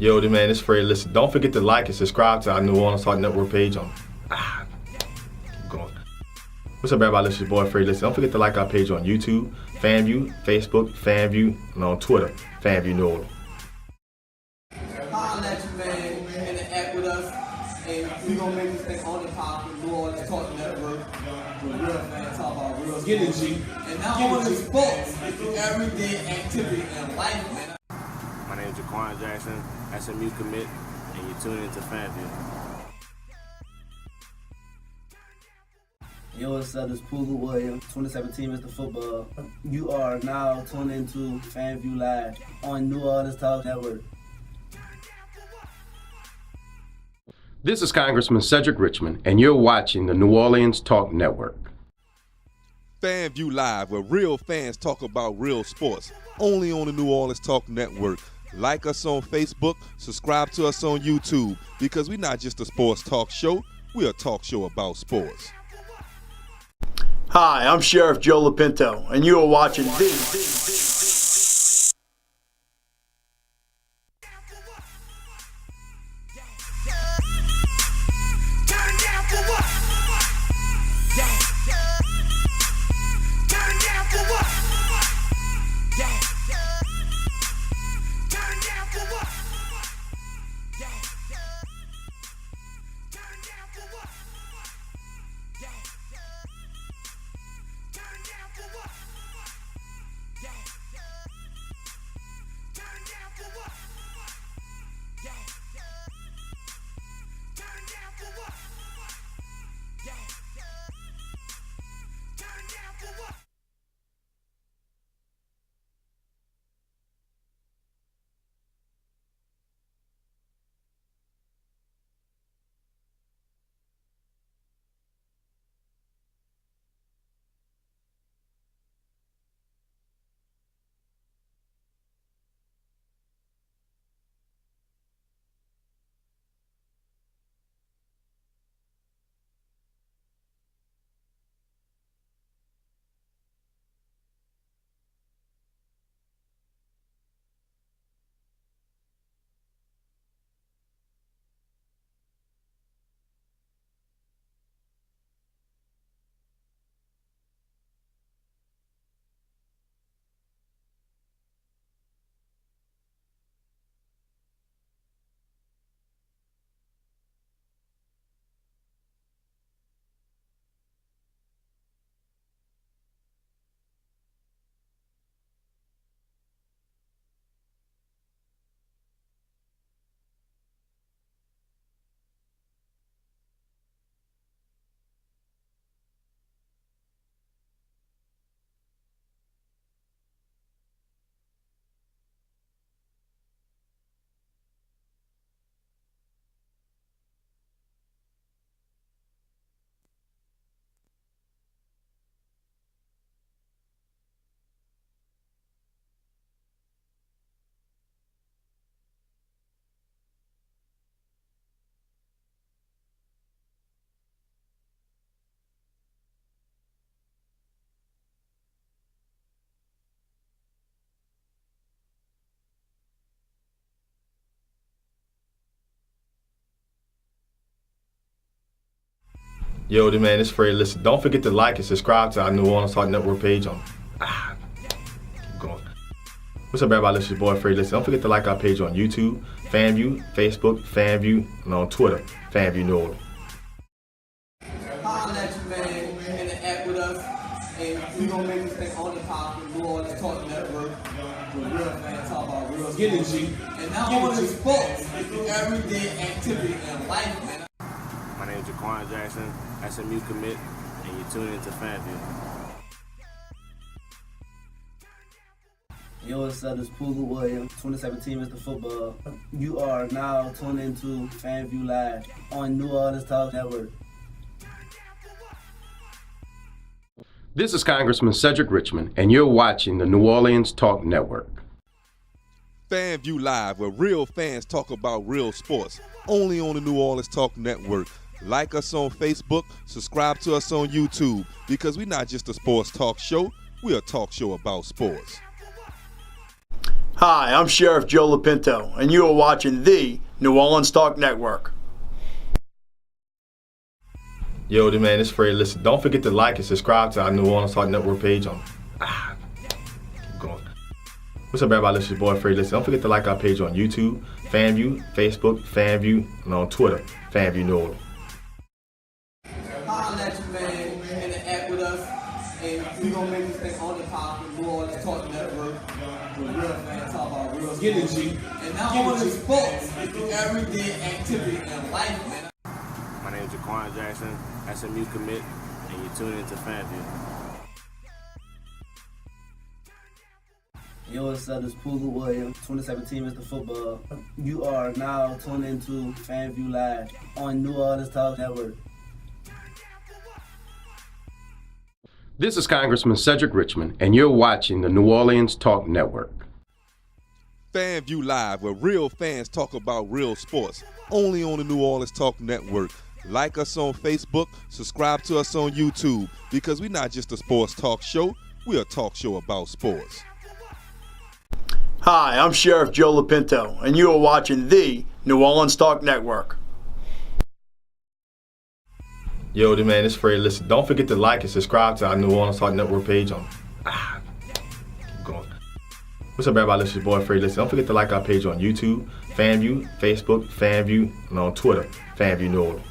Yo, the man, it's Fred. Listen, don't forget to like and subscribe to our New Orleans Talk Network page on. Keep going. What's up, everybody? This is your boy Fred. Listen, don't forget to like our page on YouTube, FanView, Facebook, FanView, and on Twitter, FanView New Orleans. Holla at you, man, and the app with us, and we gonna make this thing on the pop with New Orleans Talk Network. With real fans talk about real Get it, sports. G. And not only sports, it's everyday activity and life, man. My name is Jaquan Jackson, SMU commit, and you're tuning into FanView. Yo, what's up? It's Poogle Williams, 2017 Mr. Football. You are now tuned into FanView Live on New Orleans Talk Network. This is Congressman Cedric Richmond, and you're watching the New Orleans Talk Network. FanView Live, where real fans talk about real sports, only on the New Orleans Talk Network. Like us on Facebook, subscribe to us on YouTube, because we're not just a sports talk show, we're a talk show about sports. Hi, I'm Sheriff Joe Lapinto, and you are watching the Yo, the man, it's Fred. Listen, don't forget to like and subscribe to our New Orleans Talk Network page on. Keep going. What's up, everybody? This is your boy Fred. Listen, don't forget to like our page on YouTube, FanView, Facebook, FanView, and on Twitter, FanView New Orleans. Holla at you, man, and the app with us, and we gonna make this thing on the pop with New Orleans Talk Network. With real fans talk about real sports. Get it, G. And not only sports, it's everyday activity and life, man. My name is Jaquan Jackson, SMU commit, and you're tuning into FanView. Yo, what's up? It's Poogle Williams, 2017 Mr. Football. You are now tuned into FanView Live on New Orleans Talk Network. This is Congressman Cedric Richmond, and you're watching the New Orleans Talk Network. FanView Live, where real fans talk about real sports, only on the New Orleans Talk Network. Like us on Facebook, subscribe to us on YouTube, because we're not just a sports talk show, we're a talk show about sports. Hi, I'm Sheriff Joe Lapinto, and you are watching the New Orleans Talk Network. Yo, man, it's Fred. Listen, don't forget to like and subscribe to our New Orleans Talk Network page on. Keep going. What's up, everybody? This is your boy Fred. Listen, don't forget to like our page on YouTube, FanView, Facebook, FanView, and on Twitter, FanView New Orleans. Holla at you, man, in the app with us. And we gonna make this thing on the pop with New Orleans Talk Network. With real fans talk about real sports. And not only sports, it's everyday activity and life, man. My name is A.K.A. Jackson, SMU commit, and you tune into FanView. Yo, what's up? It's Pooga Williams, 2017 Mr. Football. You are now tuned into FanView Live on New Orleans Talk Network. This is Congressman Cedric Richmond, and you're watching the New Orleans Talk Network. FanView Live, where real fans talk about real sports, only on the New Orleans Talk Network. Like us on Facebook, subscribe to us on YouTube, because we're not just a sports talk show, we're a talk show about sports. Hi, I'm Sheriff Joe Lapinto, and you are watching the New Orleans Talk Network. Yo, man, it's Fred. Listen, don't forget to like and subscribe to our New Orleans Talk Network page on. Keep going. What's up, everybody? This is your boy Fred. Listen, don't forget to like our page on YouTube, FanView, Facebook, FanView, and on Twitter, FanView New Orleans.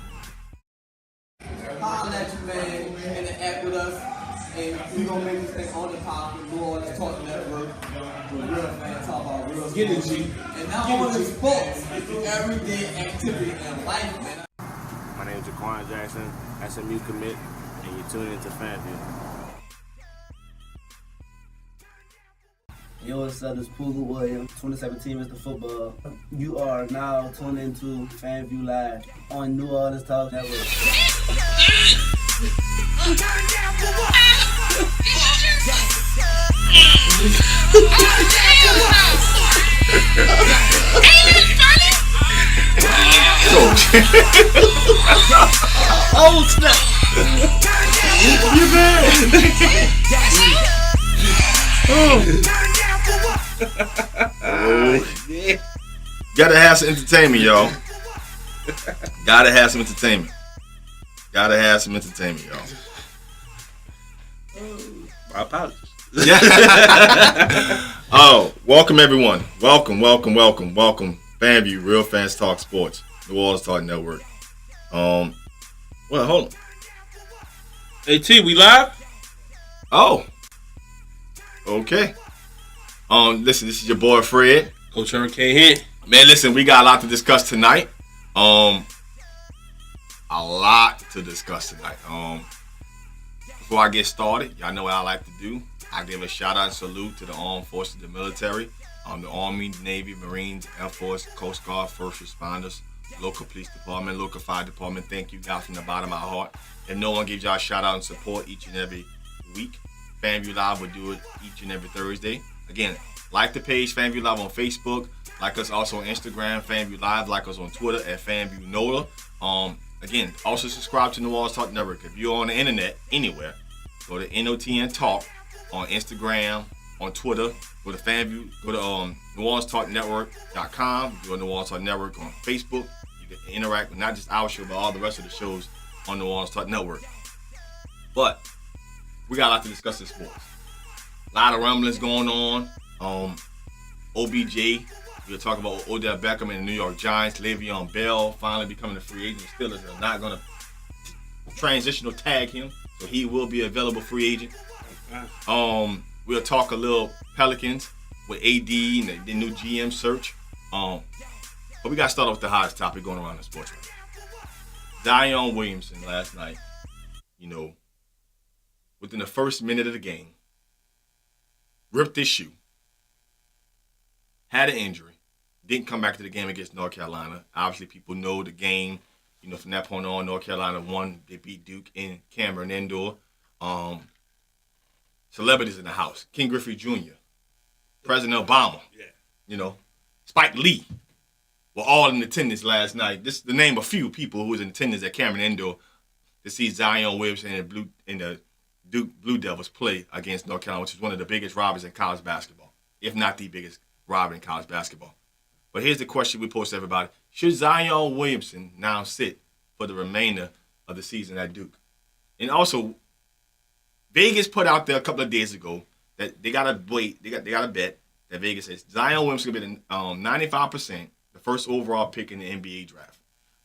Holla at you, man, in the app with us. And we gonna make this thing on the pop with New Orleans Talk Network. With real fans talk about real sports. And not only sports, it's everyday activity and life, man. My name is A.K.A. Jackson, SMU commit, and you tune into FanView. Yo, what's up? It's Pooga Williams, 2017 Mr. Football. You are now tuned into FanView Live on New Orleans Talk Network. Oh, snap! You Yeah. Gotta have some entertainment, y'all. Gotta have some entertainment. Gotta have some entertainment, y'all. My apologies. Oh, welcome everyone. Welcome. FanView, Real Fans Talk Sports, New Orleans Talk Network. Well, hold on. Hey T, we live? Oh. Okay. Listen, this is your boy Fred. Coach Aaron K. Hint. Man, listen, we got a lot to discuss tonight. Before I get started, y'all know what I like to do. I give a shout out and salute to the armed forces, the military, the Army, Navy, Marines, Air Force, Coast Guard, first responders, local police department, local fire department. Thank you guys from the bottom of my heart. If no one gives y'all a shout out and support each and every week, FanView Live will do it each and every Thursday. Again, like the page FanView Live on Facebook, like us also on Instagram, FanView Live, like us on Twitter at FanView NOLA. Again, also subscribe to New Orleans Talk Network. If you're on the internet anywhere, go to NOTN Talk on Instagram, on Twitter, go to FanView, go to NewOrleansTalkNetwork.com. Go to New Orleans Talk Network on Facebook. You can interact with not just our show, but all the rest of the shows on New Orleans Talk Network. But we got a lot to discuss in sports. A lot of rumblings going on. OBJ, we'll talk about Odell Beckham and the New York Giants. LeVeon Bell finally becoming a free agent. Steelers are not going to transitional tag him, so he will be available free agent. We'll talk a little Pelicans with AD and the new GM search. But we got to start off with the hottest topic going around in sports right now. Zion Williamson last night, within the first minute of the game, ripped his shoe, had an injury, didn't come back to the game against North Carolina. Obviously, people know the game. From that point on, North Carolina won. They beat Duke in Cameron Indoor. Celebrities in the house. King Griffey Jr., President Obama, Spike Lee were all in attendance last night. This is the name of a few people who was in attendance at Cameron Indoor to see Zion Williamson and the Duke Blue Devils play against North Carolina, which is one of the biggest rivalries in college basketball, if not the biggest rival in college basketball. But here's the question we posed to everybody. Should Zion Williamson now sit for the remainder of the season at Duke? And also, Vegas put out there a couple of days ago that they got to wait. They got a bet that Vegas says Zion Williamson will be the 95%, the first overall pick in the NBA draft.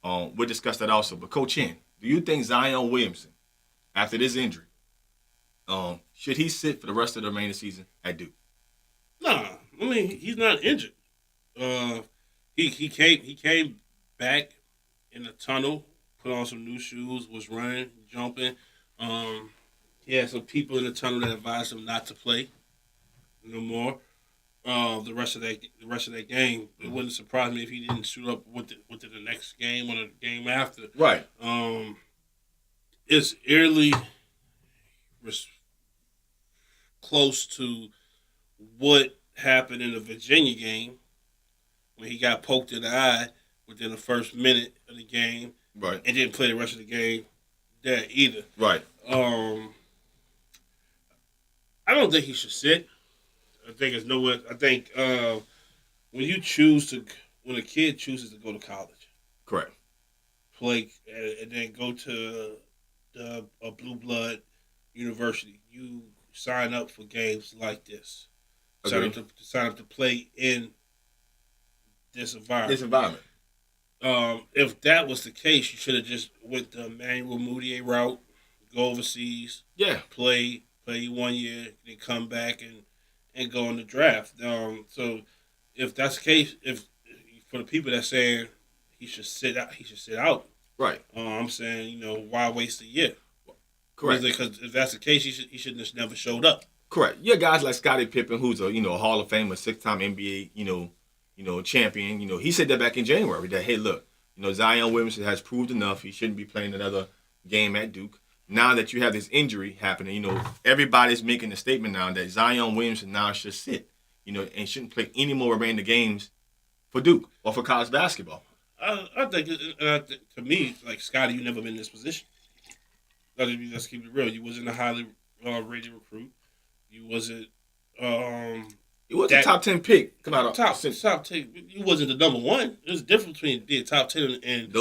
We'll discuss that also. But Coach Hen, do you think Zion Williamson, after this injury, should he sit for the rest of the remaining season at Duke? Nah, I mean he's not injured. He came back in the tunnel, put on some new shoes, was running, jumping. He had some people in the tunnel that advised him not to play no more. The rest of that game, it wouldn't surprise me if he didn't suit up with the next game or the game after. Right. It's eerily close to what happened in the Virginia game when he got poked in the eye within the first minute of the game, right, and didn't play the rest of the game there either. Right. I don't think he should sit. I think it's nowhere. I think when a kid chooses to go to college, correct, play and then go to a blue blood university, you sign up for games like this. Sign up to play in this environment. If that was the case, you should have just went the Emmanuel Mudiay route, go overseas, play 1 year, then come back and go in the draft. So if that's the case, if for the people that saying he should sit out. Right. I'm saying, why waste a year? Correct. Because if that's the case, he shouldn't have never showed up. Correct. You got guys like Scottie Pippen, who's a Hall of Famer, 6-time NBA champion. He said that back in January that, hey, look, Zion Williamson has proved enough. He shouldn't be playing another game at Duke. Now that you have this injury happening, everybody's making a statement now that Zion Williamson now should sit, and shouldn't play any more remaining games for Duke or for college basketball. I think, to me, like Scottie, you never been in this position. Let's keep it real. You wasn't a highly rated recruit. You wasn't. You was a top 10 pick. Come out top 10. You wasn't the number one. There's a difference between being top 10 and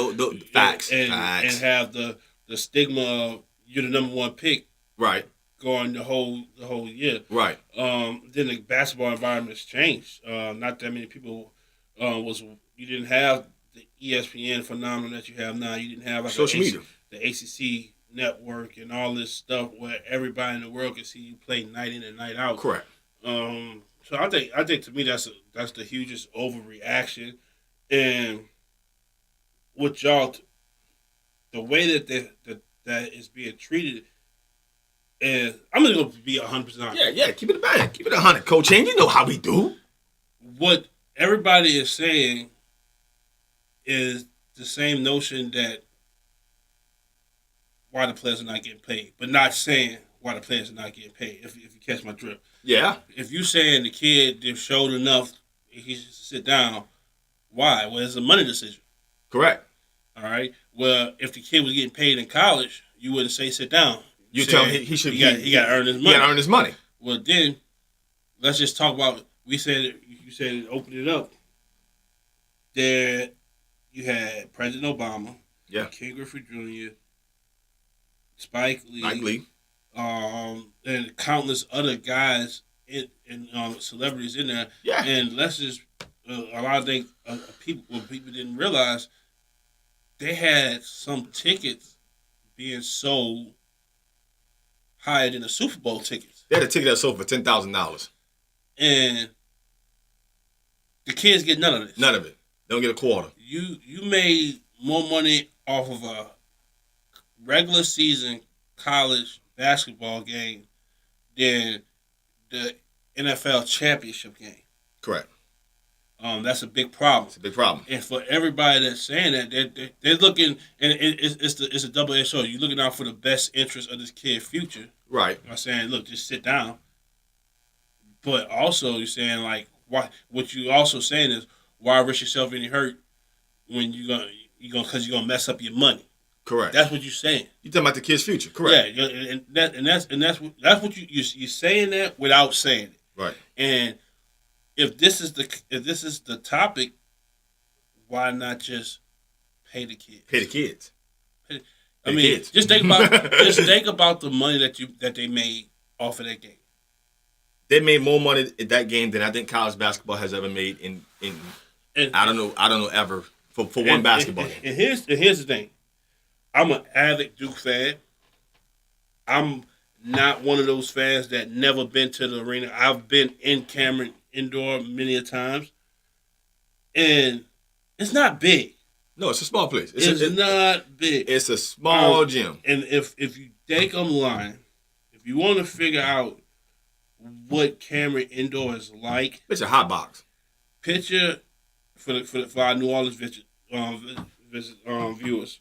facts and have the stigma of you're the number one pick. Right. Going the whole year. Right. Then the basketball environment has changed. Not that many people you didn't have the ESPN phenomenon that you have now. You didn't have like social media, the ACC network, and all this stuff where everybody in the world can see you play night in and night out. Correct. So I think to me that's the hugest overreaction, and what y'all the way that is being treated. And I'm gonna be 100% honest. Yeah, keep it a bag. Keep it 100, Coach. And you know how we do. What everybody is saying is the same notion that why the players are not getting paid, but not saying why the players are not getting paid, if you catch my drift. Yeah. If you're saying the kid they've showed enough, he should sit down, why? Well, it's a money decision. Correct. All right. Well, if the kid was getting paid in college, you wouldn't say sit down. You tell him he should. He got to earn his money. He got to earn his money. Well, then let's just talk about. You said open it up. There, you had President Obama, Ken Griffey Jr., Spike Lee, and countless other guys and celebrities in there. Yeah. And let's just a lot of things people didn't realize they had some tickets being sold higher than the Super Bowl tickets. They had a ticket that sold for $10,000. And the kids get none of this. None of it. They don't get a quarter. You made more money off of a regular season college basketball game than the NFL championship game. Correct. That's a big problem. It's a big problem. And for everybody that's saying that, they're looking, and it's a double-edged sword. You're looking out for the best interest of this kid's future. Right. I'm saying, look, just sit down. But also, you're saying, like, why? What you also saying is, why risk yourself any hurt when because you're gonna mess up your money. Correct. That's what you're saying. You're talking about the kid's future. Correct. Yeah, and that's what you're saying that without saying it. Right. And if this is the topic, why not just pay the kids? Pay the kids. I mean, just think about the money that they made off of that game. They made more money in that game than I think college basketball has ever made in I don't know ever for one basketball game. And here's the thing. I'm an avid Duke fan. I'm not one of those fans that never been to the arena. I've been in Cameron Indoor many a times. And it's not big. No, it's a small place. It's not big. It's a small gym. And if you think I'm lying, if you want to figure out what Cameron Indoor is like, it's a hot box. Picture for our New Orleans viewers.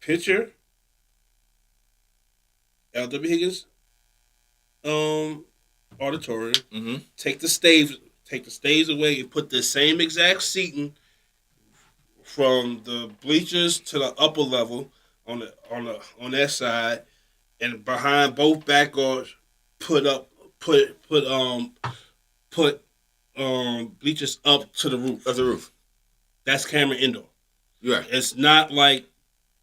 Picture L.W. Higgins auditorium. Mm-hmm. Take the staves away and put the same exact seating from the bleachers to the upper level on that side, and behind both back guards put bleachers up to the roof. Of the roof. That's Cameron Indoor. Right. It's not like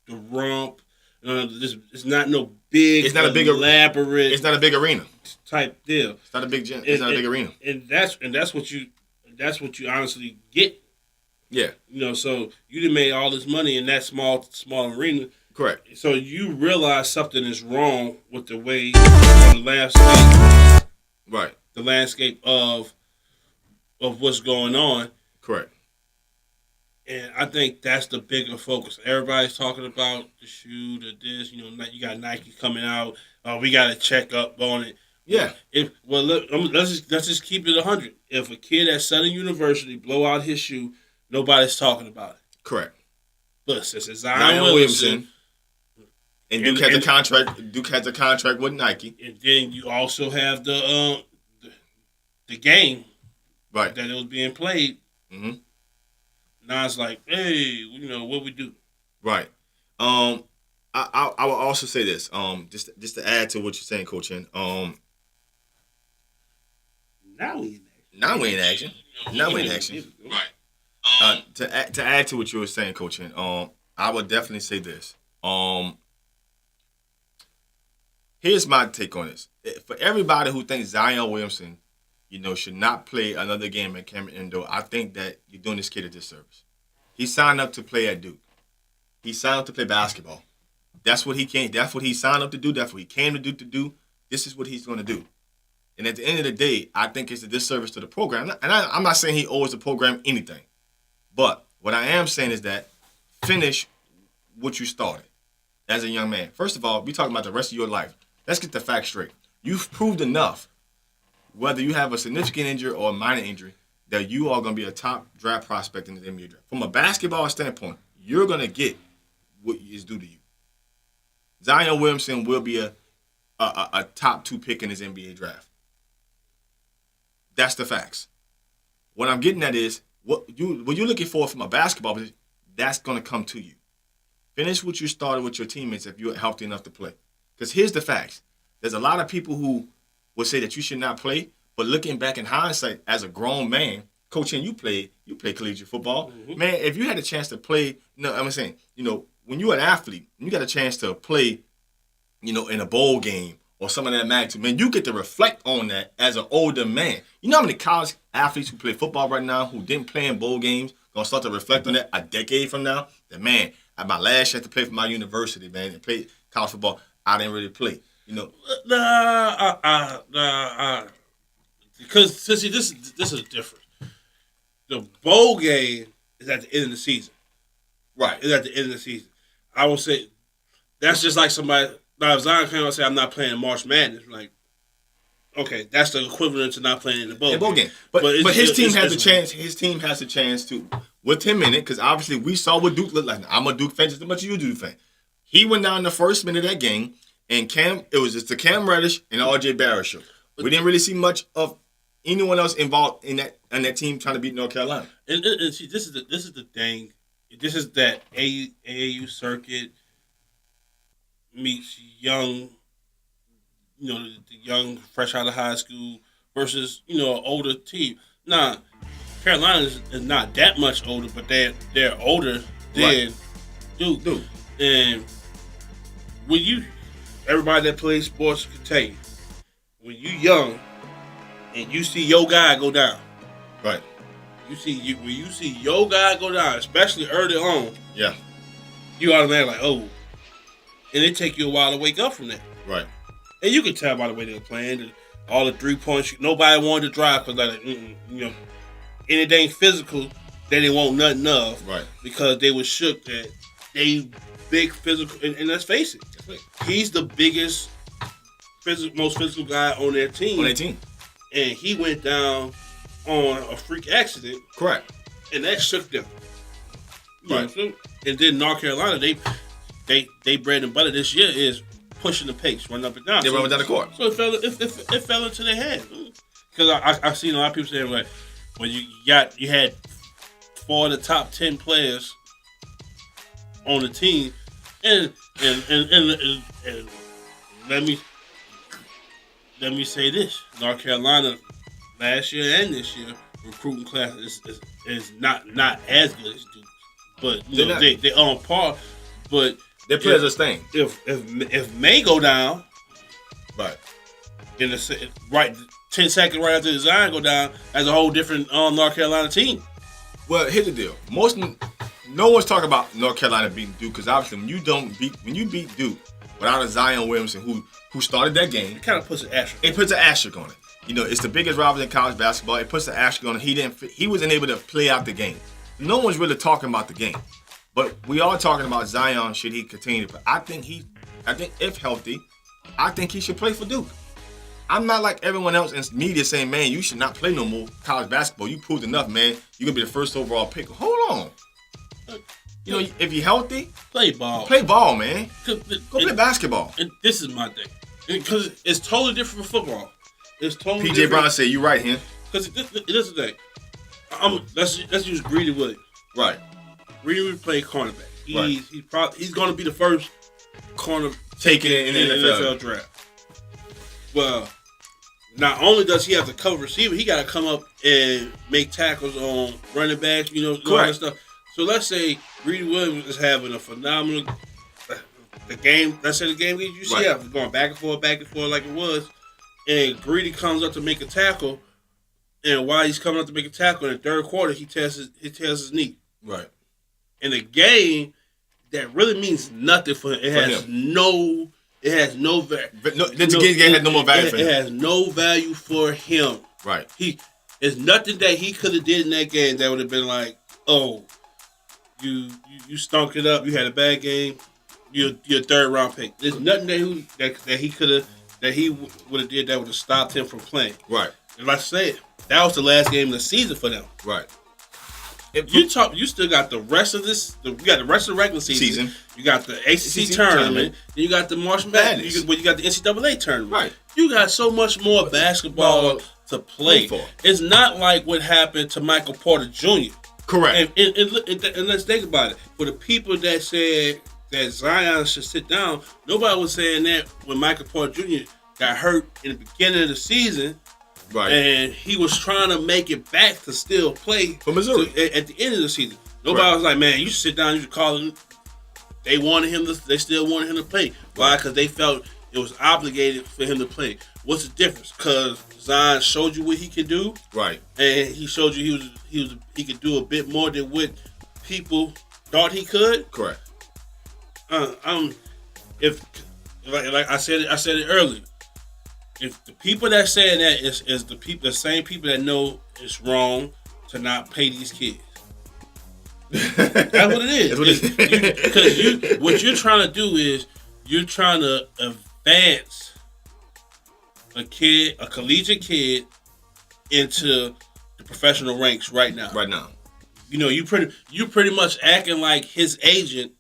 the Rump. It's not no big. It's not a big elaborate. It's not a big arena type deal. It's not a big gym. It's not a big arena. And that's what you honestly get. Yeah. So you done made all this money in that small arena. Correct. So you realize something is wrong with the way the landscape. Right. The landscape of what's going on. Correct. And I think that's the bigger focus. Everybody's talking about the shoe, the this. You got Nike coming out. We got to check up on it. Yeah. Let's just keep it 100. If a kid at Southern University blow out his shoe, nobody's talking about it. Correct. But since it's Zion Williamson, and Duke has a contract. Duke has a contract with Nike, and then you also have the game, right, that it was being played. Mm-hmm. Now it's like, hey, what we do? Right. I will also say this. Just to add to what you're saying, Coach N. Now we in action. Right. To add to what you were saying, Coach N. I would definitely say this. Here's my take on this. For everybody who thinks Zion Williamson, should not play another game at Cameron Indoor, I think that you're doing this kid a disservice. He signed up to play at Duke. He signed up to play basketball. That's what he came. That's what he signed up to do. That's what he came to do. This is what he's going to do. And at the end of the day, I think it's a disservice to the program. And I'm not saying he owes the program anything. But what I am saying is that finish what you started as a young man. First of all, we're talking about the rest of your life. Let's get the facts straight. You've proved enough, whether you have a significant injury or a minor injury, that you are going to be a top draft prospect in the NBA draft. From a basketball standpoint, you're going to get what is due to you. Zion Williamson will be a top 2 pick in his NBA draft. That's the facts. What I'm getting at is, what you're looking for from a basketball position, that's going to come to you. Finish what you started with your teammates if you're healthy enough to play. Because here's the facts. There's a lot of people who will say that you should not play, but looking back in hindsight, as a grown man, Coach, you played collegiate football. Mm-hmm. Man, if you had a chance to play, I'm saying, when you're an athlete, you got a chance to play, in a bowl game or something of that magnitude, man, you get to reflect on that as an older man. You know how many college athletes who play football right now who didn't play in bowl games gonna start to reflect on that a decade from now? That, man, at my last chance to play for my university, man, and play college football, I didn't really play. Because see, this is different. The bowl game is at the end of the season. Right. It's at the end of the season. I will say that's just like somebody. Now, if Zion came out and say I'm not playing in March Madness, like, okay, that's the equivalent to not playing in the bowl game. But his team has a chance. His team has a chance to, with him in it, because obviously we saw what Duke looked like. Now, I'm a Duke fan just as much as you Duke fan. He went down the first minute of that game, and it was just the Cam Reddish and R.J. Barrett show. We didn't really see much of anyone else involved in that team trying to beat North Carolina. And see, this is the thing. This is that AAU circuit meets young, the young fresh out of high school versus an older team. Now, Carolina is not that much older, but they're older than Duke. And everybody that plays sports can tell you, when you young and you see your guy go down, right? When you see your guy go down, especially early on, yeah, you automatically like, oh, and it take you a while to wake up from that, right? And you can tell by the way they were playing, all the 3-points. Nobody wanted to drive because anything physical they didn't want nothing of, right? Because they were shook that they big physical, and let's face it, he's the biggest, most physical guy on their team. And he went down on a freak accident. Correct. And that shook them. Right. And then North Carolina, they bread and butter this year is pushing the pace, running up and down. They run down the court. So it fell into their hands. Because I've seen a lot of people saying, like, when you had 4 of the top 10 players on the team, and let me say this: North Carolina last year and this year recruiting class is not as good as Duke, but they on par. But their players are staying. If May go down, right, in the 10 seconds right after the Zion go down, that's a whole different North Carolina team. Well, here's the deal: no one's talking about North Carolina beating Duke, because obviously when you beat Duke without a Zion Williamson who started that game, it kind of puts an asterisk. It puts an asterisk on it. It's the biggest rivalry in college basketball. It puts an asterisk on it. He wasn't able to play out the game. No one's really talking about the game, but we are talking about Zion. Should he continue to play? I think if healthy, I think he should play for Duke. I'm not like everyone else in media saying, man, you should not play no more college basketball. You proved enough, man. You're going to be the first overall pick. Hold on. If you're healthy, play ball. Play ball, man. Go play basketball. And this is my thing. Because it's totally different from football. It's totally P.J. different. Brown said, you right here. Because this is the thing. Let's use Greedy Williams. Right. Greedy Williams played cornerback. He's going to be the first corner taken in the NFL draft. Well, not only does he have to cover receiver, he got to come up and make tackles on running backs, all that stuff. So let's say Greedy Williams is having a phenomenal game. Let's say the game you see going back and forth like it was, and Greedy comes up to make a tackle, and while he's coming up to make a tackle in the third quarter, he tears his knee. Right. In a game that really means nothing for him. It has no value. The game had no more value for him. It has no value for him. Right. It's nothing that he could have did in that game that would have been like, oh, you stunk it up. You had a bad game. You're a third round pick. There's nothing that he could have would have did that would have stopped him from playing. Right. And like I said, that was the last game of the season for them. Right. You still got the rest of this. You got the rest of the regular season. You got the ACC tournament. And you got the March Madness. You got the NCAA tournament. Right. You got so much more basketball to play. It's not like what happened to Michael Porter Jr. Correct. And let's think about it. For the people that said that Zion should sit down, nobody was saying that when Michael Porter Jr. got hurt in the beginning of the season. Right. And he was trying to make it back to still play for Missouri at the end of the season. Nobody was like, man, you should sit down, you should call him. They still wanted him to play. Why? Because they felt it was obligated for him to play. What's the difference? Because Zion showed you what he could do. Right. And he showed you he could do a bit more than what people thought he could. Correct. If like I said it earlier. If the people that saying that is the same people that know it's wrong to not pay these kids. That's what it is. Because what you're trying to do is you're trying to advance a collegiate kid into the professional ranks right now. Right now. You pretty much acting like his agent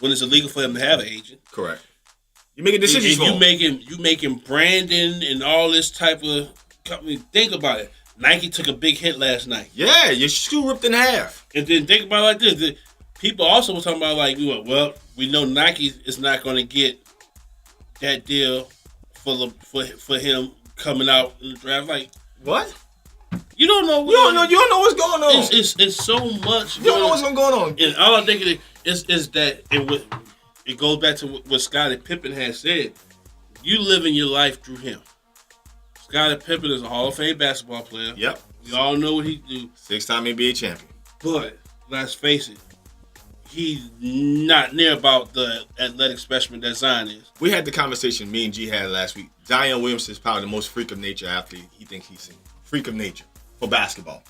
when it's illegal for him to have an agent. Correct. You making decisions for him. You making Brandon and all this type of company. Think about it. Nike took a big hit last night. Yeah, your shoe ripped in half. And then think about it like this. People also were talking about like, well, we know Nike is not going to get that deal for him coming out in the draft. Like, What? you don't know. You don't know what's going on. It's so much. You don't know what's going on. And all I'm thinking is that it goes back to what Scottie Pippen has said. You living your life through him. Scottie Pippen is a Hall of Fame basketball player. Yep. We all know what he do. 6-time NBA champion. But let's face it, he's not near about the athletic specimen that Zion is. We had the conversation me and G had last week. Zion Williamson is probably the most freak of nature athlete he thinks he's seen. Freak of nature for basketball.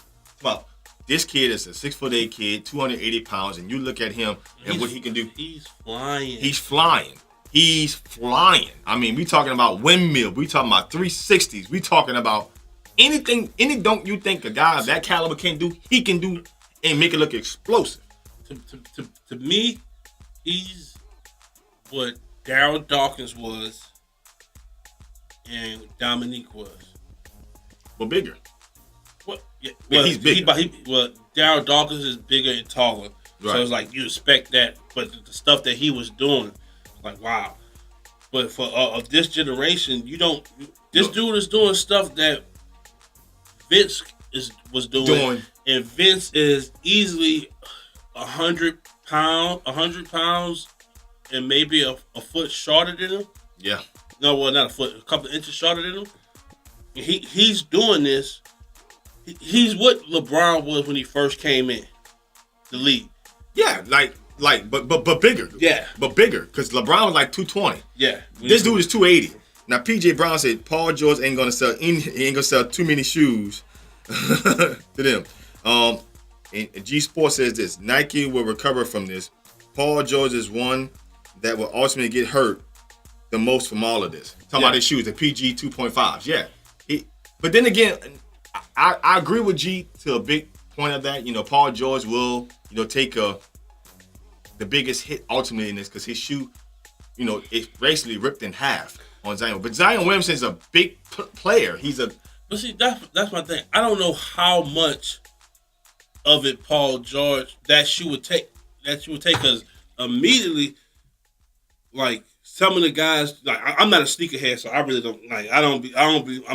Well, this kid is a 6'8" kid, 280 pounds, and you look at him and what he can do. He's flying. He's flying. He's flying. I mean, we talking about windmill. We talking about 360s. We talking about anything, any dunk you think a guy of that caliber can do, he can do and make it look explosive. To me, he's what Darryl Dawkins was and Dominique was. But bigger. What? Yeah, Yeah, he's bigger. Darryl Dawkins is bigger and taller. Right. So it's like you expect that. But the stuff that he was doing, like, wow. But for of this generation, you don't. This dude is doing stuff that Vince was doing. And Vince is easily 100 pounds, and maybe a foot shorter than him. Yeah. No, well, not a foot, a couple of inches shorter than him. He's doing this. He's what LeBron was when he first came in the league. Yeah, but bigger. Yeah, but bigger because LeBron was like 220. Yeah, this dude is 280. Now PJ Brown said Paul George ain't gonna sell too many shoes to them. And GSportz says this: Nike will recover from this. Paul George is one that will ultimately get hurt the most from all of this. Talking about his shoes, the PG 2.5s. Yeah, but then again, I agree with G to a big point of that. You know, Paul George will take the biggest hit ultimately in this because his shoe, it's basically ripped in half on Zion. But Zion Williamson is a big player. But see, that's my thing. I don't know how much of it Paul George that shoe would take because immediately, like some of the guys, like I'm not a sneakerhead, so I really don't like. I'm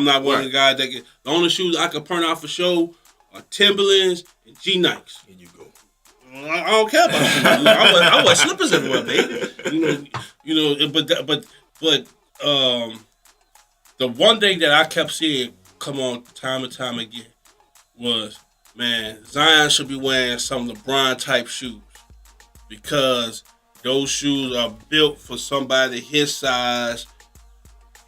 not one of the guys that get the only shoes I can print out for show are Timberlands and G Nikes. Here you go. I don't care about shoes. I wear slippers everywhere, baby. But the one thing that I kept seeing come on time and time again was, man, Zion should be wearing some LeBron type shoes because those shoes are built for somebody his size,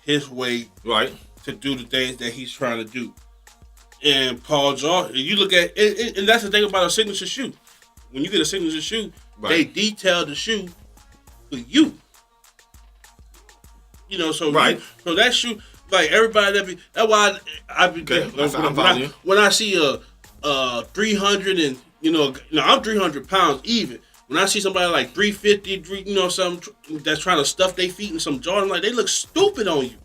his weight, right, to do the things that he's trying to do. And Paul George, you look at it, and that's the thing about a signature shoe. When you get a signature shoe, they detail the shoe for you. So so that shoe, like everybody that's why I be when I see a 300 and I'm 300 pounds even. When I see somebody like 350, something that's trying to stuff their feet in some Jordan, like they look stupid on you.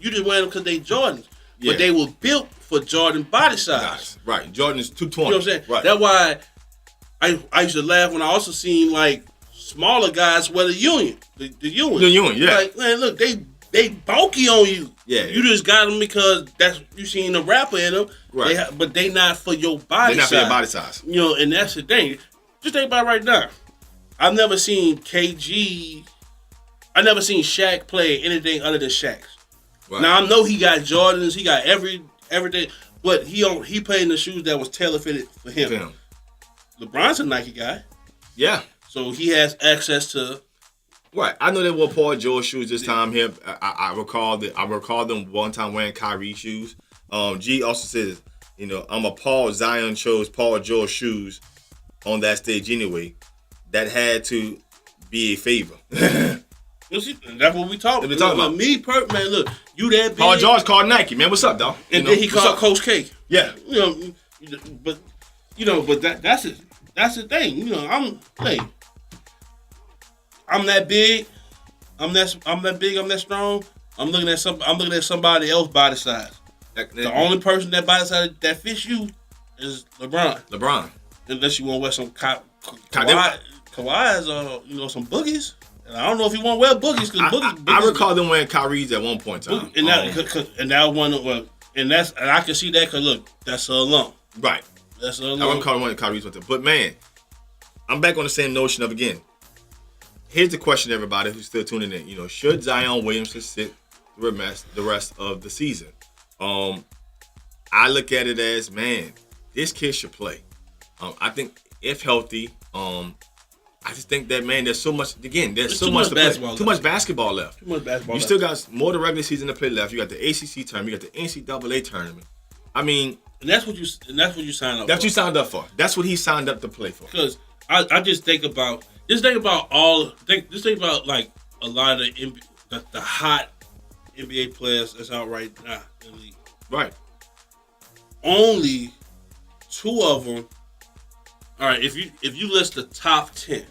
You just wear them because they Jordans, but they were built for Jordan body size. Right, Jordan is 220. You know what I'm saying? Right. That's why I used to laugh when I also seen like smaller guys wear the Union, the Union. The Union, yeah. Like, man, look, they bulky on you. Yeah. You just got them because you seen the rapper in them. Right. But they not for your body size. They're not for your body size. And that's the thing. Just think about it right now. I've never seen KG. I never seen Shaq play anything other than Shaq's. Right. Now I know he got Jordans, he got everything, but he played in the shoes that was tailor fitted for him. LeBron's a Nike guy. Yeah. So he has access to. Right. I know they wore Paul George shoes this time here. I recall them one time wearing Kyrie shoes. G also says, I'm a Paul Zion chose Paul George shoes on that stage anyway. That had to be a favor. That's what we talking about. Me, man, look, you that big. Paul George called Nike, man. What's up, dog? And then he called Coach K. Yeah. But that's it. That's the thing. I'm that big. I'm that big. I'm that strong. I'm looking at somebody else's body size. The only person that body size that fits you is LeBron. Unless you want to wear some Kawhi's or some boogies. I don't know if he want to wear boogies because I recall them wearing Kyrie's at one point in time. And that one, and I can see that because look, that's a alum. Right. That's a I alum. recall one of Kyrie's with them. But man, I'm back on the same notion of again. Here's the question, everybody who's still tuning in. You know, should Zion Williamson sit the rest of the season? I look at it as, man, this kid should play. I think if healthy, I just think that, man, there's so much. Again, there's so much to play. Too much basketball left. Too much basketball. You still got more of the regular season to play left. You got the ACC tournament. You got the NCAA tournament. I mean, and that's what you signed up. That's what you signed up for. That's what he signed up to play for. Because I just think about like a lot of the hot NBA players that's out right now in the league. Right. Only 2 of them. All right, if you list the top 10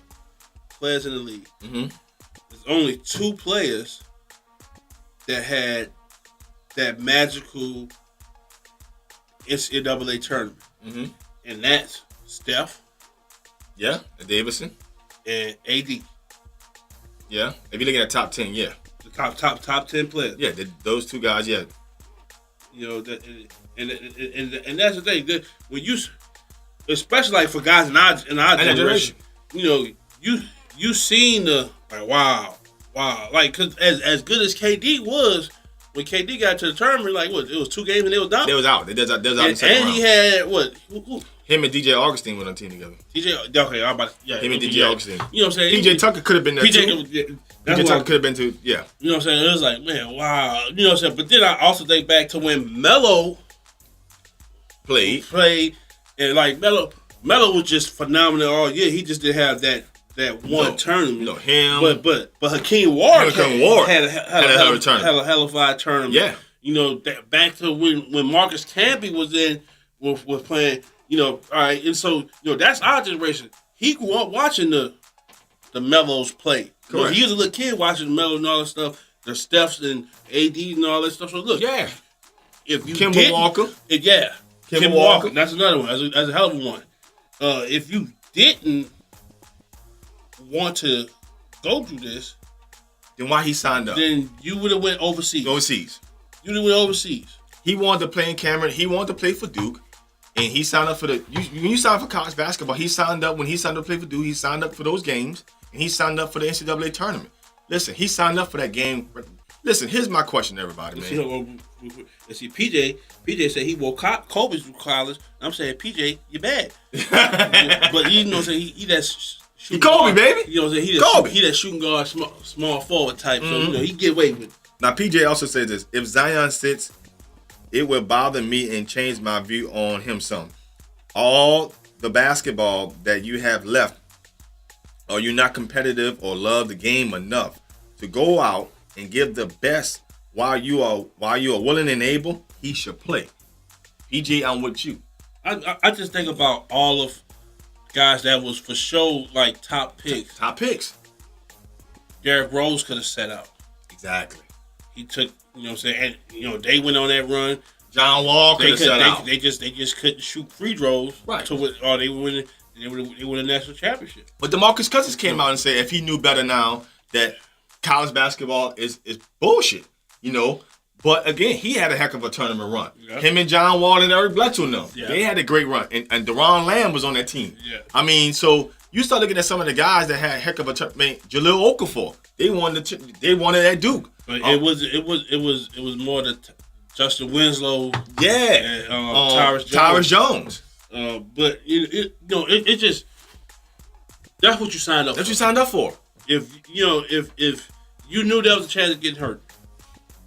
players in the league, there's only 2 players that had that magical NCAA tournament, and that's Steph. Yeah, and Davidson. And AD. Yeah, if you're looking at top 10, yeah. The top 10 players. Yeah, those 2 guys, yeah. You know, and that's the thing. That when you, especially like for guys in our generation, you know, you seen the like wow, like because as good as KD was, when KD got to the tournament, like what, it was 2 games and they was down. They was out. They was out in the second and round. He had what? Who? Him and DJ Augustine went on team together. Okay, I'm about to, yeah. Him and DJ Augustine. You know what I'm saying? PJ Tucker could have been there too. PJ Tucker could have been too. Yeah. You know what I'm saying? It was like, man, wow. You know what I'm saying? But then I also think back to when Melo played, and like Melo was just phenomenal all year. He just didn't have that one tournament. You know him. But Hakeem Ward had a hell of a tournament. Yeah. You know, back to when Marcus Camby was playing. You know, all right, and so you know that's our generation. He grew up watching the Melos play. You know, he was a little kid watching the Melos and all that stuff, the Stephs and AD and all that stuff. So look, if you Kemba Walker, Kemba Walker, that's another one. That's a hell of a one. If you didn't want to go through this, then why he signed up? Then you would have went overseas. You would have went overseas. He wanted to play in Cameron. He wanted to play for Duke. And he signed up for when you sign for college basketball, he signed up when he signed up to play for Duke. He signed up for those games, and he signed up for the NCAA tournament. Listen, he signed up for that game. Listen, here's my question, everybody, man. See, PJ said he wore Kobe's collars. I'm saying, PJ, you're bad. But you know what I'm saying? He that shooting Kobe, guard, baby. You know what I'm saying? He that shooting guard, small forward type. So, you know, he get away with it. Now, PJ also says this. If Zion sits, it will bother me and change my view on him some. All the basketball that you have left, are you not competitive or love the game enough to go out and give the best while you are willing and able? He should play. PJ, I'm with you. I just think about all of guys that was for sure like top picks. Top picks. Derrick Rose could have set out. Exactly. He took, you know what I'm saying, and, you know, they went on that run. John Wall could have set out. They just couldn't shoot free throws. Right. They would win a national championship. But DeMarcus Cousins came out and said if he knew better now that college basketball is bullshit, you know. But again, he had a heck of a tournament run. Yeah. Him and John Wall and Eric Bledsoe, they had a great run. And Deron Lamb was on that team. Yeah. I mean, so you start looking at some of the guys that had a heck of a tournament. Jaleel Okafor, they wanted that Duke. But it was more the Justin Winslow. Yeah. And, Tyrus Jones. But it just that's what you signed up. That's what you signed up for. If you knew there was a chance of getting hurt,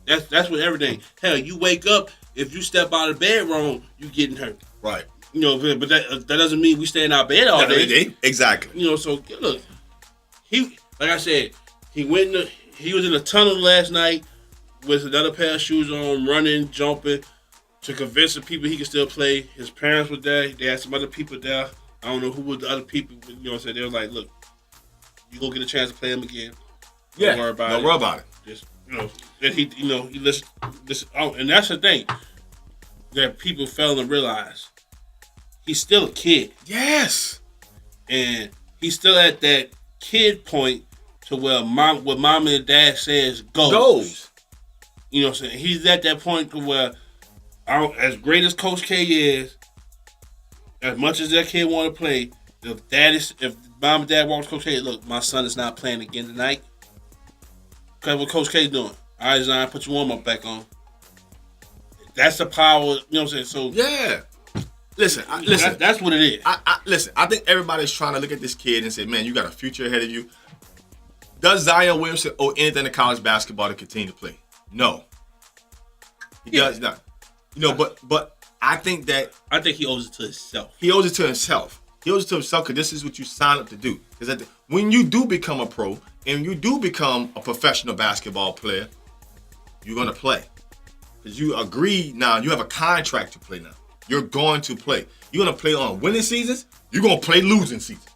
that's what everything. Hell, you wake up, if you step out of bed wrong, you getting hurt. Right. You know, but that doesn't mean we stay in our bed all day. Exactly. You know, so look, he like I said, he was in a tunnel last night with another pair of shoes on, running, jumping, to convince the people he could still play. His parents were there. They had some other people there. I don't know who were the other people. You know what I'm saying? They were like, look, you gonna get a chance to play him again. Don't worry about it. Just, and he listened. And that's the thing that people fail to realize. He's still a kid. Yes. And he's still at that kid point to where what mom and dad says goes. You know what I'm saying? He's at that point to where, as great as Coach K is, as much as that kid want to play, if mom and dad walk to Coach K, look, my son is not playing again tonight. Because what Coach K's doing. All right, Zion, put your warm-up back on. That's the power, you know what I'm saying? So Yeah. Listen. That's what it is. Listen, I think everybody's trying to look at this kid and say, man, you got a future ahead of you. Does Zion Williamson owe anything to college basketball to continue to play? No. He does not. You know, but I think he owes it to himself. He owes it to himself. He owes it to himself because this is what you sign up to do. Because when you do become a pro and you do become a professional basketball player, you're going to play. Because you agree now, you have a contract to play now. You're going to play. You're going to play on winning seasons. You're going to play losing seasons.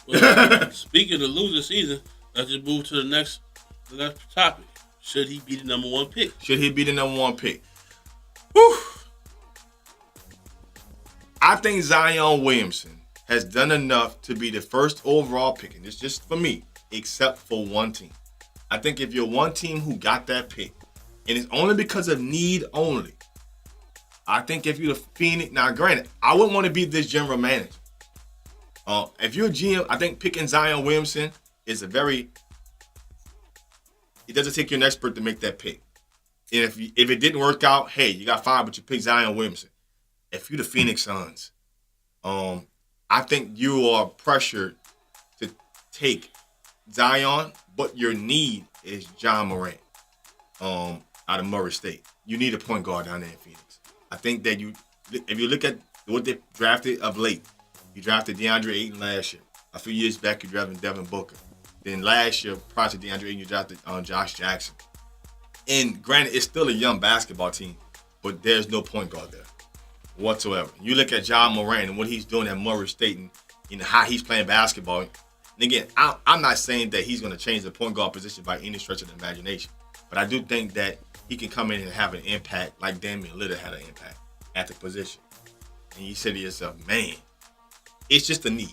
Well, speaking of losing season, let's just move to the next topic. Should he be the number one pick? Should he be the number one pick? Whew. I think Zion Williamson has done enough to be the first overall pick, and it's just for me, except for one team. I think if you're one team who got that pick, and it's only because of need only, I think if you're the Phoenix, now granted, I wouldn't want to be this general manager. If you're a GM, I think picking Zion Williamson is it doesn't take you an expert to make that pick. And if it didn't work out, hey, you got fired, but you picked Zion Williamson. If you're the Phoenix Suns, I think you are pressured to take Zion, but your need is John Morant out of Murray State. You need a point guard down there in Phoenix. I think that if you look at what they drafted of late, you drafted DeAndre Ayton last year. A few years back, you drafted Devin Booker. Then last year, prior to DeAndre Ayton, you drafted Josh Jackson. And granted, it's still a young basketball team, but there's no point guard there whatsoever. You look at John Morant and what he's doing at Murray State and how he's playing basketball. And again, I'm not saying that he's going to change the point guard position by any stretch of the imagination, but I do think that he can come in and have an impact like Damian Lillard had an impact at the position. And you say to yourself, man, it's just a need.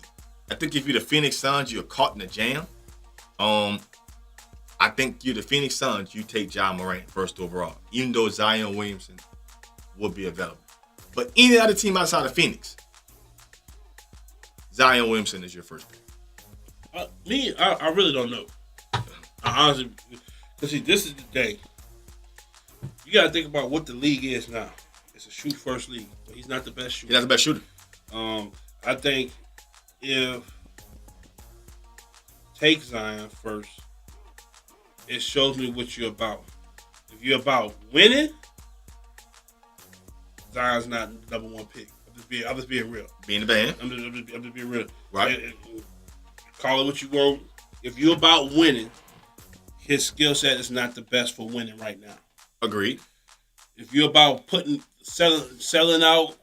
I think if you're the Phoenix Suns, you're caught in a jam. I think you're the Phoenix Suns, you take John Morant first overall, even though Zion Williamson would be available. But any other team outside of Phoenix, Zion Williamson is your first pick. I really don't know. I honestly, because see, this is the thing. You got to think about what the league is now. It's a shoot-first league, but he's not the best shooter. He's not the best shooter. I think if take Zion first, it shows me what you're about. If you're about winning, Zion's not the number one pick. I'm just being real. Being the band. I'm just being real. Right. And call it what you want. If you're about winning, his skill set is not the best for winning right now. Agreed. If you're about selling out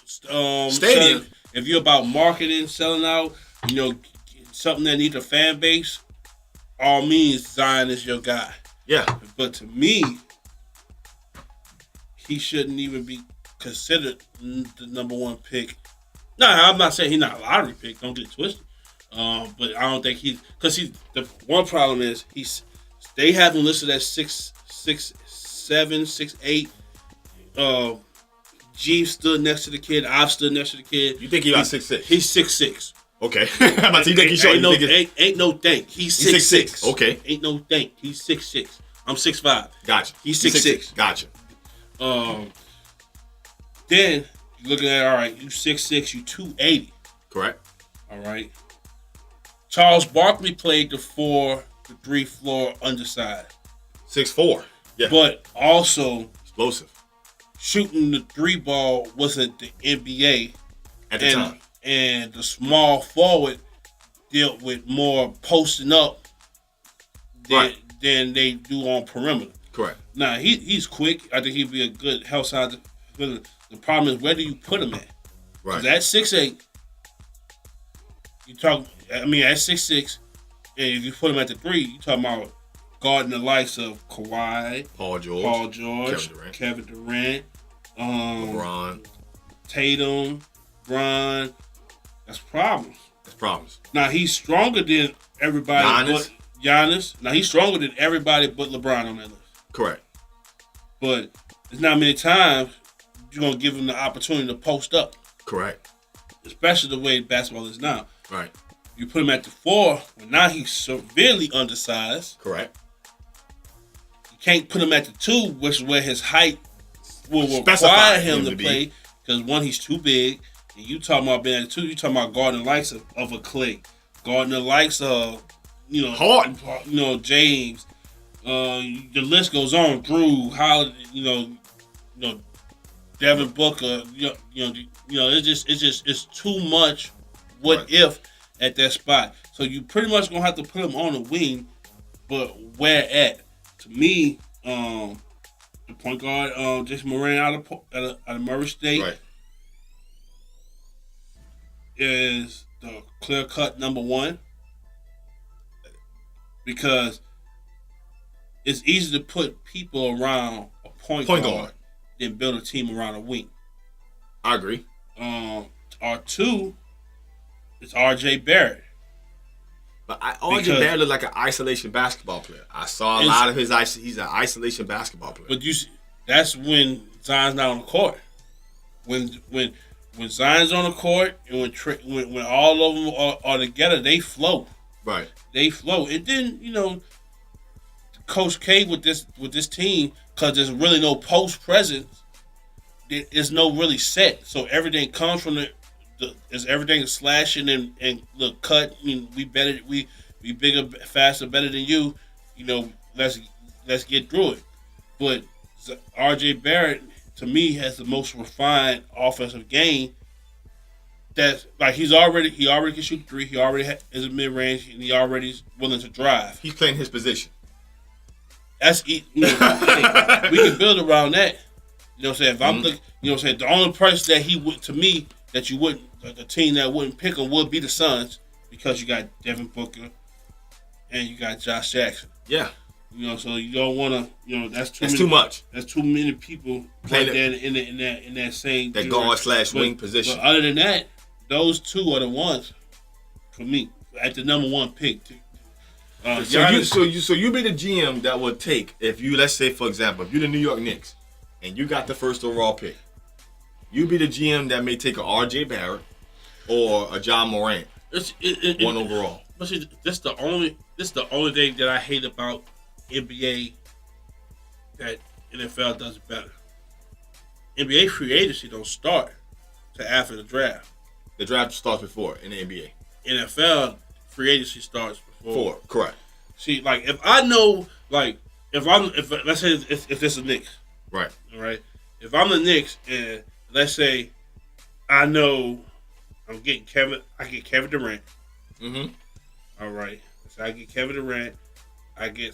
stadium. If you're about marketing, selling out, something that needs a fan base, all means Zion is your guy. Yeah. But to me, he shouldn't even be considered the number one pick. No, I'm not saying he's not a lottery pick. Don't get it twisted. But I don't think because the one problem is they have him listed as 6'7", 6'8". G stood next to the kid. I've stood next to the kid. You think he's about 6'6"? He's 6'6". Okay. But you think he's short? Ain't no think. He's 6'6". Okay. Ain't no think. He's 6'6". I'm 6'5". Gotcha. He's 6'6". Gotcha. Then you're looking at, all right, you 6'6", you 280. Correct. All right. Charles Barkley played the 3 floor underside. 6'4". Yeah. But also explosive. Shooting the 3 ball wasn't the NBA at the time. And the small forward dealt with more posting up than they do on perimeter. Correct. Now he's quick. I think he'd be a good help side. The problem is where do you put him at? Right. At 6'8", at 6'6", and if you put him at the 3, you talking about guarding the likes of Kawhi, Paul George, Kevin Durant, LeBron, Tatum, Bron. That's problems. That's problems. Now he's stronger than everybody. Giannis. But Giannis. Now he's stronger than everybody but LeBron on that list. Correct. But there's not many times you're gonna give him the opportunity to post up. Correct. Especially the way basketball is now. Right. You put him at the 4, well, now he's severely undersized. Correct. You can't put him at the 2, which is where his height will require him to play. Because one, he's too big. And you talking about being at the 2, you talking about guarding the likes of a Clay. Guarding the likes of, Hard. James. The list goes on. Drew, Holiday, Devin Booker. It's too much. What if at that spot? So you pretty much gonna have to put him on the wing, but where at? To me, the point guard, Jason Moran out of Murray State, is the clear cut number 1 because it's easy to put people around a point guard than build a team around a wing. I agree. R2 is R.J. Barrett. But R.J. Barrett looked like an isolation basketball player. I saw a lot of his. He's an isolation basketball player. But that's when Zion's not on the court. When Zion's on the court and when all of them are together, they flow. Right. They flow. And then Coach K with this team, because there's really no post presence. There's no really set. So everything comes from everything is slashing and look cut. We better, we bigger, faster, better than you. Let's get through it. But R.J. Barrett, to me, has the most refined offensive game. That's like he already can shoot 3. He already is a mid range, and he already is willing to drive. He's playing his position. That's we can build around that. You know what I'm saying? If I'm looking, the only person that he would, to me, that you wouldn't, the team that wouldn't pick him would be the Suns, because you got Devin Booker and you got Josh Jackson. Yeah. So you don't want to, that's too much. That's too many people playing in that same guard/wing position. But other than that, those 2 are the ones for me at the number 1 pick. So you be the GM that would take, if you, let's say for example, if you're the New York Knicks and you got the first overall pick, you be the GM that may take a R.J. Barrett or a John Morant, 1 overall. But see, this the only thing that I hate about NBA that NFL does better. NBA free agency don't start till after the draft. The draft starts before in the NBA. NFL free agency starts before. Correct. See, like if I know, like if let's say if this is Knicks, right? All right. If I'm the Knicks and let's say I know I get Kevin Durant. All right. So I get Kevin Durant. I get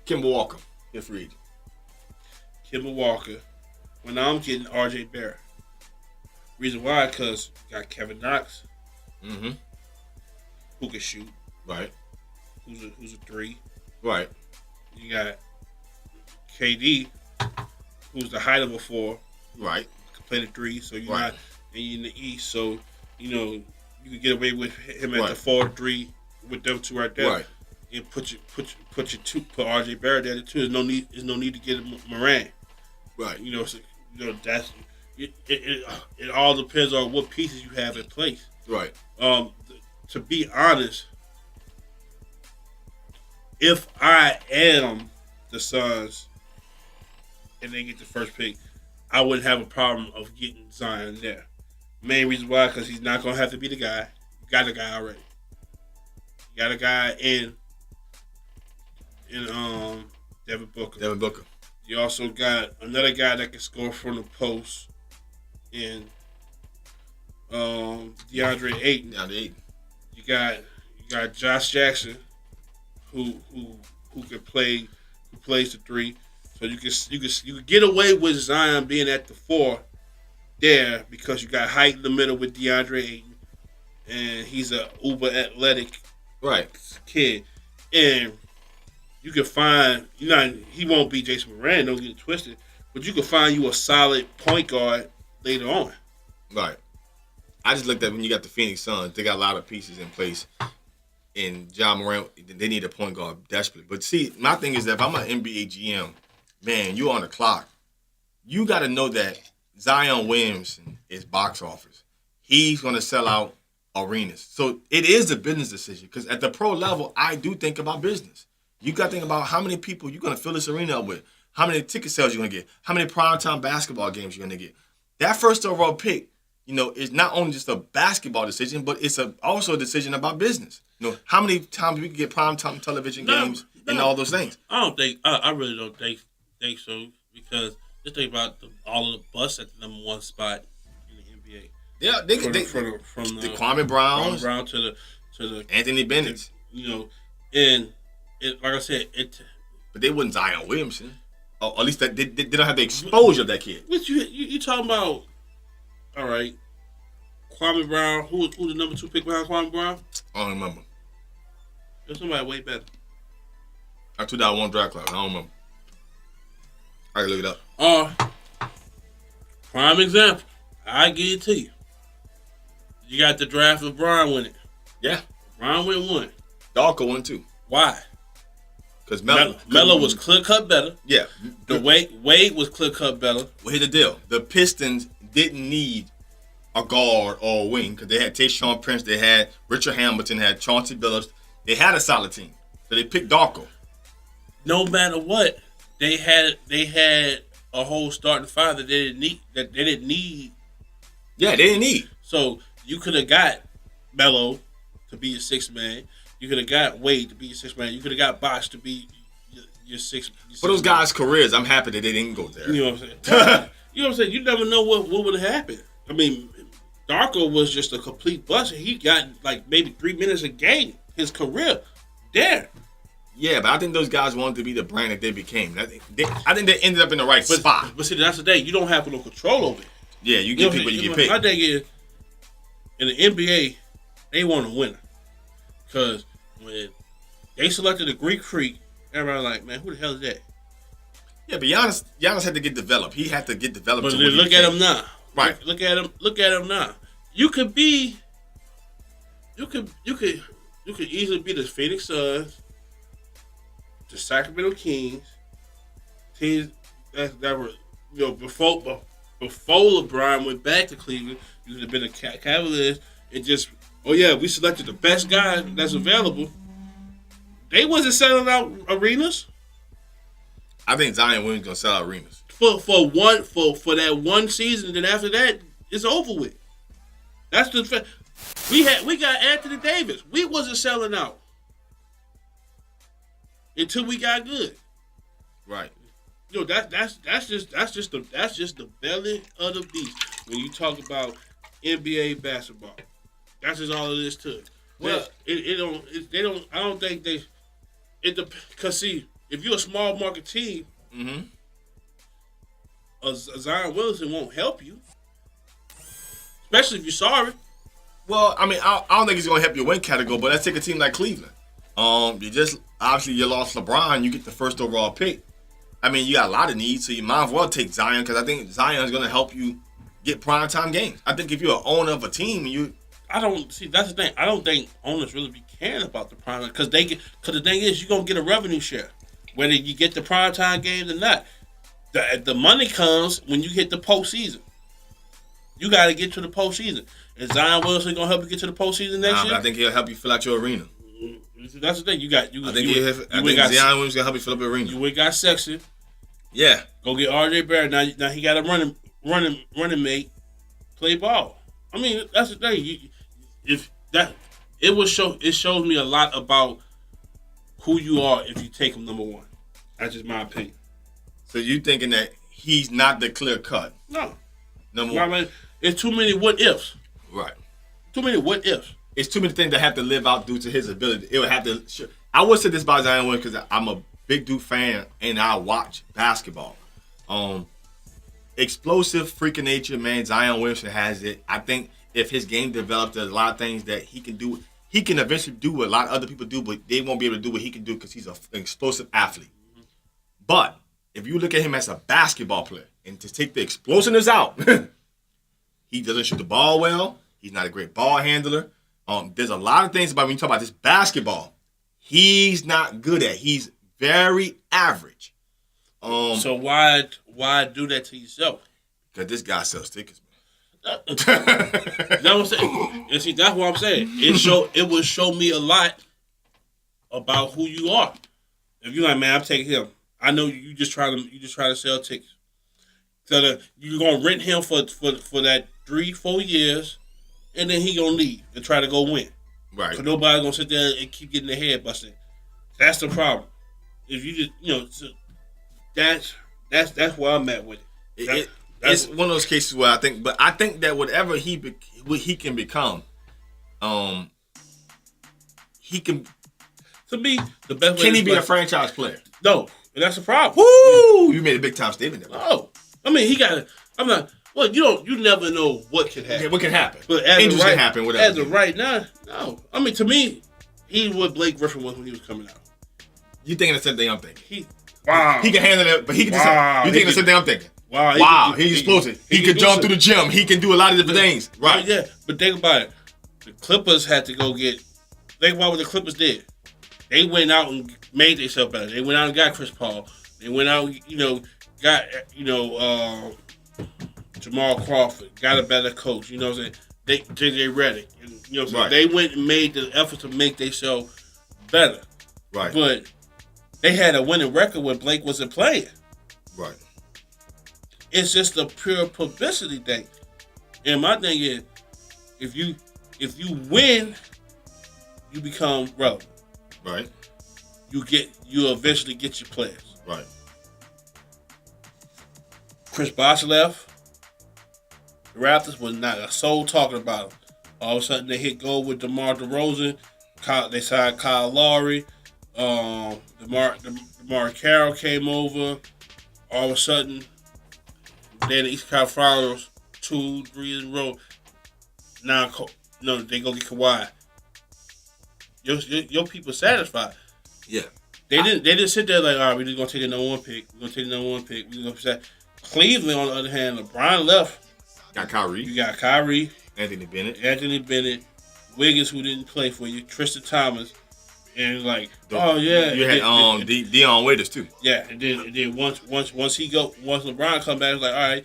Kemba Walker, your free agent. Kemba Walker. Well, now I'm getting R.J. Barrett. Reason why? Because you got Kevin Knox, who can shoot. Right. Who's a 3. Right. You got KD, who's the height of a 4. Right. Can play the 3, so you're not in the East, so you can get away with him at the 4-3 with them 2 right there. Right. And put R.J. Barrett there too. There's no need to get Moran. Right. That's it. All depends on what pieces you have in place. Right. To be honest, if I am the Suns and they get the first pick, I wouldn't have a problem of getting Zion there. Main reason why, because he's not gonna have to be the guy. You got a guy already. You got a guy in Devin Booker. You also got another guy that can score from the post in DeAndre Ayton. You got Josh Jackson, who can play, who plays the 3. So you can get away with Zion being at the 4 there because you got height in the middle with DeAndre Ayton, and he's a uber athletic kid, and you can find he won't be Jason Moran, don't get it twisted, but you can find you a solid point guard later on. Right. I just looked at when you got the Phoenix Suns, they got a lot of pieces in place. And John Morant, they need a point guard desperately. But see, my thing is that if I'm an NBA GM, man, you on the clock. You got to know that Zion Williamson is box office. He's going to sell out arenas. So it is a business decision because at the pro level, I do think about business. You got to think about how many people you're going to fill this arena up with, how many ticket sales you're going to get, how many primetime basketball games you're going to get. That first overall pick, is not only just a basketball decision, but it's also a decision about business. How many times we can get primetime television games and all those things. I really don't think so because just think about all of the busts at the number one spot in the NBA. Yeah, they from the Kwame Brown to the Anthony Bennett. And like I said, but they wouldn't Zion Williamson. Or at least they don't have the exposure of that kid. What you talking about? All right, Kwame Brown. Who the number 2 pick behind Kwame Brown? I don't remember. There's somebody way better. I 2001 draft class. I don't remember. I can look it up. Prime example. I give it to you. You got the draft of Brian winning. Yeah. Brian went 1. Darko won 2. Why? Because Melo was clear cut better. Yeah. The Wade was clear cut better. Well, here's the deal. The Pistons didn't need a guard or a wing because they had Tayshaun Prince, they had Richard Hamilton, had Chauncey Billups. They had a solid team. So they picked Darko. No matter what, they had a whole starting five that they didn't need. Yeah, they didn't need. So you could have got Melo to be your 6th man. You could have got Wade to be your 6th man. You could have got Bosh to be your 6th. For those guys' careers, I'm happy that they didn't go there. You know what I'm saying? You know what I'm saying? You never know what would have happened. I mean, Darko was just a complete bust. He got like maybe 3 minutes a game. His career there. Yeah, but I think those guys wanted to be the brand that they became. I think they ended up in the right spot. But see, that's the thing. You don't have no control over it. Yeah, you get people, you get picked. My thing is, in the NBA, they want a winner. Because when they selected the Greek Freak, everybody was like, man, who the hell is that? Yeah, but Giannis had to get developed. He had to get developed. But look at him now. Right. Look at him now. You could easily be the Phoenix Suns, the Sacramento Kings, teams that were before LeBron went back to Cleveland. You could have been a Cavaliers and just we selected the best guy that's available. They wasn't selling out arenas. I think Zion Williams gonna sell out arenas for that one season. Then after that, it's over with. That's the fact. We got Anthony Davis. We wasn't selling out until we got good. Right. That's just the belly of the beast when you talk about NBA basketball. That's just all it is to it. Well, I don't think because see, if you're a small market team, a Zion Williamson won't help you, especially if you're sorry. Well, I mean, I don't think he's going to help you win category, but let's take a team like Cleveland. You lost LeBron, you get the first overall pick. I mean, you got a lot of needs, so you might as well take Zion because I think Zion is going to help you get primetime games. I think if you're an owner of a team, that's the thing. I don't think owners really be caring about the prime because the thing is you're gonna get a revenue share, whether you get the primetime games or not. The money comes when you hit the postseason. You got to get to the postseason. Is Zion Williamson gonna help you get to the postseason next year? I think he'll help you fill out your arena. That's the thing. I think Zion Williams gonna help you fill up your arena. You went got Sexton. Yeah. Go get RJ Barrett. Now he got a running mate. Play ball. I mean, that's the thing. It shows me a lot about who you are if you take him number 1. That's just my opinion. So you thinking that he's not the clear cut? No. Number 1. I mean, it's too many what ifs. Right. Too many what ifs. It's too many things that have to live out due to his ability. It would have to. I would say this about Zion Williamson because I'm a big Duke fan and I watch basketball. Explosive, freaking nature, man. Zion Williamson has it. I think if his game develops, there's a lot of things that he can do. He can eventually do what a lot of other people do, but they won't be able to do what he can do because he's an explosive athlete. Mm-hmm. But if you look at him as a basketball player and to take the explosiveness out, he doesn't shoot the ball well. He's not a great ball handler. There's a lot of things about when you talk about this basketball, he's not good at. He's very average. So why do that to yourself? Because this guy sells tickets, man. That's what I'm saying. And see, that's what I'm saying. It will show me a lot about who you are. If you're like, man, I'm taking him. I know you just try to sell tickets. So you're gonna rent him for that 3-4 years, and then he gonna leave and try to go win. Right. So nobody's gonna sit there and keep getting their head busted. That's the problem. If you just that's where I'm at with it. It's one of those cases where I think that whatever he can become, he can. To me, the best way. Can he be a franchise player? No, and that's the problem. Woo! You made a big time statement there. Oh, I mean, he got. I'm not. Well, you never know what can happen. Yeah, what can happen? But as injuries can happen. Whatever. As of right now, no. I mean, to me, he was what Blake Griffin was when he was coming out. You thinking the same thing I'm thinking? Wow. He can handle it, but he can just. You thinking the same thing I'm thinking? Wow. He's explosive. He can jump through the gym. He can do a lot of different things. Right. Yeah, but think about it. The Clippers had to go get. Think about what the Clippers did. They went out and made themselves better. They went out and got Chris Paul. They went out, got Jamal Crawford, got a better coach. You know what I'm saying? JJ Redick. And, right. They went and made the effort to make themselves better. Right. But they had a winning record when Blake wasn't playing. Right. It's just a pure publicity thing. And my thing is, if you win, you become relevant. Right. You eventually get your players. Right. Chris Bosh left. The Raptors was not a soul talking about him. All of a sudden they hit gold with DeMar DeRozan. They signed Kyle Lowry. DeMar Carroll came over. All of a sudden, then the East Coast Friars 2-3 in a row. Now, they go get Kawhi. Your people satisfied. Yeah. They didn't sit there like, all right, we're just gonna take the number 1 pick. We're gonna take the number 1 pick. We're gonna say Cleveland, on the other hand, LeBron left. Got Kyrie. You got Kyrie. Anthony Bennett. Wiggins, who didn't play for you. Tristan Thomas. And You had Dion Waiters too. Yeah, and then once LeBron come back, it's like, all right,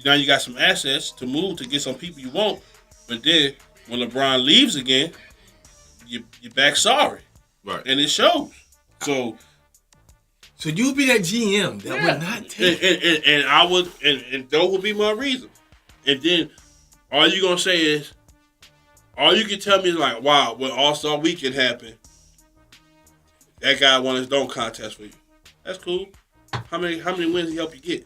now you got some assets to move to get some people you want. But then when LeBron leaves again, you're back sorry. Right. And it shows. So you'll be that GM that would not take and I would and that would be my reason. And then all you gonna say is, all you can tell me is like, wow, when All-Star Weekend happened, that guy won his dunk contest for you. That's cool. How many wins he help you get?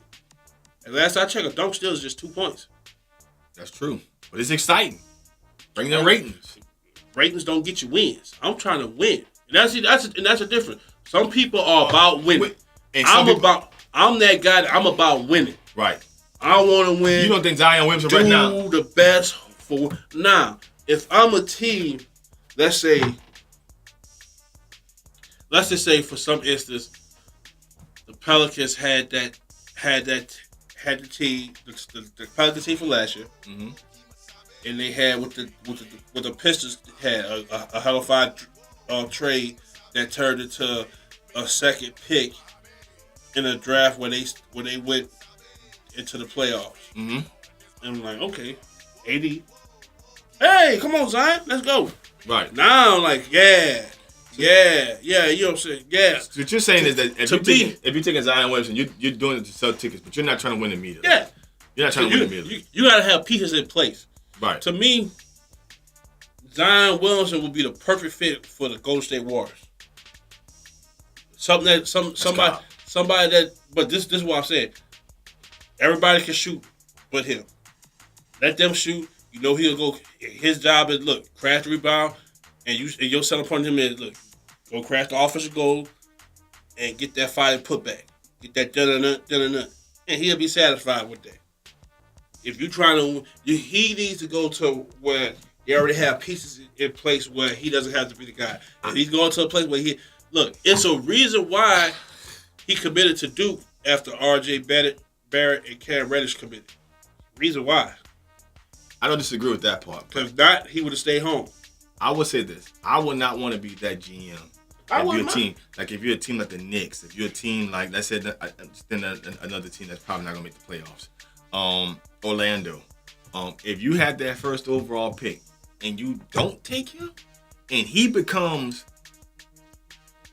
And last I checked, a dunk still is just 2 points. That's true. But it's exciting. Bring them ratings. Ratings don't get you wins. I'm trying to win. And that's a difference. Some people are about winning. I'm that guy I'm about winning. Right. I want to win. You don't think Zion Williamson right now? Do the best for now. If I'm a team, let's just say for some instance, the Pelicans had the team, the Pelicans team from last year, and they had with the Pistons had a hell of a trade that turned into a second pick in a draft where they went into the playoffs. And I'm like, okay, AD. Hey, come on, Zion, let's go. Right. Now I'm like, yeah, you know what I'm saying? Yeah. So what you're saying is that if you're taking Zion Williamson, you're doing it to sell tickets, but you're not trying to win immediately. Yeah. You're not trying to win immediately. You got to have pieces in place. Right. To me, Zion Williamson would be the perfect fit for the Golden State Warriors. Somebody that, but this is what I'm saying. Everybody can shoot but him. Let them shoot. You know he'll go. His job is, look, crash the rebound, and your selling point to him is, look, go crash the offensive goal and get that fire put back. Get that dun-dun-dun, and he'll be satisfied with that. If you're trying to, he needs to go to where they already have pieces in place where he doesn't have to be the guy. If he's going to a place where it's a reason why he committed to Duke after R.J. Barrett and Cam Reddish committed. Reason why. I don't disagree with that part. Because if not, he would have stayed home. I would say this. I would not want to be that GM. If you're a team, like if you're a team like the Knicks, if you're a team like, let's say another team that's probably not gonna make the playoffs, Orlando. If you had that first overall pick and you don't take him, and he becomes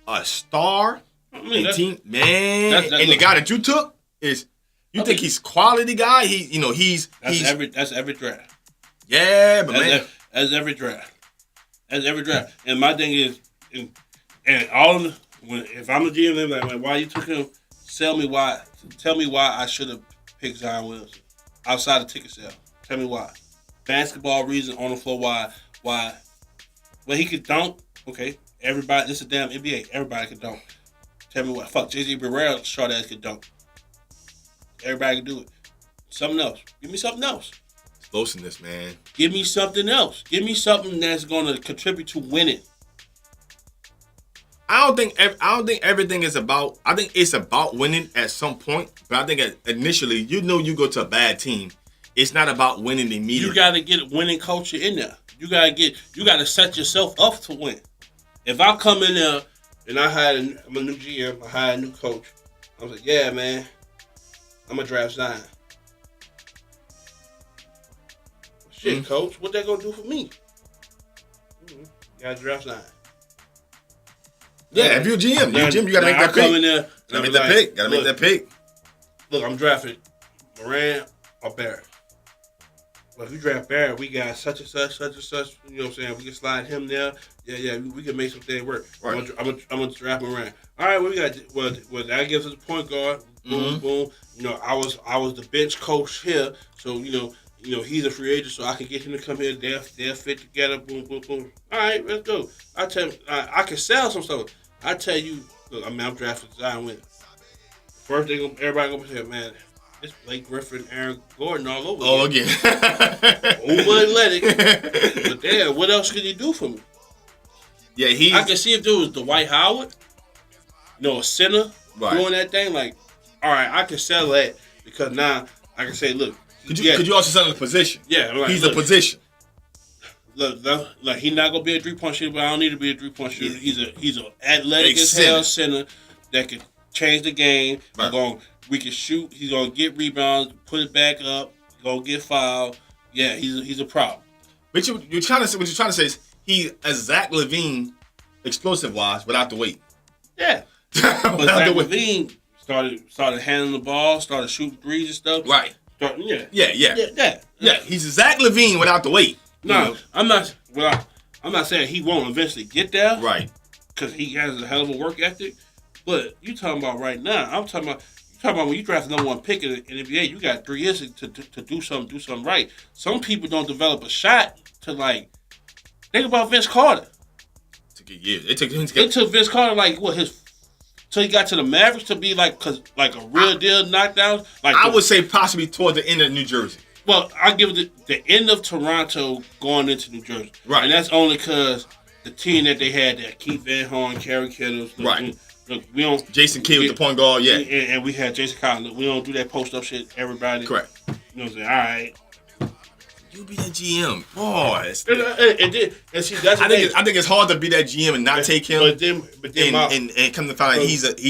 a star, team man, and the guy that you took is, think he's quality guy? That's every draft. Yeah, but that's every draft. That's every draft. And my thing is, if I'm a GM, they're like, why you took him? Tell me why I should have picked Zion Williamson outside of ticket sale. Tell me why. Basketball reason on the floor. Why? Well, he could dunk. Okay, everybody. This is damn NBA. Everybody could dunk. Tell me why. Fuck, J.J. Barrera, short ass could dunk. Everybody can do it. Something else. Give me something else. Explosiveness, man. Give me something else. Give me something that's going to contribute to winning. I don't think everything is about. I think it's about winning at some point, but I think initially, you go to a bad team, it's not about winning immediately. You got to get a winning culture in there. You got to set yourself up to win. If I come in there and I'm a new GM, I hired a new coach, I was like, yeah, man, I'm gonna draft Zion. Shit, coach, what that gonna do for me? You gotta draft Zion. Yeah, if you're a GM, you gotta make that pick. Come in there, gotta make that pick. Look, I'm drafting Morant or Barrett. Well, if you draft Barrett, we got such and such. You know what I'm saying? We can slide him there. Yeah, we can make something work. Right. I'm gonna draft Morant. All right, we got. Well, that gives us a point guard. Boom, boom. You know, I was the bench coach here, so you know he's a free agent, so I can get him to come here. They'll fit together. Boom, boom, boom. All right, let's go. I tell you, I can sell some stuff. I tell you, look, I'm drafting Zion Williamson. First thing everybody gonna say, man, it's Blake Griffin, Aaron Gordon all over. Oh, again. Uber athletic. But damn, what else can he do for me? Yeah, I can see if there was Dwight Howard, a center doing that thing. Like, all right, I can sell that because now I can say, look. Could you also sell the position? Yeah, like, he's a position. Look, like he's not gonna be a 3-point shooter, but I don't need to be a 3-point shooter. He's an athletic as hell center that can change the game. Right. We can shoot. He's gonna get rebounds, put it back up. Gonna get fouled. Yeah, he's a problem. But you're trying to say is he's a Zach LaVine, explosive wise, without the weight. Yeah, but Zach LaVine started handling the ball, started shooting threes and stuff. Right. Yeah. He's a Zach LaVine without the weight. No, I'm not. Well, I'm not saying he won't eventually get there. Right. Because he has a hell of a work ethic. But you talking about right now? I'm talking about when you draft the number 1 pick in the NBA, you got 3 years to do something right. Some people don't develop a shot to like. Think about Vince Carter. It took years. It took Vince Carter till he got to the Mavericks to be like a real deal knockdown. Like I would say possibly toward the end of New Jersey. Well, I give it the end of Toronto going into New Jersey. Right. And that's only because the team that they had there, Keith Van Horn, Kerry Kittles. Right. Look, we don't. Jason Kidd with the point guard, yeah. And we had Jason Collins. Look, we don't do that post up shit, everybody. Correct. You know what I'm saying? All right. You be that GM. Boy. And see, that's I think it's hard to be that GM and not take him. But then and come to find out he's that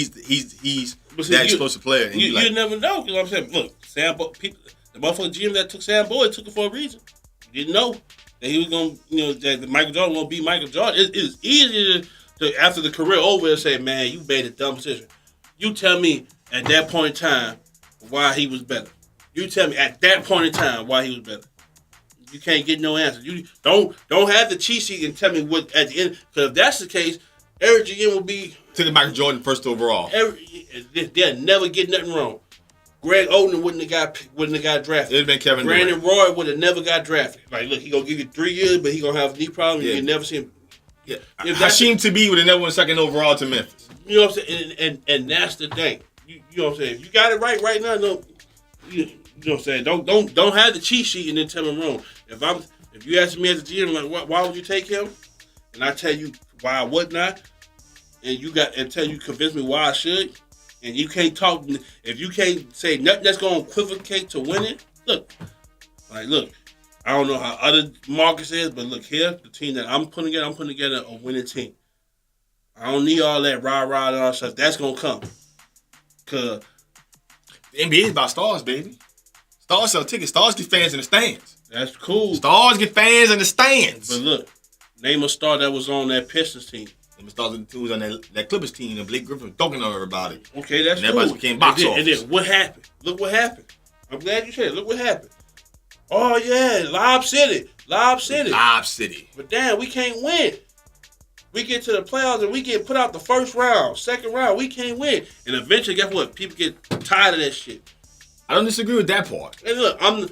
explosive player. And you never know. You know what I'm saying? Look, the motherfucking GM that took Sam Boyd took it for a reason. You didn't know that he was going to, that Michael Jordan won't be Michael Jordan. It's easier to, after the career over, to say, man, you made a dumb decision. You tell me at that point in time why he was better. You tell me at that point in time why he was better. You can't get no answer. You don't have the cheat sheet and tell me what at the end. Because if that's the case, every GM will be taking Michael Jordan first overall. They'll never get nothing wrong. Greg Oden wouldn't have got drafted. It'd have been Kevin Brandon Roy would have never got drafted. Like, look, he gonna give you 3 years, but he gonna have a knee problem. Yeah. You never see him. Yeah, Hasheem Thabeet would have never went second overall to Memphis. You know what I'm saying? And that's the thing. You know what I'm saying? If you got it right now, no. You know what I'm saying? Don't have the cheat sheet and then tell him wrong. If you ask me as a GM, like, why would you take him? And I tell you why I would not, and tell you convince me why I should. And you can't talk, if you can't say nothing that's going to equivocate to winning, look, I don't know how other markets is, but look here, the team that I'm putting together a winning team. I don't need all that rah-rah and all that stuff. That's going to come. Because the NBA is about stars, baby. Stars sell tickets. Stars get fans in the stands. That's cool. Stars get fans in the stands. But look, name a star that was on that Pistons team. Name a star that was on that Clippers team, and Blake Griffin was talking to her about it. Okay, that's and everybody cool. became box office. And then what happened? Look what happened. I'm glad you said it. Look what happened. Oh, yeah, Lob City. But damn, we can't win. We get to the playoffs and we get put out the first round, second round. We can't win. And eventually, guess what? People get tired of that shit. I don't disagree with that part. And look, I'm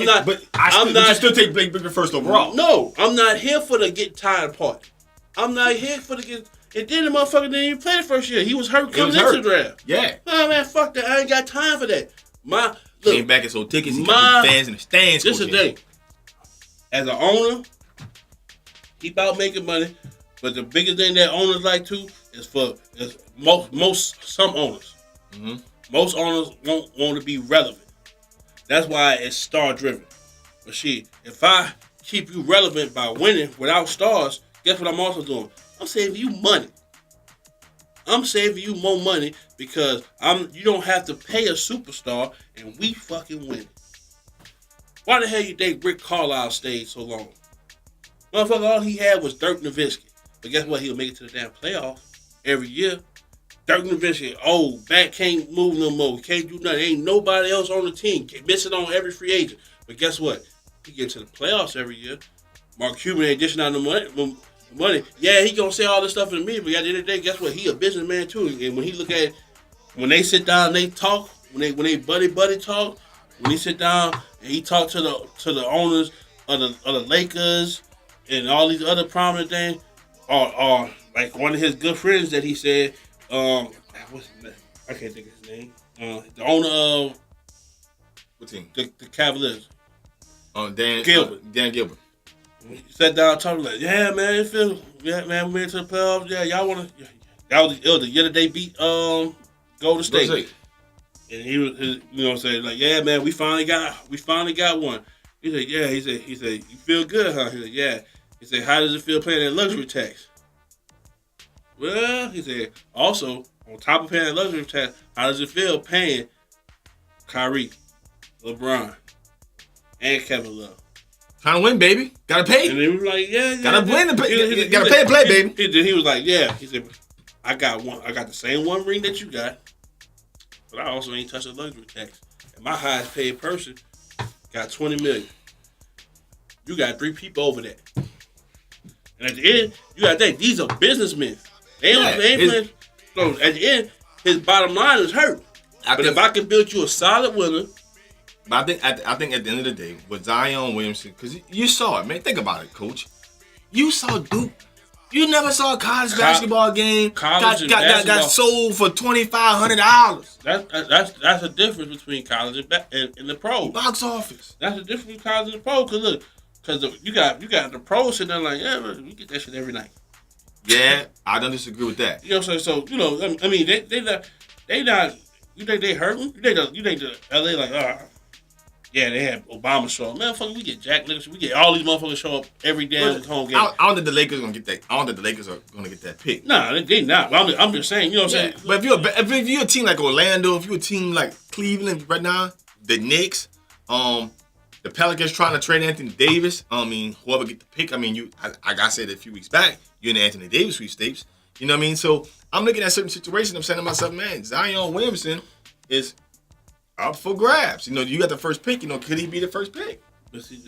not. But you still take Blake Griffin first overall. No, I'm not here for the get tired part. I'm not here for the get. And then the motherfucker didn't even play the first year. He was hurt coming into the draft. Yeah. Oh, man, fuck that. I ain't got time for that. Came back and sold tickets. He got fans in the stands. This is the thing. As an owner, he about making money. But the biggest thing that owners like too is some owners. Mm-hmm. Most owners want to be relevant. That's why it's star driven. But shit, if I keep you relevant by winning without stars, guess what I'm also doing? I'm saving you money. I'm saving you more money because you don't have to pay a superstar and we fucking win. Why the hell you think Rick Carlisle stayed so long? Motherfucker, all he had was Dirk Nowitzki. But guess what? He'll make it to the damn playoffs every year. Dirk Nowitzki, back can't move no more. Can't do nothing. Ain't nobody else on the team. Missing on every free agent. But guess what? He gets to the playoffs every year. Mark Cuban ain't dishing out no money. Yeah, he gonna say all this stuff in the media, but at the end of the day, guess what? He a businessman too. And when he look at, when they sit down and they talk, when they buddy talk, when he sit down and he talk to the owners of the Lakers and all these other prominent things, or like one of his good friends that he said, what's his name? I can't think of his name. The owner of what team? The Cavaliers. Dan Gilbert. He sat down talking like, yeah, man, we made it to the playoffs. Yeah, y'all wanna. It was the year that they beat Golden State. And he was, saying like, yeah, man, we finally got one. He said, yeah. He said, you feel good, huh? He said, yeah. He said, how does it feel paying that luxury tax? Well, he said, also, on top of paying that luxury tax, how does it feel paying Kyrie, LeBron, and Kevin Love? Trying to win, baby. Gotta pay. And he was like, yeah. Gotta win and pay. Gotta pay and play, baby. He was like, yeah. He said, I got the same one ring that you got, but I also ain't touched the luxury tax. And my highest paid person got $20 million. You got 3 people over that. And at the end, you got to think, these are businessmen. They ain't playing. So at the end, his bottom line is hurt. But if I can build you a solid winner. But I think at the end of the day, with Zion Williamson, because you saw it, man. Think about it, Coach. You saw Duke. You never saw a college basketball game got sold for $2,500. That's the difference between college and the pro. Box office. That's the difference between college and the pro. Because look, you got the pros sitting there like, yeah, we get that shit every night. Yeah, I don't disagree with that. So I mean, they not. You think they hurting? You think the LA like, yeah, they had Obama show up. Man, fuck, we get Jack Nicholson. We get all these motherfuckers show up every damn home game. I don't think the Lakers are gonna get that. I don't think the Lakers are gonna get that pick. Nah, they not. I'm just saying. You know what I'm saying? But if you're a team like Orlando, if you're a team like Cleveland right now, the Knicks, the Pelicans trying to trade Anthony Davis. I mean, whoever get the pick. I mean, like I said a few weeks back, you're in the Anthony Davis sweepstakes. You know what I mean? So I'm looking at certain situations. I'm saying to myself, man, Zion Williamson is up for grabs. You know, you got the first pick. You know, could he be the first pick? But see,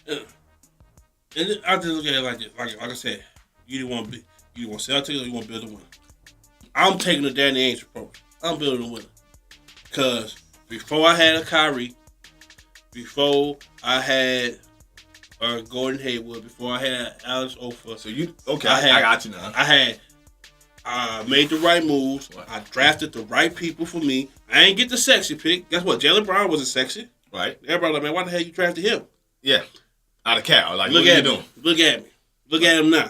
and I just look at it like this. Like I said, you want to sell tickets or you want to build a winner. I'm taking the Danny Ainge approach. I'm building a winner. Because before I had a Kyrie, before I had Gordon Hayward, before I had Alex Ofer. So I got you now. I made the right moves. What? I drafted the right people for me. I ain't get the sexy pick. Guess what? Jaylen Brown wasn't sexy. Right. Everybody like, man, why the hell you drafted him? Yeah. Out of Cal. Like, look what at are you me. doing? Look at me. Look at him now.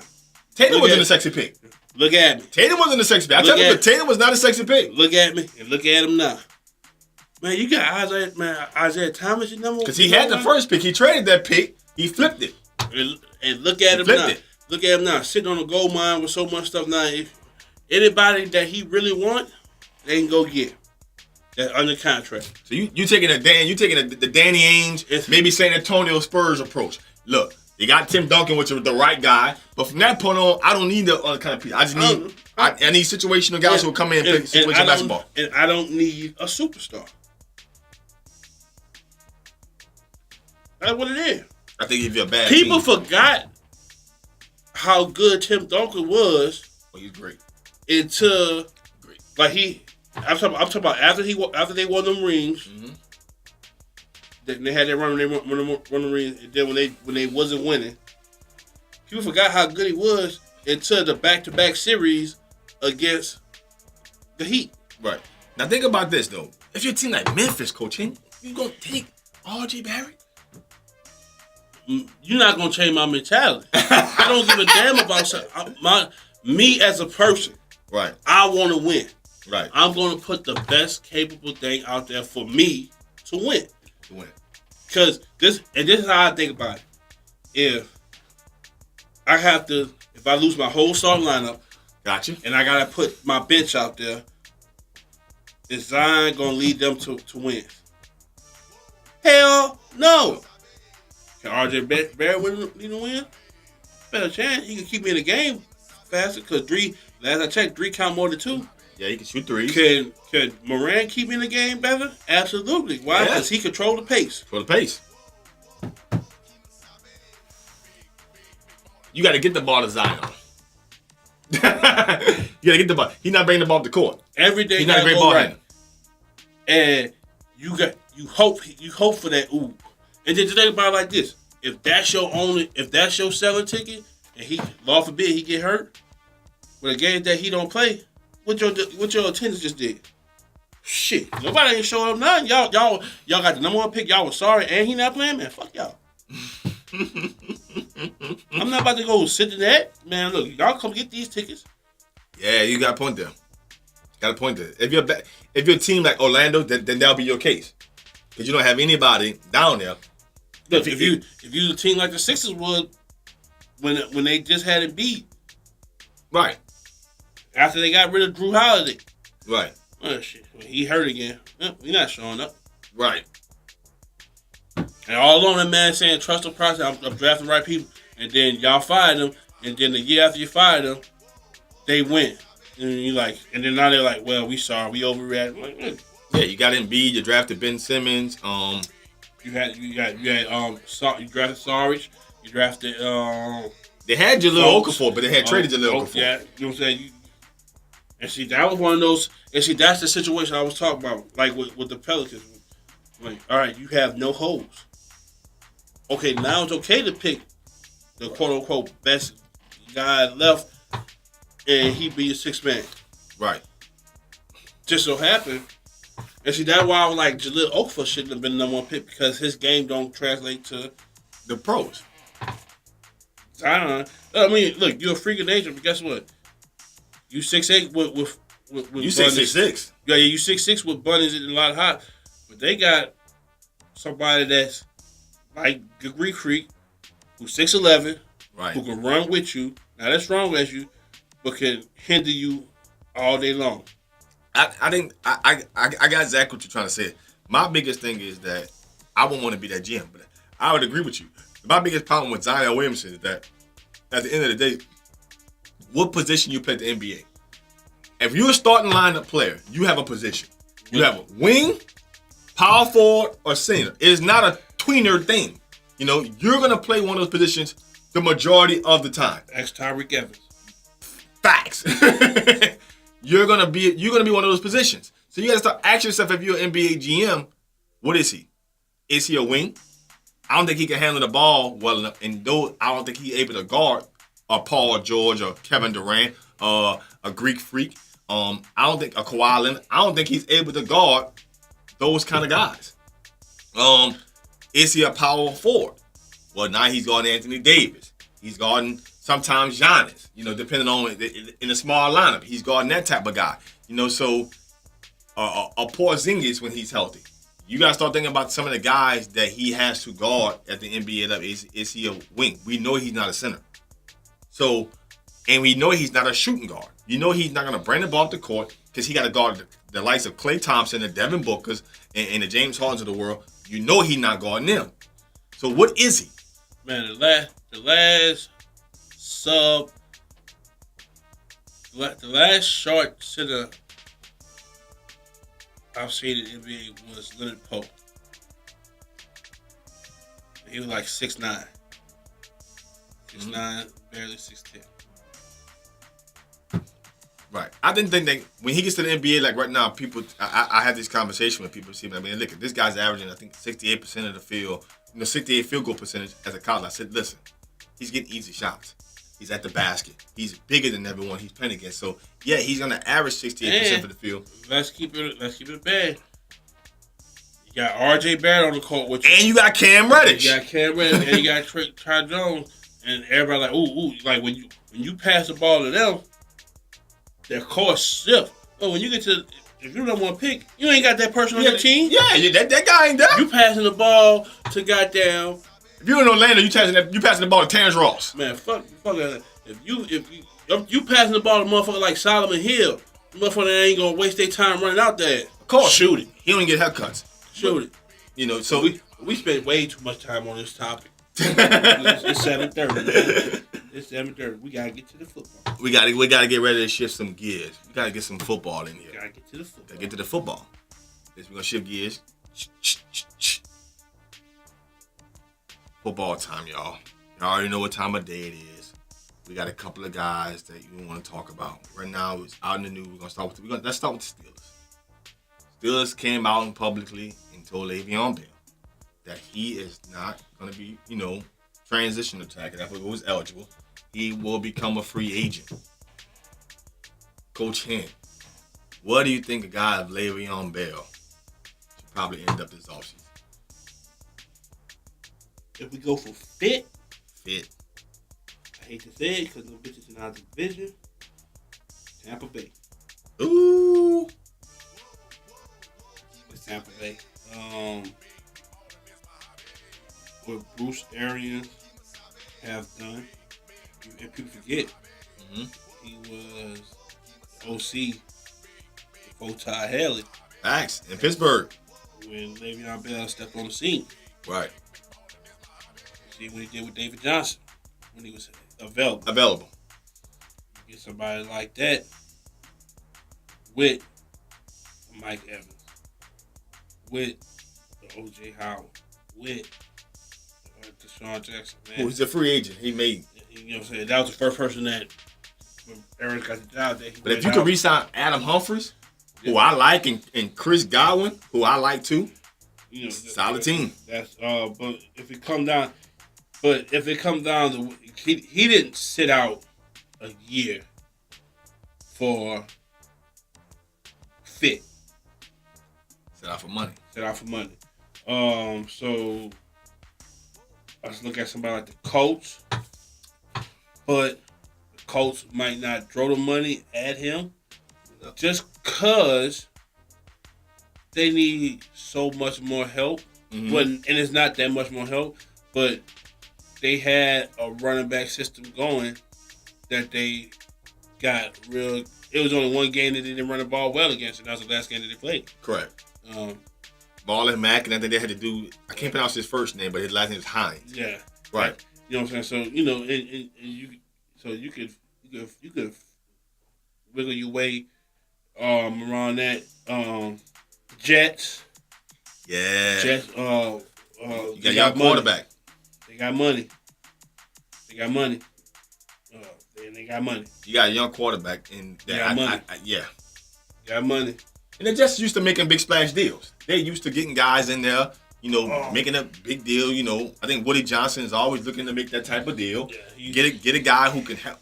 Tatum wasn't a sexy pick. Look at me. Tatum wasn't a sexy pick. I tell you, but Tatum was not a sexy pick. Look at me and look at him now. Man, you got Isaiah Thomas, your number one. Because he had the first pick. He traded that pick He flipped it. And look at him now. Look at him now, sitting on a gold mine with so much stuff now. If anybody that he really want, they can go get. That's under contract. So you taking the Danny Ainge, maybe San Antonio Spurs approach. Look, you got Tim Duncan, which is the right guy, but from that point on, I don't need the other kind of people. I just need I need situational guys who will come in and play situational basketball. And I don't need a superstar. That's what it is. I think if you're a bad people team. forgot how good Tim Duncan was. Oh, he's great. Until like I'm talking about after they won them rings. Mm-hmm. They had that run. They won the rings. And then when they wasn't winning, people forgot how good he was until the back-to-back series against the Heat. Right. Now think about this though. If you're a team like Memphis, coaching, you gonna take R.J. Barrett? You're not gonna change my mentality. I don't give a damn about me as a person. Right. I want to win. Right. I'm gonna put the best capable thing out there for me to win. Because this is how I think about it. If I lose my whole starting lineup, gotcha, and I gotta put my bench out there, is Zion gonna lead them to win? Hell no. Can RJ Barrett lead the win? Better chance. He can keep me in the game faster because last I checked, 3 count more than 2. Yeah, he can shoot threes. Can Moran keep me in the game better? Absolutely. Why? Because he control the pace. For the pace. You got to get the ball to Zion. You got to get the ball. He's not bringing the ball up the court. Everything he's not a great ball handler. And you hope for that ooh. And then just think about it like this: if that's your selling ticket, and he, Lord forbid, he get hurt with a game that he don't play, what your attendance just did? Shit, nobody ain't showing up now. Y'all got the number 1 pick. Y'all was sorry, and he not playing, man. Fuck y'all. I'm not about to go sit in that, man. Look, y'all come get these tickets. Yeah, you got a point there. If you're a team like Orlando, then that'll be your case because you don't have anybody down there. Look, if you a team like the Sixers would, when they just had it beat, right after they got rid of Drew Holiday, right. Oh shit, he hurt again. We not showing up, right. And all along that man saying trust the process. I'm drafting the right people, and then y'all fired them, and then the year after you fired them, they win, and then now they're like, well, we sorry, we overreacted. Yeah, you got Embiid, you drafted Ben Simmons. You drafted Sarge. You drafted. They had Jahlil Okafor, but they had traded Jahlil Okafor. Yeah, you know what I'm saying. And see, that was one of those. And see, that's the situation I was talking about, like with the Pelicans. Like, all right, you have no holes. Okay, now it's okay to pick the quote unquote best guy left, and he be your 6th man. Right. Just so happened. And see, that's why I was like, Jahlil Okafor shouldn't have been the number 1 pick because his game don't translate to the pros. I mean, look, you're a freak of nature, but guess what? You 6'8" with you 6'6". Yeah, you 6'6" with bunnies and a lot of hot. But they got somebody that's like the Greek freak, who's 6'11", right, who can run with you, not as strong as you, but can hinder you all day long. I think I got exactly what you're trying to say. My biggest thing is that I wouldn't want to be that GM, but I would agree with you. My biggest problem with Zion Williamson is that at the end of the day, what position you play at the NBA. If you're a starting lineup player, you have a position. You have a wing, power forward, or center. It is not a tweener thing. You know, you're gonna play one of those positions the majority of the time. Ex Tyreek Evans. Facts. You're gonna be one of those positions. So you gotta start asking yourself, if you're an NBA GM, what is he? Is he a wing? I don't think he can handle the ball well enough, and though I don't think he's able to guard a Paul George or Kevin Durant, a Greek freak. I don't think a Kawhi Leonard. I don't think he's able to guard those kind of guys. Is he a power forward? Well, now he's guarding Anthony Davis. He's guarding sometimes Giannis. You know, depending on in a small lineup, he's guarding that type of guy. You know, so a Porzingis when he's healthy. you got to start thinking about some of the guys that he has to guard at the NBA level. Is he a wing? We know he's not a center. So, and we know he's not a shooting guard. You know he's not going to bring the ball up the court because he got to guard the likes of Klay Thompson, the Devin Bookers, and the James Hardens of the world. You know he's not guarding them. So what is he? Man, the last short center I've seen in the NBA was Leonard Pope. He was like 6'9". 6'9", barely 6'10". Right. I didn't think that when he gets to the NBA, like right now, people, I had this conversation with people. See, I mean, look, this guy's averaging, I think, 68% of the field, 68 field goal percentage as a college. I said, listen, he's getting easy shots. He's at the basket. He's bigger than everyone he's playing against. So, yeah, he's going to average 68% of the field. Let's keep it bad. You got R.J. Barrett on the court with you. And you got Cam Reddish. You got Cam Reddish and you got Ty Jones. And everybody like, ooh. Like, when you pass the ball to them, their course shift. But when you get to, if you're number one pick, you ain't got that person on your team. Yeah, that guy ain't there. You passing the ball to goddamn. If you're in Orlando, you passing the ball to Terrence Ross. Man, fuck that. If you passing the ball to a motherfucker like Solomon Hill, the motherfucker ain't gonna waste their time running out there. Of course, shoot it. He don't even get haircuts. Shoot it. You know, so we spent way too much time on this topic. It's 7:30. It's 7:30. We gotta get to the football. We gotta get ready to shift some gears. We gotta get some football in here. Gotta get to the football. Gotta get to the football. We're gonna shift gears. Football time, y'all. Y'all already know what time of day it is. We got a couple of guys that you want to talk about. Right now, it's out in the news. Let's start with the Steelers. Steelers came out and publicly and told LeVeon Bell that he is not going to be, transition attacker. That's what was eligible. He will become a free agent. Coach Hen, what do you think a guy of LeVeon Bell should probably end up this offseason? If we go for fit. I hate to say it because the bitches in our division. Tampa Bay. Ooh. It's Tampa Bay. What Bruce Arians have done. And people forget, he was OC before Todd Haley. Facts. In Pittsburgh. When Le'Veon Bell stepped on the scene. Right. See what he did with David Johnson when he was available. You get somebody like that with Mike Evans, with O.J. Howard, with Deshaun Jackson. Man, who's a free agent? He made. You know what I'm saying? That was the first person that when Aaron got the job. But if you could re-sign Adam Humphries, who I like, and Chris Godwin, who I like too, solid team. That's but if it come down to he didn't sit out a year for fit. Sit out for money. So let's look at somebody like the Colts. But the Colts might not throw the money at him just because they need so much more help. And it's not that much more help, but they had a running back system going that they got real. It was only one game that they didn't run the ball well against, and that was the last game that they played. Correct. Marlon Mack, and I think they had to do. I can't pronounce his first name, but his last name is Hines. Yeah. Right. You know what I'm saying? So you could wiggle your way around that. Jets. Yeah. Jets. You got your quarterback. They got money. They got money. You got a young quarterback, and They got money. Yeah. They got money. And they're just used to making big splash deals. They're used to getting guys in there, making a big deal. I think Woody Johnson is always looking to make that type of deal. Yeah, get a guy who can help.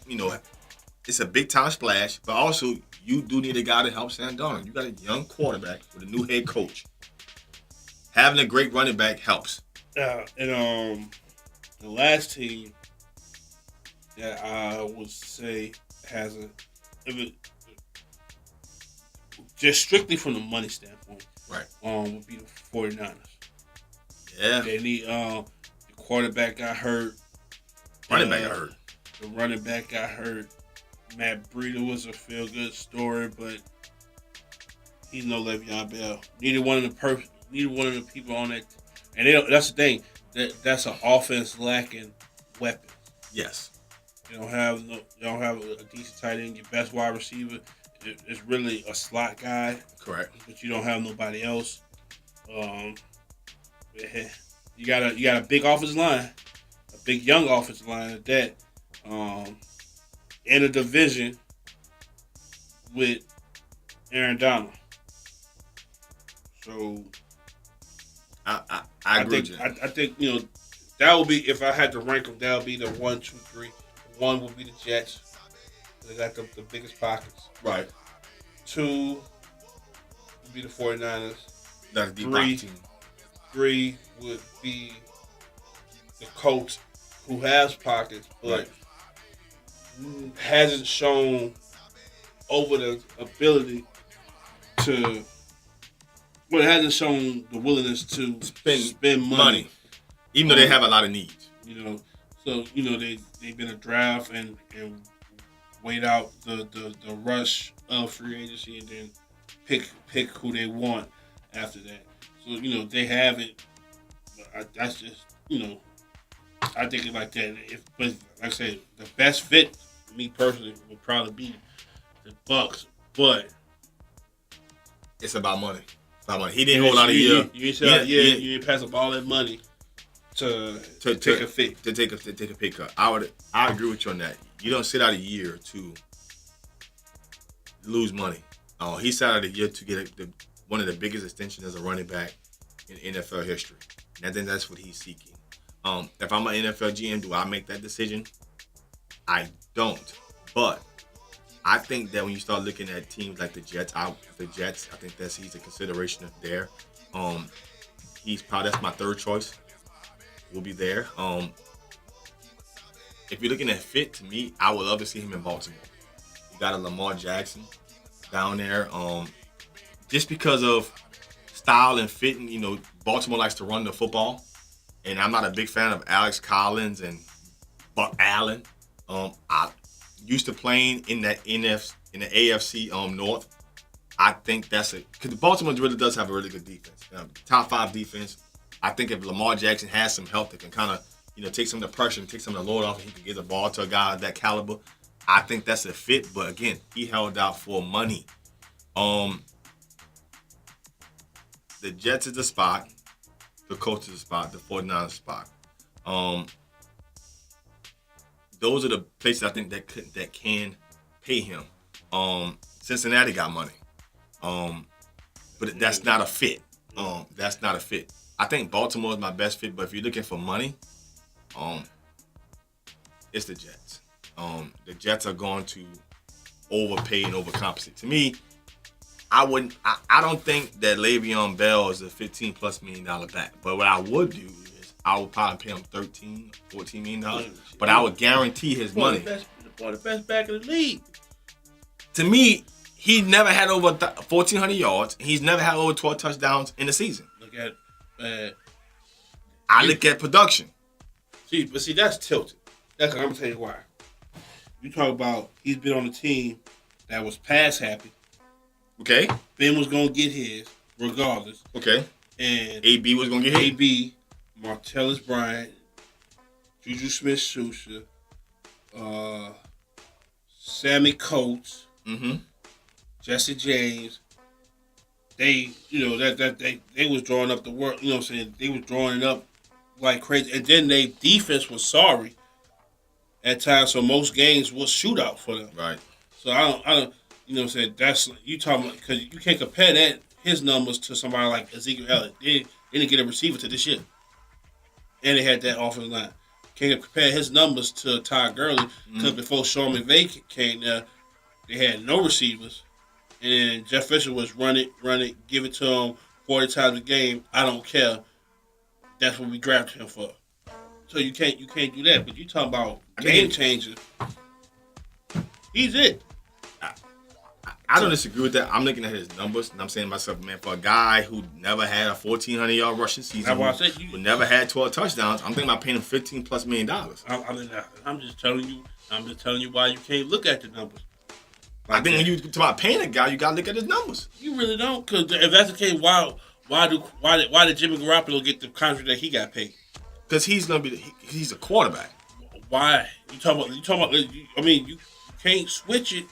It's a big time splash, but also you do need a guy to help Sam Darnold. You got a young quarterback with a new head coach. Having a great running back helps. And the last team that I would say has just strictly from the money standpoint, Right. Would be the 49ers. Yeah. They need the quarterback got hurt. Running back got hurt. The running back got hurt. Matt Breida was a feel-good story, but he's no Le'Veon Bell. Neither one of the people on that, and that's the thing. That's an offense lacking weapons. Yes. You don't have a decent tight end. Your best wide receiver is really a slot guy. Correct. But you don't have nobody else. You got a big offensive line, a big young offensive line at that. In a division with Aaron Donald. So I agree with you. I think that would be, if I had to rank them, that would be the 1, 2, 3. 1 would be the Jets. They got the biggest pockets. Right. 2 would be the 49ers. That's a deep pocket team. 3 would be the Colts, who has pockets, but hasn't shown over the ability to. Well, it hasn't shown the willingness to spend money. Even though they have a lot of needs. So they've been a draft and wait out the rush of free agency and then pick who they want after that. So they haven't. That's just I think it like that. But like I said, the best fit for me personally would probably be the Bucks, but it's about money. He didn't hold out a year. You didn't pass up all that money to take a fit. To take a pay cut. I agree with you on that. You don't sit out a year to lose money. He sat out a year to get one of the biggest extensions as a running back in NFL history. And I think that's what he's seeking. If I'm an NFL GM, do I make that decision? I don't. But I think that when you start looking at teams like the Jets, I think he's a consideration there. That's my third choice. Will be there. If you're looking at fit, to me, I would love to see him in Baltimore. You got a Lamar Jackson down there. Just because of style and fit, and Baltimore likes to run the football, and I'm not a big fan of Alex Collins and Buck Allen. I used to playing in the AFC North. I think because Baltimore really does have a really good defense, top 5 defense. I think if Lamar Jackson has some help that can kind of take some of the pressure and take some of the load off, and he can get the ball to a guy of that caliber, I think that's a fit. But again, he held out for money. The Jets is the spot, the Colts is the spot, the 49ers spot. Those are the places I think that can pay him. Cincinnati got money, but that's not a fit. That's not a fit. I think Baltimore is my best fit, but if you're looking for money, it's the Jets. The Jets are going to overpay and overcompensate. To me, I don't think that Le'Veon Bell is a $15+ million back. But what I would do is I would probably pay him $13, $14 million. But I would guarantee his money. The best back in the league. To me, he never had over 1,400 yards. He's never had over 12 touchdowns in the season. Look at. I look at production. See, that's tilted. I'm gonna tell you why. You talk about he's been on a team that was pass happy. Okay. Ben was gonna get his regardless. Okay. And AB was gonna get his. AB, Martellus Bryant, Juju Smith-Schuster, Sammy Coates, Jesse James. They was drawing up the work. You know what I'm saying? They was drawing it up like crazy, and then their defense was sorry at times. So most games was shootout for them. Right. So I don't. You know what I'm saying? That's you talking about, because you can't compare his numbers to somebody like Ezekiel Elliott. They didn't get a receiver to this year, and they had that offensive line. Can't compare his numbers to Todd Gurley, because before Sean McVay came there, they had no receivers, and Jeff Fisher was run it, give it to him 40 times a game. I don't care. That's what we drafted him for. So you can't do that. But you talking about game changer. He's it. I don't disagree with that. I'm looking at his numbers, and I'm saying to myself, man, for a guy who never had a 1,400-yard rushing season, who never had 12 touchdowns, I'm thinking about paying him $15+ million. I'm just telling you why you can't look at the numbers. I think when you talk about paying a guy, you gotta look at his numbers. You really don't, because if that's the case, why did Jimmy Garoppolo get the contract that he got paid? Because he's a quarterback. Why? You talking about? I mean, you can't switch it.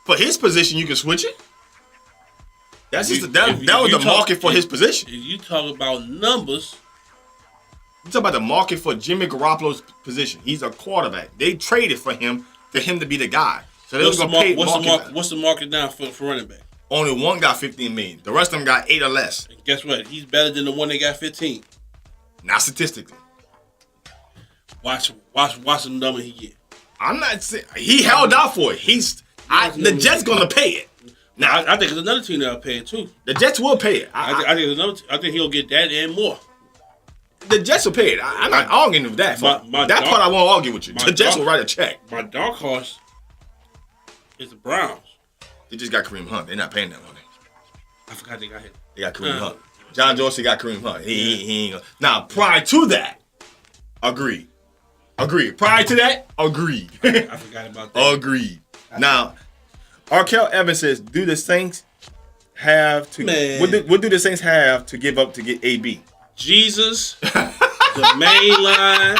For his position, you can switch it. That's just that was the market for his position. If you talk about numbers, you talk about the market for Jimmy Garoppolo's position. He's a quarterback. They traded for him to be the guy. So they're gonna pay. What's the market now for running back? Only one got $15 million. The rest of them got 8 or less. And guess what? He's better than the one that got 15. Not statistically. Watch the number he get. I'm not saying he held out for it. The Jets gonna pay it. Now I think there's another team that'll pay it too. The Jets will pay it. I think he'll get that and more. The Jets will pay it. I'm not arguing with that. Part I won't argue with you. The Jets will write a check. My dark horse is the Browns. They just got Kareem Hunt. They're not paying that money. I forgot they got him. They got Kareem Hunt. John Dorsey got Kareem Hunt. He ain't. Now prior to that, agreed. Prior to that, agreed. I forgot about that. Agreed. Now, Arkel Evans says, "Do the Saints have to? What do the Saints have to give up to get AB? Jesus, the main line,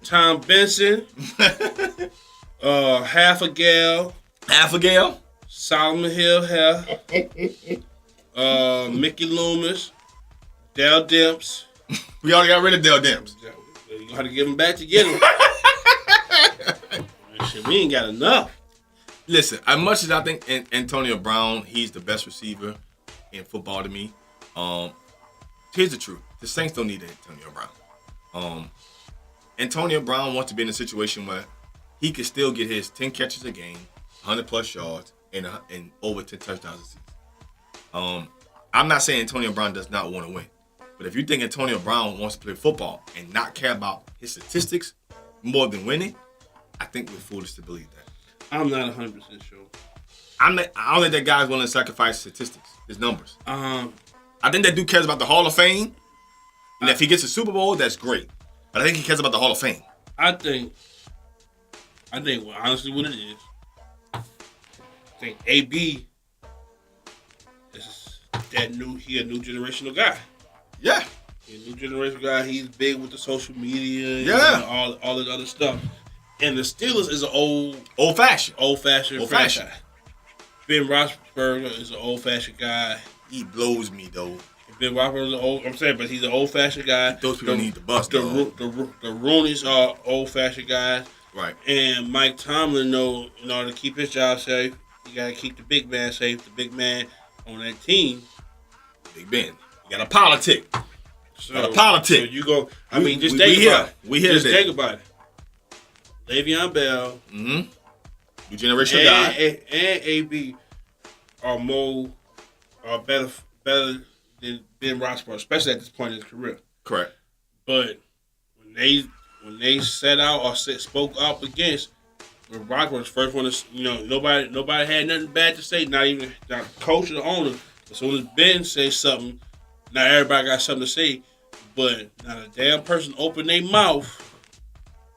Tom Benson, half a gal, Solomon Hill, Mickey Loomis, Dell Demps. We already got rid of Dell Demps. You got to give him back to get him. Shit, we ain't got enough. Listen, as much as I think Antonio Brown, he's the best receiver in football to me. Here's the truth: the Saints don't need Antonio Brown. Antonio Brown wants to be in a situation where he can still get his 10 catches a game, 100+ yards, and over 10 touchdowns a season. I'm not saying Antonio Brown does not want to win, but if you think Antonio Brown wants to play football and not care about his statistics more than winning, I think we're foolish to believe that. I'm not 100% sure. I don't think that guy's willing to sacrifice statistics, his numbers. I think that dude cares about the Hall of Fame, and if he gets a Super Bowl, that's great. But I think he cares about the Hall of Fame. I think honestly what it is, I think AB is he a new generational guy. Yeah. He's a new generational guy. He's big with the social media and all the other stuff. And the Steelers is an old-fashioned franchise. Ben Roethlisberger is an old-fashioned guy. He blows me, though. Ben Roethlisberger is but he's an old-fashioned guy. Those people need the bus, the Rooneys are old-fashioned guys. Right. And Mike Tomlin know in order to keep his job safe, you got to keep the big man safe. The big man on that team. Big Ben. You got to politic. So you go. Just think about it. Just think about it. LeVeon Bell, new generational guy, and AB are better than Ben Roethlisberger, especially at this point in his career. Correct. But when they set out or spoke up against, when Roethlisberger was the first one to, nobody had nothing bad to say, not even the coach or the owner. As soon as Ben says something, now everybody got something to say. But not a damn person opened their mouth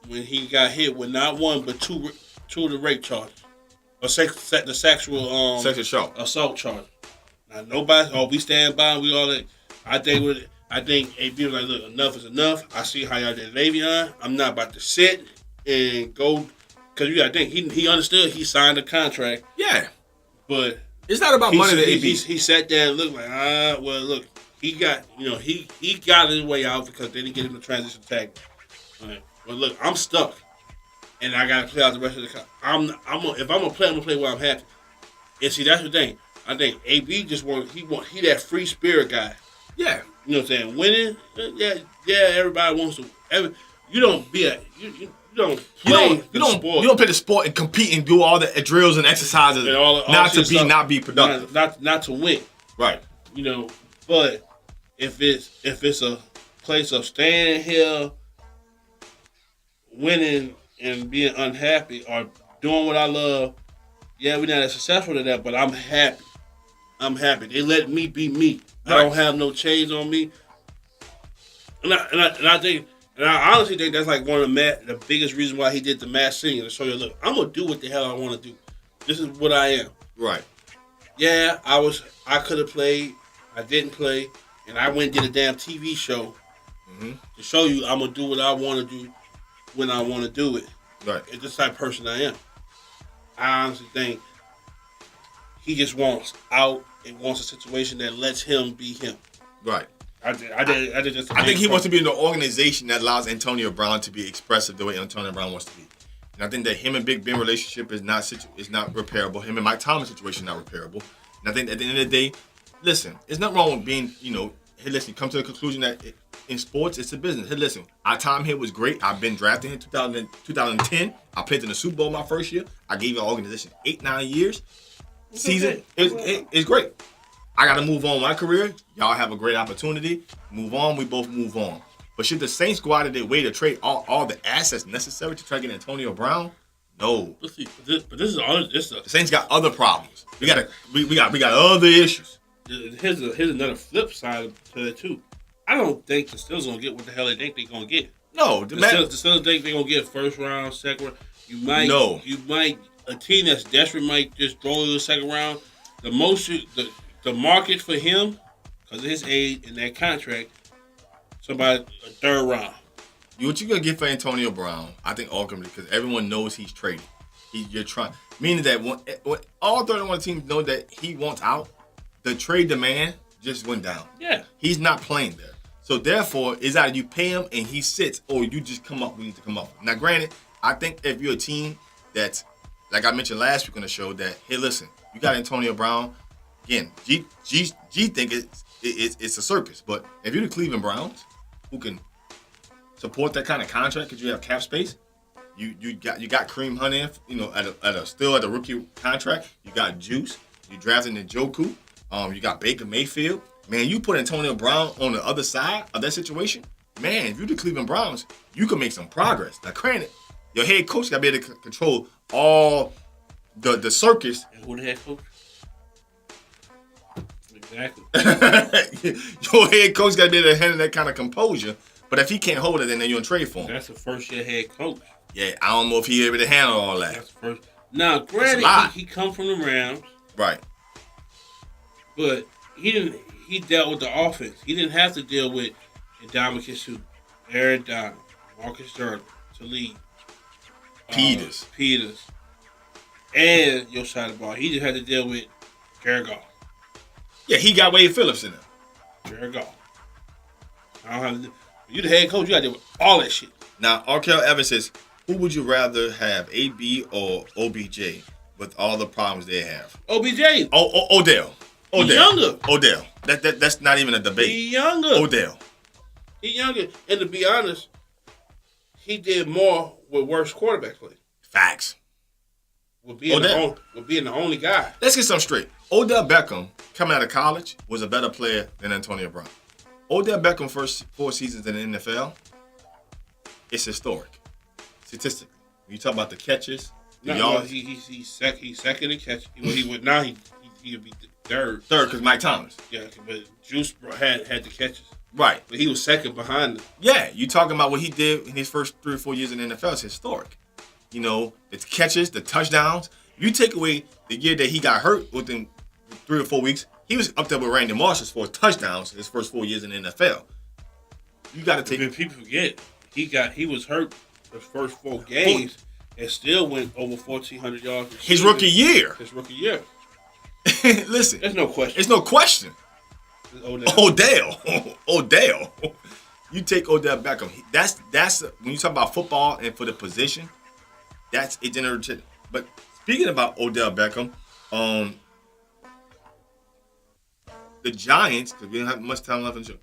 when he got hit with not one but two of the rape charges, or the sexual assault charge. Now nobody. We stand by. We all that. I think AB was like, look, enough is enough. I see how y'all did Le'Veon. I'm not about to sit and go, because you got to think he understood. He signed a contract. Yeah, but it's not about money. To AB. He sat there and looked like, well, look, he got he got his way out because they didn't get him the transition tag. Right. But look, I'm stuck, and I gotta play out the rest of the contract. If I'm gonna play where I'm happy. And see, that's the thing. I think AB just he that free spirit guy. Yeah, you know what I'm saying. Winning, everybody wants to. You don't play the sport and compete and do all the drills and exercises and all not be productive, not to win. Right. But if it's a place of staying here, winning and being unhappy, or doing what I love Yeah, we're not as successful at that, but I'm happy. I'm happy. They let me be me. Right. I don't have no chains on me. And I honestly think that's like one of the biggest reasons why he did the Masked Singer, to show you, look, I'm gonna do what the hell I want to do. This is what I am. Right. Yeah, I could have played. I didn't play, and I went and did a damn TV show to show you I'm gonna do what I want to do when I want to do it. Right. It's the type of person I am. I honestly think he just wants out and wants a situation that lets him be him. Right. I think he wants to be in an organization that allows Antonio Brown to be expressive the way Antonio Brown wants to be. And I think that him and Big Ben relationship is not repairable. Him and Mike Thomas situation not repairable. And I think at the end of the day, listen, there's nothing wrong with being, hey, listen, come to the conclusion that in sports, it's a business. Hey, listen, our time here was great. I've been drafted in 2010. I played in the Super Bowl my first year. I gave your organization 8-9 years. Season, it's great. I got to move on with my career. Y'all have a great opportunity. Move on. We both move on. But should the Saints go out of their way to trade all the assets necessary to try to get Antonio Brown? No. But this is all. The Saints got other problems. We got other issues. Here's another flip side to that too. I don't think the Steelers gonna get what the hell they think they're gonna get. No, the Steelers think they're gonna get first round, second round. You might a team that's desperate might just throw you the second round. The market for him, because of his age and that contract, somebody a third round. What you gonna get for Antonio Brown? I think ultimately, because everyone knows he's trading. You're trying, meaning that when all 31 teams know that he wants out, the trade demand just went down. Yeah, he's not playing there. So therefore, it's either you pay him and he sits, or you just come up. We need to come up. Now, granted, I think if you're a team that's, like I mentioned last week on the show, that hey, listen, you got Antonio Brown. Again, G think it's a circus. But if you're the Cleveland Browns, who can support that kind of contract because you have cap space, you got Kareem Hunt still at a rookie contract. You got Juice. You drafted Njoku. You got Baker Mayfield. Man, you put Antonio Brown on the other side of that situation. Man, if you're the Cleveland Browns, you can make some progress. Now, granted, your head coach got to be able to control all the circus. And who the head coach? Exactly. Your head coach got to be able to handle that kind of composure. But if he can't hold it, then you're in trade for him. That's the first year head coach. Yeah, I don't know if he's able to handle all that. That's the first. Now, granted, he come from the Rams. Right. But he dealt with the offense. He didn't have to deal with Ndamukong Suh, Aaron Donald, Marcus Jordan, Talib, Peters, and your side of the ball. He just had to deal with Jared Goff. Yeah, he got Wade Phillips in there. Jared Goff. I don't have to. You the head coach, you got to deal with all that shit. Now, Arkell Evans says, who would you rather have, AB or OBJ, with all the problems they have? OBJ. Odell. He's younger. Odell. That's not even a debate. He's younger. Odell. He's younger. And to be honest, he did more with worse quarterback play. Facts. With being the only guy. Let's get something straight. Odell Beckham, coming out of college, was a better player than Antonio Brown. Odell Beckham first 4 seasons in the NFL, it's historic. Statistically. When you talk about the catches, the yards. He's second in catch. He would be third. Third, because Mike Thomas. Yeah, but Juice had the catches. Right. But he was second behind them. Yeah, you talking about what he did in his first 3 or 4 years in the NFL is historic. The catches, the touchdowns. You take away the year that he got hurt within 3 or 4 weeks, he was up there with Randy Moss as far as touchdowns his first 4 years in the NFL. You got to take. But people forget he was hurt the first 4 games and still went over 1,400 yards. His rookie year. Listen, there's no question. There's no question. Odell. You take Odell Beckham. That's when you talk about football and for the position, that's a generative. But speaking about Odell Beckham, the Giants, because we don't have much time left in the show,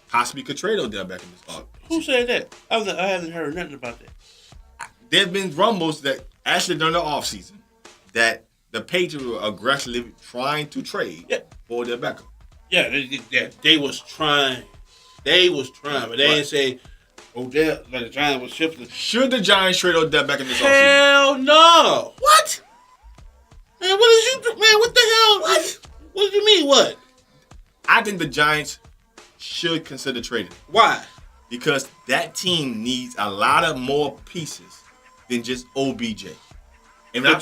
possibly could trade Odell Beckham this offseason. Who said that? I haven't heard nothing about that. There have been rumbles that actually during the offseason that the Patriots were aggressively trying to trade for Odell Beckham. Yeah, they was trying. But they didn't say Odell, like the Giants was shifting. Should the Giants trade Odell Beckham this offseason? Hell no. What? Man, what did you do? Man, what the hell? What do you mean, what? I think the Giants should consider trading. Why? Because that team needs a lot of more pieces than just OBJ. And I'm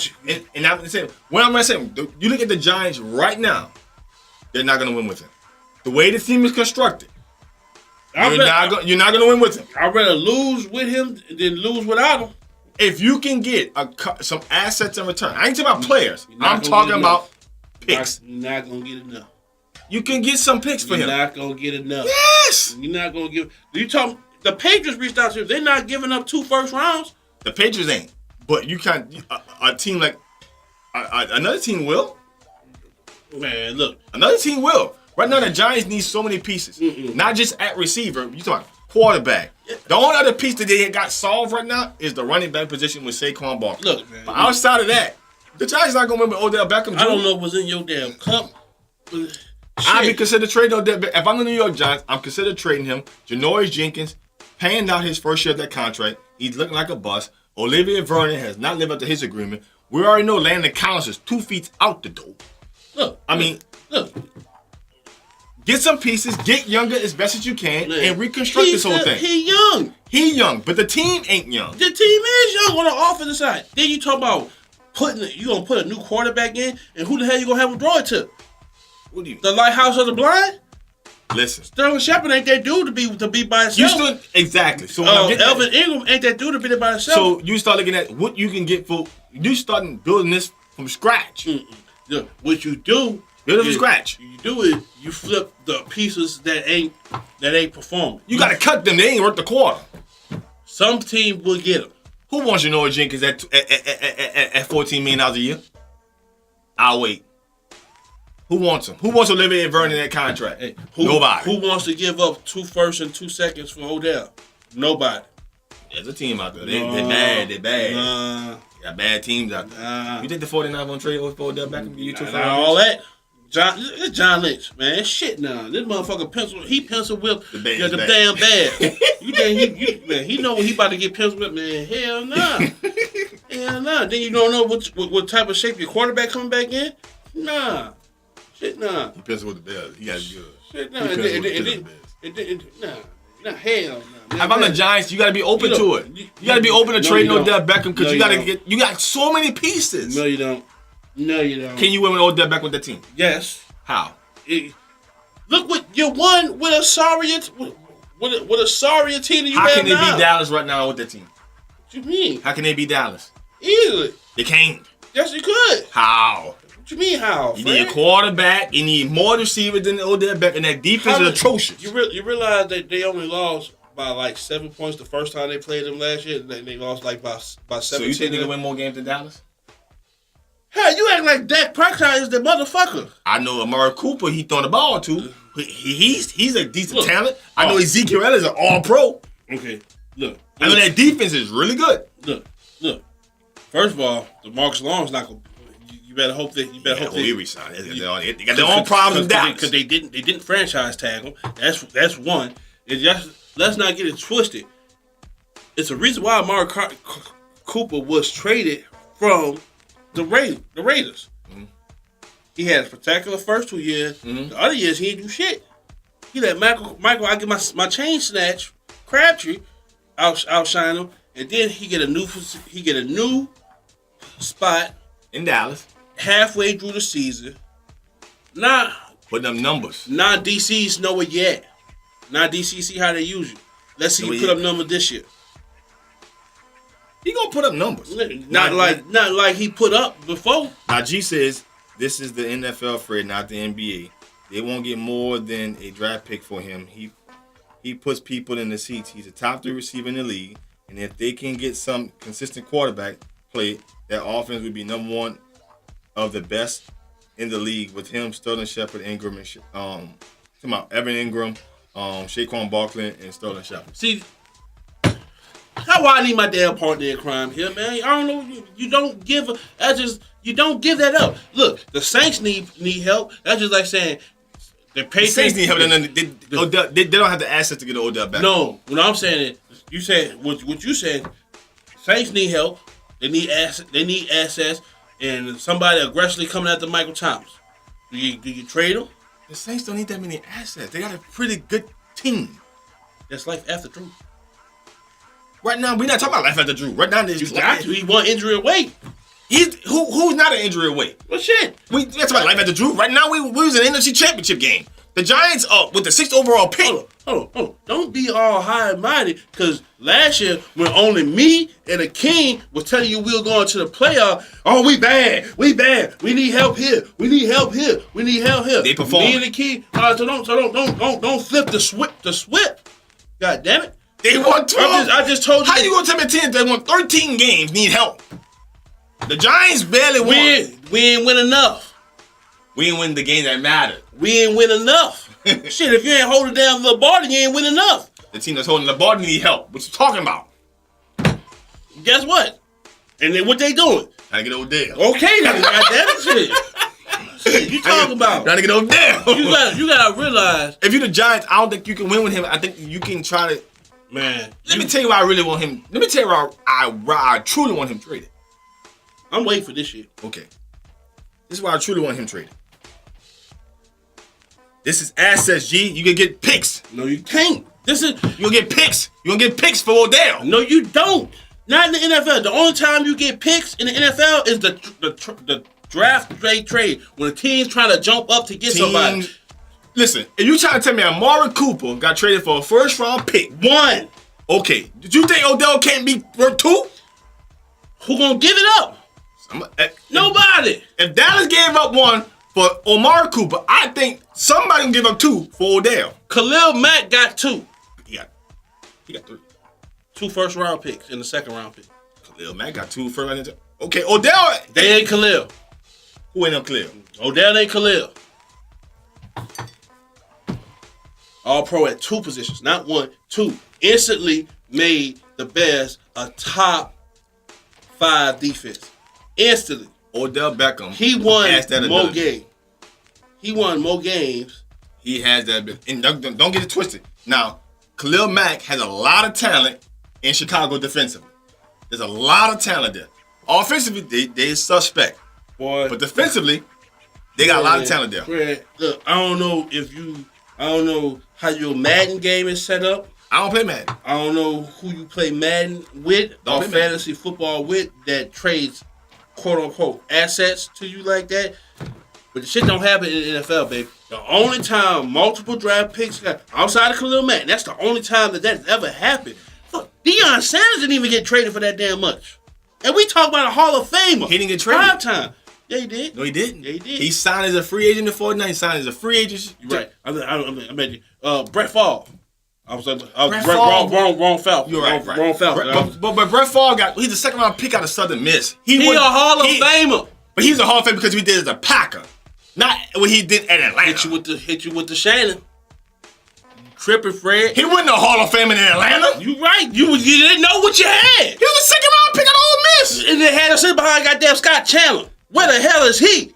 saying, what I'm saying, you look at the Giants right now, they're not going to win with him. The way the team is constructed, you're not going to win with him. I'd rather lose with him than lose without him. If you can get some assets in return, I ain't talking about players. I'm talking about picks. You're not going to get enough. You can get some picks for him. You're not going to get enough. Yes! You're not going to give. You talk. The Patriots reached out to him. They're not giving up 2 first rounds. The Patriots ain't. But you can't. A team like another team will. Man, look. Another team will. Right now, the Giants need so many pieces. Not just at receiver. You talking quarterback. The only other piece that they got solved right now is the running back position with Saquon Barkley. Look, man. But outside of that, the Giants not gonna win with Odell Beckham Jr. I don't know what's in your damn cup. I'd be considered trading Odell Beckham. If I'm the New York Giants, I'm considered trading him. Janoris Jenkins paying out his first year of that contract. He's looking like a bust. Olivia Vernon has not lived up to his agreement. We already know Landon Collins is 2 feet out the door. Look. Get some pieces, get younger as best as you can, and reconstruct this whole thing. He young, but the team ain't young. The team is young on the offensive side. Then you talk about you gonna put a new quarterback in, and who the hell you gonna have him throw it to? What do you? The lighthouse of the blind? Listen, Sterling Shepard ain't that dude to be by himself. Exactly. So Elvin Ingram ain't that dude to be there by himself. So you start looking at what you can get for. You starting building this from scratch. Yeah, what you do? Build it from scratch. You do it. You flip the pieces that ain't performing. You got to cut them. They ain't worth the quarter. Some team will get them. Who wants Janoris Jenkins at $14 million a year? I'll wait. Who wants him? Who wants Olivia Vernon in that contract? Nobody. Who wants to give up 2 firsts and 2 seconds for Odell? Nobody. There's a team out there. They're bad. They're bad. Got bad teams out there. You think the 49ers gonna trade for Odell Beckham? Give you 2 firsts? All that. It's John Lynch, man. Shit now. This motherfucker pencil whipped the damn bad. You think he know when he about to get pencil whipped, man? Hell nah. Hell nah. Then you don't know what type of shape your quarterback coming back in? Nah. Shit nah. He pencil with the Bears. He got good. Shit nah. Nah, hell nah. If I'm the Giants, you gotta be open to it. You gotta be open to trading Odell Beckham because you got so many pieces. No, you don't. Can you win with Odell Beckham with that team? Yes. How? Look what you won with a sorry team that you have now. How can they beat Dallas right now with that team? What you mean? How can they beat Dallas? Easily. They can't. Yes, you could. How? What you mean how? You need a quarterback. You need more receivers than Odell Beckham. And that defense is atrocious. You realize that they only lost by like 7 points the first time they played them last year. They lost like by 17. So you think they can win more games than Dallas? Hell, you act like Dak Prescott is the motherfucker. I know Amari Cooper, he throwing the ball to. He's a decent talent. I know Ezekiel Elliott is an all-pro. Okay, look. I know that defense is really good. Look. First of all, the Marcus Lawrence not gonna. You better hope that. He resigned. They got their own problems in Dallas because they didn't franchise tag him. That's one. Let's not get it twisted. It's a reason why Amari Cooper was traded from the Raiders. Mm-hmm. He had a spectacular first 2 years. Mm-hmm. The other years he didn't do shit. He let Michael I get my chain snatch, Crabtree, outshine him, and then he get a new spot in Dallas halfway through the season. Nah, put them numbers. Nah, DC's know it yet. Nah, DC see how they use you. Let's see you put up numbers this year. He gonna put up numbers. Not like he put up before. Now G says this is the NFL, Fred, not the NBA. They won't get more than a draft pick for him. He puts people in the seats. He's a top 3 receiver in the league, and if they can get some consistent quarterback play, that offense would be number 1 of the best in the league with him, Sterling Shepard, Ingram, and Evan Ingram, Saquon Barkley, and Sterling Shepard. See. How I need my damn partner in crime here, man? I don't know. You don't give that up. Look, the Saints need help. That's just like saying the Saints need help. They don't have the assets to get Odell back. No, what I'm saying is, you said what you said. Saints need help. They need assets. and somebody aggressively coming after Michael Thomas, do you trade him? The Saints don't need that many assets. They got a pretty good team. That's life after Drew. Right now, we're not talking about life after Drew. Right now, You got to. He one injury away. Who's not an injury away? Well, shit. That's about life after Drew. Right now, we was in an NFC Championship game. The Giants with the 6th overall pick. Hold on. Don't be all high and mighty, because last year, when only me and the King was telling you we were going to the playoff, oh, we bad. We need help here. We need help here. They performed. Me and the King. So don't flip the swip. God damn it. They won 12. I just told you. How you gonna tell me a team that won 13 games need help? The Giants barely won. We ain't win enough. We ain't win the game that mattered. We ain't win enough. Shit, if you ain't holding down the ball, then you ain't win enough. The team that's holding the ball need help. What you talking about? Guess what? And then what they doing? Trying to get Odell. Okay, then. Goddamn shit. Shit, you talking about? Trying to get Odell. You gotta realize. If you're the Giants, I don't think you can win with him. I think you can try to. Man, Let me tell you why I really want him. Let me tell you why I truly want him traded. I'm waiting for this shit. Okay. This is why I truly want him traded. This is assets, G. You can get picks. No, you can't. You're gonna get picks. You're gonna get picks for Odell. No, you don't. Not in the NFL. The only time you get picks in the NFL is the draft trade when a team's trying to jump up to get somebody. Listen, if you trying to tell me Amari Cooper got traded for a first-round pick, one. Okay. Did you think Odell can't be worth 2? Who gonna give it up? Nobody. If Dallas gave up 1 for Amari Cooper, I think somebody can give up 2 for Odell. Khalil Mack got 2. He got 3. 2 first-round picks and the second-round pick. Khalil Mack got 2 first-round picks. Okay, Odell. They ain't Khalil. Who ain't no Khalil? Odell ain't Khalil. All pro at 2 positions, not 1, 2. Instantly made the Bears a top 5 defense. Instantly. Odell Beckham. He won more ability. games. He won more games. He has that ability. And don't get it twisted. Now, Khalil Mack has a lot of talent in Chicago defensively. There's a lot of talent there. Offensively, they suspect. Boy. But defensively, they got a lot of talent there. Fred, look, I don't know how your Madden game is set up. I don't play Madden. I don't know who you play Madden with or fantasy football with that trades quote-unquote assets to you like that. But the shit don't happen in the NFL, baby. The only time multiple draft picks got outside of Khalil Mack, that's the only time that's ever happened. Look, Deion Sanders didn't even get traded for that damn much. And we talk about a Hall of Famer. He didn't get traded. Prime time. Yeah, he did. No, he didn't. Yeah, he did. He signed as a free agent in 49. He signed as a free agent. You're right. I mean, Brett Favre. I was wrong Falcon. You're right. Wrong Falcon. But Brett Favre he's a second-round pick out of Southern Miss. He a Hall of Famer. But he's a Hall of Famer because he did as a Packer. Not what he did at Atlanta. Hit you with the Shannon. Tripping, Fred. He wasn't a Hall of Famer in Atlanta. You right. You didn't know what you had. He was a second-round pick out of Ole Miss. And they had him sitting behind goddamn Scott Chandler. Where the hell is he?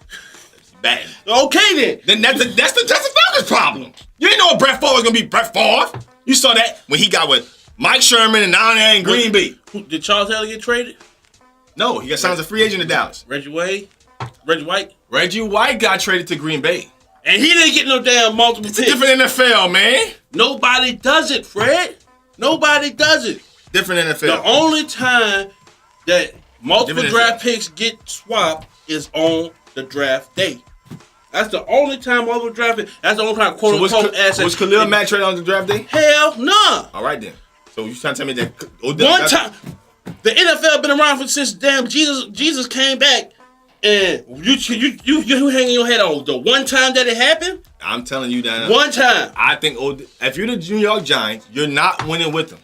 Bad. Okay, then. That's the Falcons' problem. You didn't know Brett Favre was going to be Brett Favre. You saw that when he got with Mike Sherman and down there in Green Bay. Did Charles Taylor get traded? No, he got signed as a free agent in Dallas. Reggie White? Reggie White got traded to Green Bay. And he didn't get no damn multiple picks. It's a different NFL, man. Nobody does it, Fred. Nobody does it. Different NFL. The only time that multiple draft picks get swapped is on the draft day. That's the only time multiple draft picks. That's the only time quote-unquote assets. Was Khalil Mack traded on the draft day? Hell no. All right, then. So you trying to tell me that one time the NFL been around since damn Jesus came back, and you hanging your head on the one time that it happened? I'm telling you that. One time. I think if you're the New York Giants, you're not winning with them.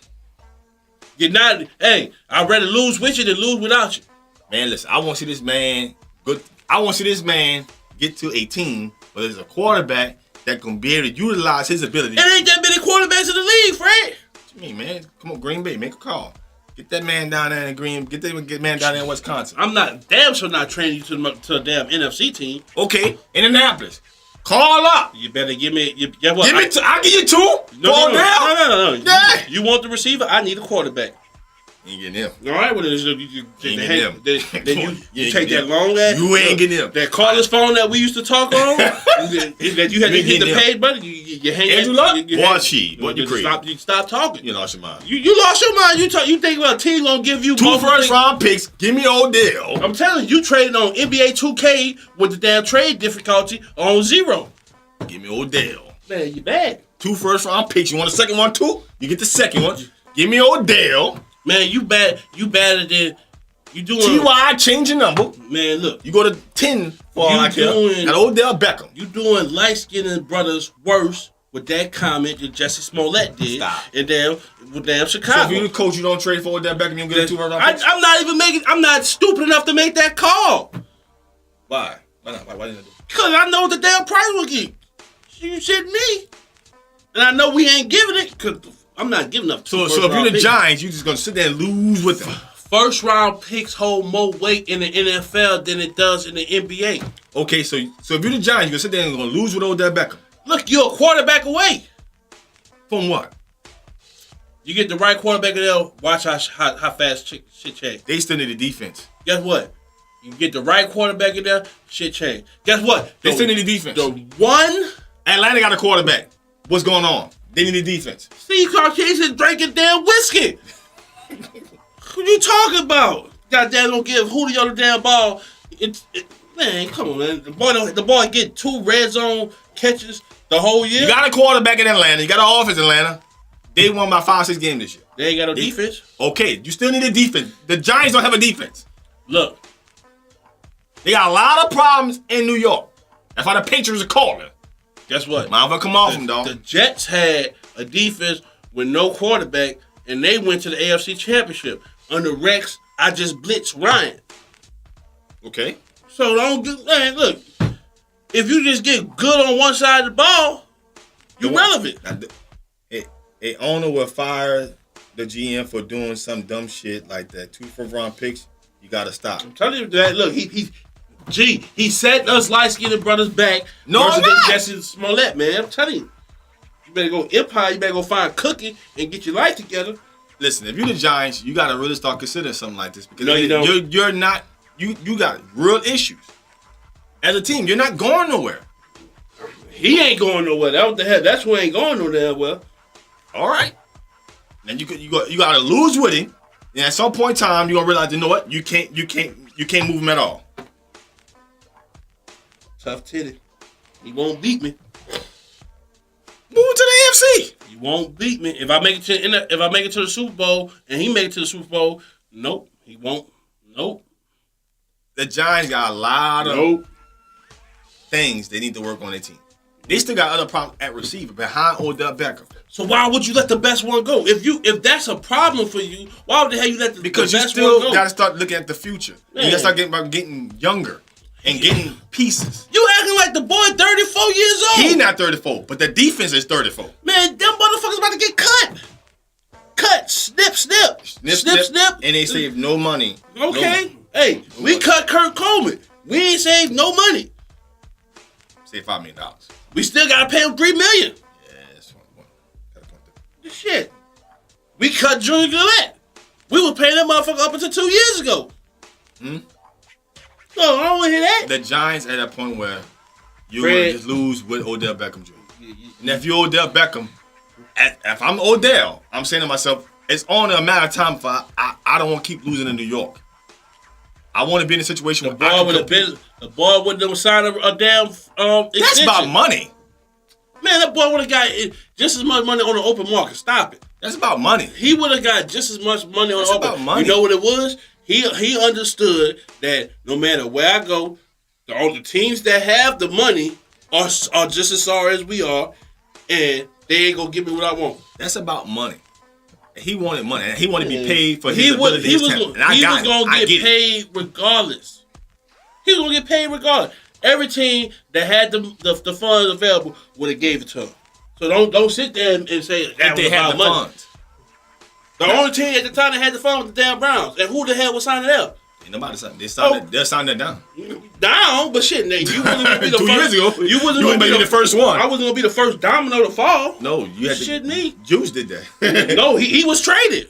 You're not. Hey, I'd rather lose with you than lose without you. Man, listen, I want to see this man good. I want to see this man get to a team where there's a quarterback that can be able to utilize his ability. There ain't that many quarterbacks in the league, Fred. What you mean, man? Come on, Green Bay, make a call. Get that man down there in Get that man down there in Wisconsin. I'm not damn sure not training you to a damn NFC team. Okay, Indianapolis. Call up. You better give me. I'll give you 2. No. Yeah. You want the receiver? I need a quarterback. You ain't getting him. All right, well, then you take that long ass. You ain't getting him. That cordless phone that we used to talk on. that you had to hit the paid button. You hang Andrew Luck? What you crazy? You stop talking. You lost your mind. You lost your mind. You think about a team gonna give you 2 first-round picks? Give me Odell. I'm telling you traded on NBA 2K with the damn trade difficulty on 0. Give me Odell. Man, you bad. 2 first-round picks. You want the second one too? You get the second one. Give me Odell. Man, you bad. You badder than you doing. T.Y. change your number. Man, look. You go to 10 for all I care. Got Odell Beckham. You doing light-skinned brothers worse with that comment that Jesse Smollett did. Stop. And damn Chicago. So if you're the coach, you don't trade for Odell Beckham. You don't get 2 first-round picks. I'm not stupid enough to make that call. Why? Why not? Why didn't I do it? Because I know what the damn price will get. You shit me. And I know we ain't giving it because I'm not giving up. So if you're the Giants, you're just going to sit there and lose with them. First round picks hold more weight in the NFL than it does in the NBA. Okay, so if you're the Giants, you're going to sit there and going to lose with Odell Beckham. Look, you're a quarterback away. From what? You get the right quarterback in there, watch how fast shit change. They still need a defense. Guess what? You get the right quarterback in there, shit change. Guess what? They still need a defense. The one... Atlanta got a quarterback. What's going on? They need a defense. Steve Caucasian drinking damn whiskey. What you talking about? Goddamn, don't give Julio the damn ball. Man, come on, man. The boy get 2 red zone catches the whole year. You got a quarterback in Atlanta. You got an offense in Atlanta. They won by 5-6 games this year. They ain't got no defense. Okay, you still need a defense. The Giants don't have a defense. Look. They got a lot of problems in New York. That's why the Patriots are calling. Guess what? Might as well come off them, dog. The Jets had a defense with no quarterback, and they went to the AFC Championship. Under Rex, I just blitzed Ryan. Okay. So man, look. If you just get good on one side of the ball, you're relevant. A owner will fire the GM for doing some dumb shit like that. 2 first-round picks, you got to stop. I'm telling you that. Look, he set us light-skinned brothers back. No, I'm not. Jesse Smollett, man. I'm telling you. You better go Empire. You better go find Cookie and get your life together. Listen, if you're the Giants, you got to really start considering something like this because no, you don't. You're not. You got real issues as a team. You're not going nowhere. He ain't going nowhere. That what the hell? That's who ain't going nowhere. Well, all right. And you got to lose with him. And at some point in time, you're gonna realize, you know what? You can't move him at all. Tough titty. He won't beat me. Move to the AFC. He won't beat me. If I make it to the Super Bowl and he make it to the Super Bowl, nope, he won't. Nope. The Giants got a lot of things they need to work on their team. They still got other problems at receiver behind Odell Beckham. So why would you let the best one go? If that's a problem for you, why would the hell you let the best one go? Because you still got to start looking at the future. Man. You got to start getting younger and getting pieces. You acting like the boy 34 years old. He's not 34, but the defense is 34. Man, them motherfuckers about to get cut. Cut, snip. And they save no money. Okay. No money. Hey, we cut Kurt Coleman. We ain't saved no money. Save $5 million. We still got to pay him $3 million. Yeah, that's one. This shit. We cut Junior Gillette. We were paying that motherfucker up until 2 years ago. No, I don't want to hear that. The Giants at that point where you're going to just lose with Odell Beckham Jr. And if you're Odell Beckham, if I'm Odell, I'm saying to myself, it's only a matter of time for I don't want to keep losing in New York. I want to be in a situation where the boy wouldn't have signed a damn extension. That's about money. Man, that boy would have got just as much money on the open market. Stop it. That's about money. He would have got just as much money on the open market. Money. You know what it was? He understood that no matter where I go, the teams that have the money are just as sorry as we are, and they ain't gonna give me what I want. That's about money. He wanted money, and he wanted to be paid for his ability. He was gonna get paid regardless. He was gonna get paid regardless. Every team that had the funds available would have gave it to him. So don't sit there and say that they had the money. The only team at the time that had the funds was the damn Browns, and who the hell was signing up? Ain't nobody signed. They'll sign that down. Down, but shit, Nate, you wasn't gonna be the 2 first. years ago, You wasn't you gonna be the first one. I wasn't gonna be the first domino to fall. No, you had Shit, to. me. Juice did that. No, he was traded.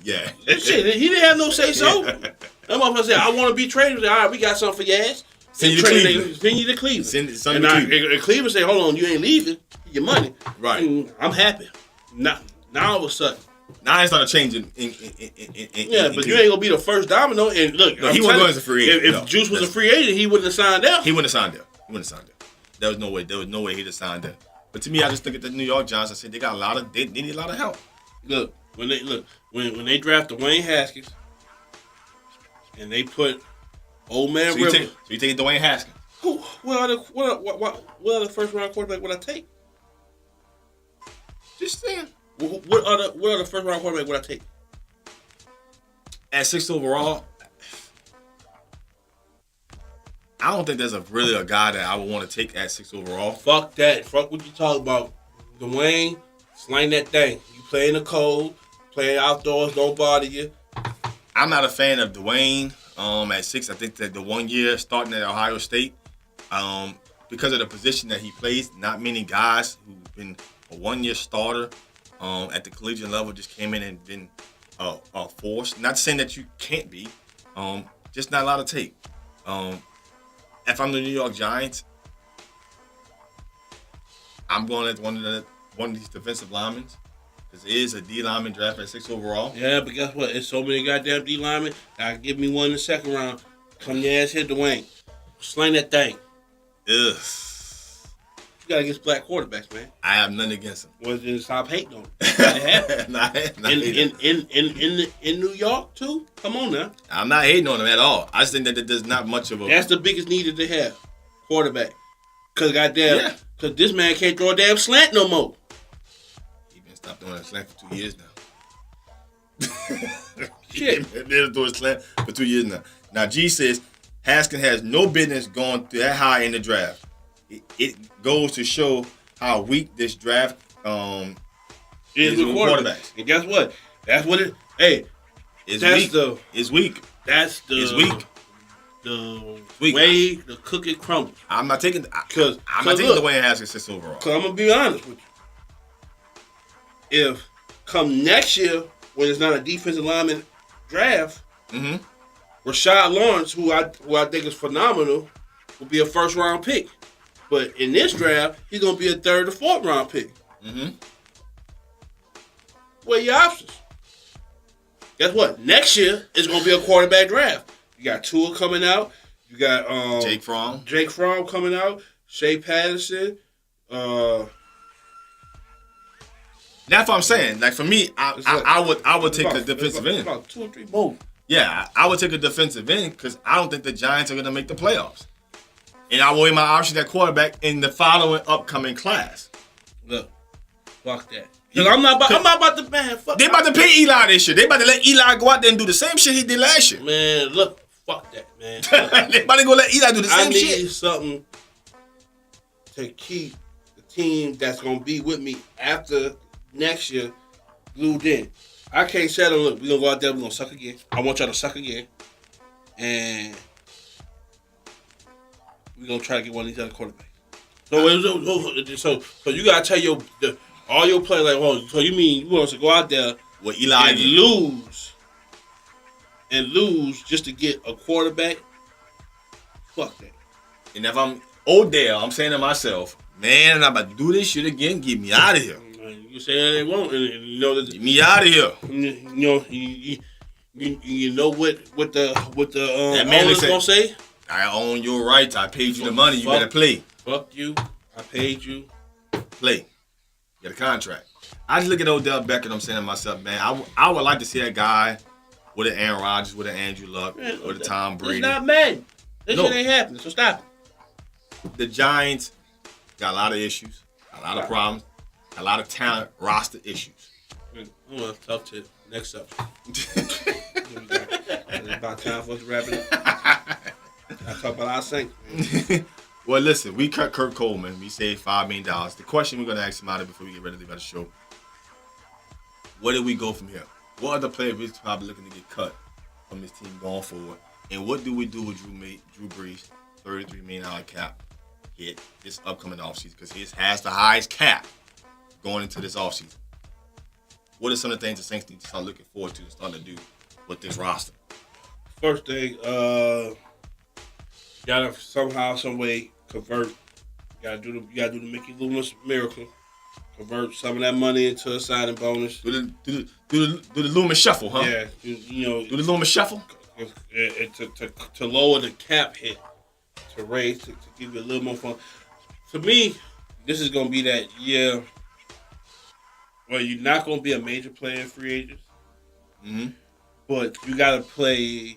Yeah. Shit, he didn't have no say so. That motherfucker said, I want to be traded. All right, we got something for your ass. Send you to Cleveland. Send you to Cleveland. Send you to Cleveland. And Cleveland say, hold on, you ain't leaving. Your money. Right. And I'm happy. Now all of a sudden. Now it's started changing. But you ain't gonna be the first domino. And look, no, he wasn't going as a free agent. If Juice was a free agent, he wouldn't have signed out. He wouldn't have signed there. There was no way. There was no way he'd have signed there. But to me, I just think at the New York Giants, I said they got they need a lot of help. Look, when they draft Dwayne Haskins, and they put old man Rivers. So you take Dwayne Haskins. What other first round quarterback would I take? Just saying. What other first round quarterback would I take? At 6 overall, I don't think there's really a guy that I would want to take at 6 overall. Fuck that. Fuck what you talk about. Dwayne, slang that thing. You play in the cold, play outdoors, don't bother you. I'm not a fan of Dwayne at 6. I think that the 1 year starting at Ohio State, because of the position that he plays, not many guys who've been a 1 year starter at the collegiate level just came in and been forced. Not saying that you can't be, just not a lot of tape. If I'm the New York Giants, I'm going at one of these defensive linemen. Because it is a D lineman draft at 6 overall. Yeah, but guess what? It's so many goddamn D linemen. I give me one in the second round. Come your ass here, Dwayne. Slang that thing. Ugh. You gotta get black quarterbacks, man. I have nothing against him. Well, then stop hating on him. In New York too. Come on now. I'm not hating on him at all. I just think that there's not much of a. That's the biggest need that they have, quarterback. Cause goddamn, cause this man can't throw a damn slant no more. He been stopped throwing a slant for 2 years now. Shit. He been throwing a slant for 2 years now. Now G says Haskins has no business going that high in the draft. It goes to show how weak this draft is with quarterbacks. And guess what? That's what it. Hey, it's weak. That's the weak. The weak. way the cookie crumbles. I'm not taking Dwayne Haskins 6 overall. Cause I'm gonna be honest with you. If come next year when it's not a defensive lineman draft, Rashad Lawrence, who I think is phenomenal, will be a first round pick. But in this draft, he's gonna be a 3rd or 4th round pick. What are your options? Guess what? Next year is gonna be a quarterback draft. You got Tua coming out. You got Jake Fromm coming out. Shea Patterson. That's what I'm saying. Like for me, I would take the defensive end. About 2 or 3 more. Yeah, I would take a defensive end because I don't think the Giants are gonna make the playoffs. And I will weigh my options at quarterback in the following upcoming class. Look, fuck that. I'm not about to, man, fuck. They about to pay Eli this year. They about to let Eli go out there and do the same shit he did last year. Man, look, fuck that, man. They about to go let Eli do the same shit. I need something to keep the team that's going to be with me after next year glued in. I can't settle, look, we're going to go out there, we're going to suck again. I want y'all to suck again. And we're going to try to get one of these other quarterbacks. So you got to tell all your players, like, oh, so you mean you want us to go out there with Eli and lose just to get a quarterback? Fuck that. And if I'm Odell, I'm saying to myself, man, I'm about to do this shit again. Get me out of here. You say they won't, and you know that. Get me out of here. You know what the owner's gonna say? I own your rights. I paid you the money. You better play. Fuck you. I paid you. Play. Get a contract. I just look at Odell Beckham. I'm saying to myself, man, I would like to see a guy with an Aaron Rodgers, with an Andrew Luck, with a Tom Brady. It's not mad. This shit ain't happening. So stop it. The Giants got a lot of issues, a lot of problems, a lot of talent roster issues. Tough to next up. It's about time for us to wrap it up. I talk about our Saints. Well, listen, we cut Kurt Coleman. We saved $5 million. The question we're going to ask him out of before we get ready to leave out the show, where do we go from here? What other players we're probably looking to get cut from this team going forward? And what do we do with Drew Brees' $33 million cap hit this upcoming offseason? Because he has the highest cap going into this offseason. What are some of the things the Saints need to start looking forward to and starting to do with this roster? First thing, gotta somehow, some way convert. You gotta do the Mickey Loomis miracle. Convert some of that money into a signing bonus. Do the Loomis shuffle, huh? Yeah, do the Loomis shuffle to lower the cap hit, to raise to give you a little more fun. To me, this is gonna be that year where you're not gonna be a major player in free agents, but you gotta play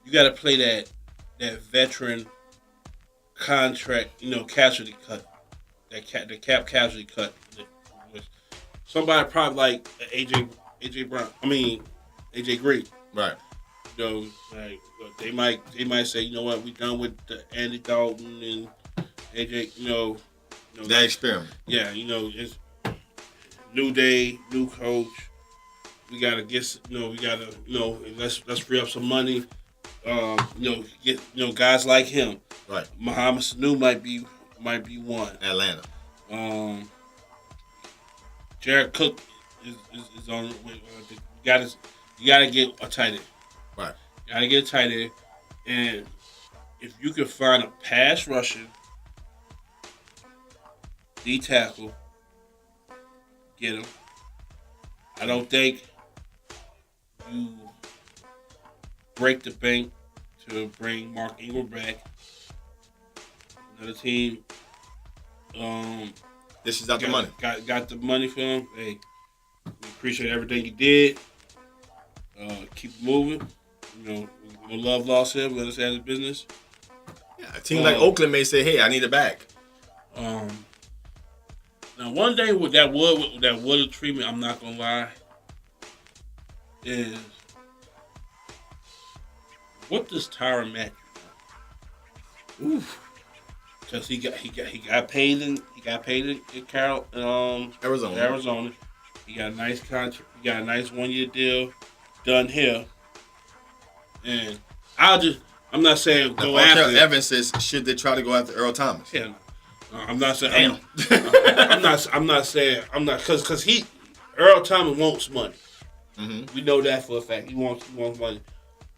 that veteran contract, casualty cut, the cap casualty cut. Somebody probably like AJ Green, right? Like they might say, you know what, we done with the Andy Dalton and AJ, that experiment. Yeah, it's new day, new coach. We gotta get, let's free up some money. Get guys like him. Right. Muhammad Sanu might be one. Atlanta. Jared Cook is on. You gotta get a tight end. Right. You gotta get a tight end, and if you can find a pass rushing D tackle, get him. I don't think you break the bank to bring Mark Ingram back. Another team. This is out the money. Got the money for him. Hey, we appreciate everything you did. Keep moving. No love lost here. We understand the business. Yeah, a team like Oakland may say, "Hey, I need it back." Now, one thing with that Woodard treatment, I'm not gonna lie, is what does Tyrann Matthew do? Oof. Because he got paid in Arizona. He got a nice contract. He got a nice 1-year deal done here. And I'm not saying go after it. Evans says, should they try to go after Earl Thomas? Yeah, no, I'm not saying. I'm not saying because Earl Thomas wants money. Mm-hmm. We know that for a fact. He wants money,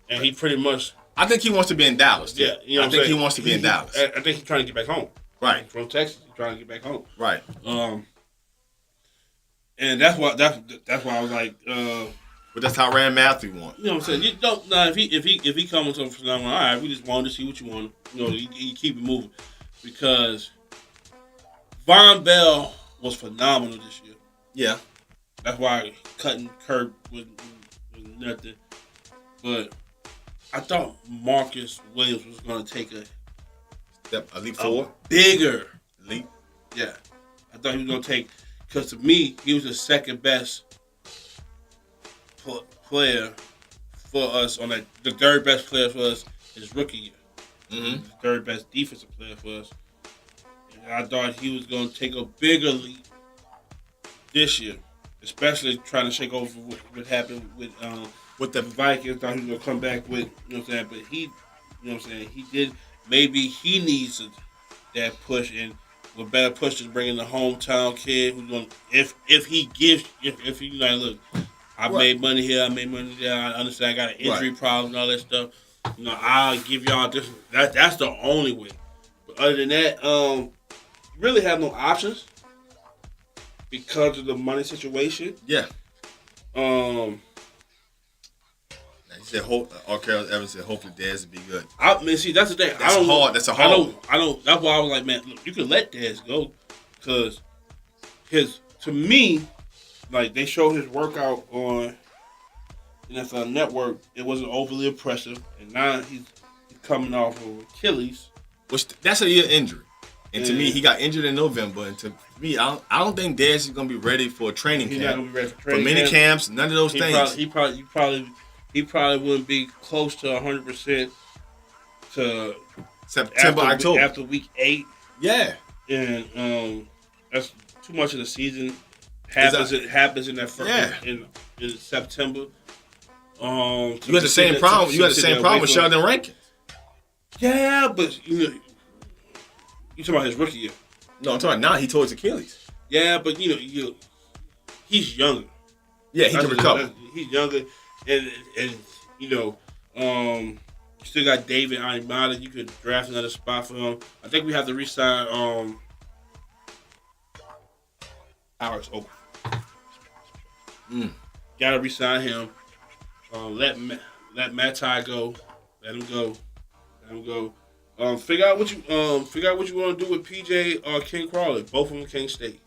and he pretty much. I think he wants to be in Dallas. Too. Yeah, I think he wants to be in Dallas. I think he's trying to get back home. Right. From Texas, he's trying to get back home. Right. And that's why I was like. But that's how Tyrann Matthew wants. You know what I'm saying? If he comes to us, all right, we just wanted to see what you want. You keep it moving because LeVeon Bell was phenomenal this year. Yeah. That's why cutting Kirk was nothing. But I thought Marcus Williams was going to take a leap forward. Bigger leap. Yeah. I thought he was going to take, because to me, he was the second best player for us on that. The third best player for us his rookie year. Mm-hmm. The third best defensive player for us. And I thought he was going to take a bigger leap this year, especially trying to shake over what happened with the Vikings. Thought he was going to come back with, you know what I'm saying? But he, you know what I'm saying? He did. Maybe he needs that push, and what better push than bringing the hometown kid who's going to, if he like, look, I made money here, I made money there, I understand I got an injury problem and all that stuff. I'll give y'all this. That's the only way. But other than that, you really have no options because of the money situation. Yeah. He said, Evans said, hopefully Dez will be good. See, that's the thing. That's hard. That's a hard one. I don't. That's why I was like, man, look, you can let Dez go, because to me, like they showed his workout on NFL Network. It wasn't overly impressive, and now he's coming off of Achilles. Which that's a year injury, and to me, he got injured in November. And to me, I don't think Dez is gonna be ready for a training camp. He's not gonna be ready for training mini camp. camps. None of those things. He probably wouldn't be close to 100% to September, October after week 8. Yeah, and that's too much of the season happens in that first in September. You had the same problem. You had the same problem with Sheldon Rankins. Yeah, but you talking about his rookie year. No, I'm talking now. He tore his Achilles. Yeah, but he's younger. Yeah, he can recover. He's younger, and you still got David Aimada. You could draft another spot for him. I think we have to re-sign Alex Oak. Gotta re-sign him. Let Matt Ty go. Let him go. Figure out what you want to do with PJ or Ken Crawley. Both of them can't stay.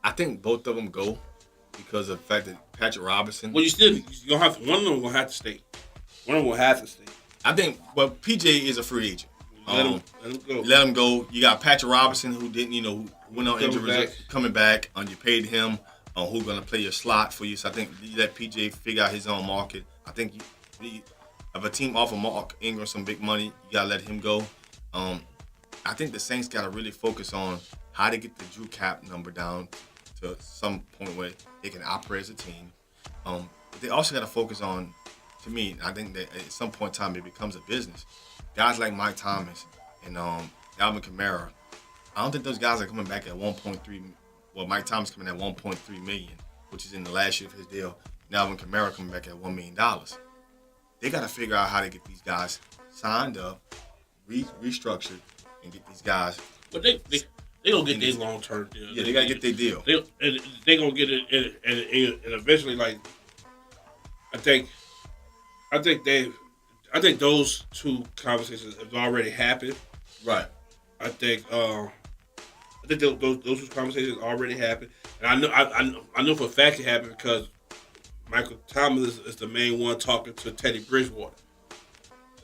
I think both of them go because of the fact that Patrick Robinson. Well, you don't have to. One of them will have to stay. One of them will have to stay. I think. Well, PJ is a free agent. Let him go. Let him go. You got Patrick Robinson who didn't, who went on injury, coming back. You paid him. Who's going to play your slot for you? So I think you let PJ figure out his own market. I think if a team offer Mark Ingram some big money, you got to let him go. I think the Saints got to really focus on how to get the Drew cap number down to some point where they can operate as a team. But they also got to focus on, to me, I think that at some point in time it becomes a business. Guys like Mike Thomas and Alvin Kamara, I don't think those guys are coming back at 1.3. Well, Mike Thomas coming at 1.3 million, which is in the last year of his deal. Now Alvin Kamara coming back at $1 million. They got to figure out how to get these guys signed up, restructured, and get these guys. But they gonna get their long term deal. Yeah, they gotta get their deal. They gonna get it, and eventually, like I think those two conversations have already happened. Right. I think those two conversations already happened, and I know for a fact it happened because Michael Thomas is the main one talking to Teddy Bridgewater.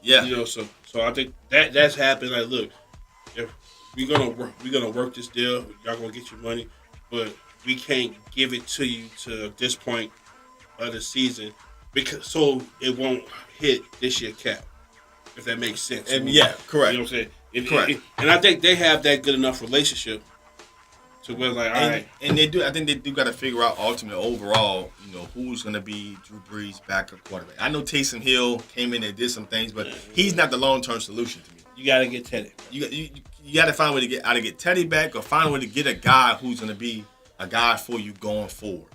Yeah. So I think that's happened. Like, look, if we're gonna work this deal, y'all gonna get your money, but we can't give it to you to this point of the season because so it won't hit this year cap. If that makes sense. And yeah, correct. You know what I'm saying? Correct. And I think they have that good enough relationship to where like, all right. And they do. I think they do got to figure out ultimately overall, who's going to be Drew Brees' backup quarterback. I know Taysom Hill came in and did some things, but he's not the long-term solution to me. You got to get Teddy. You got to find a way to get Teddy back, or find a way to get a guy who's going to be a guy for you going forward.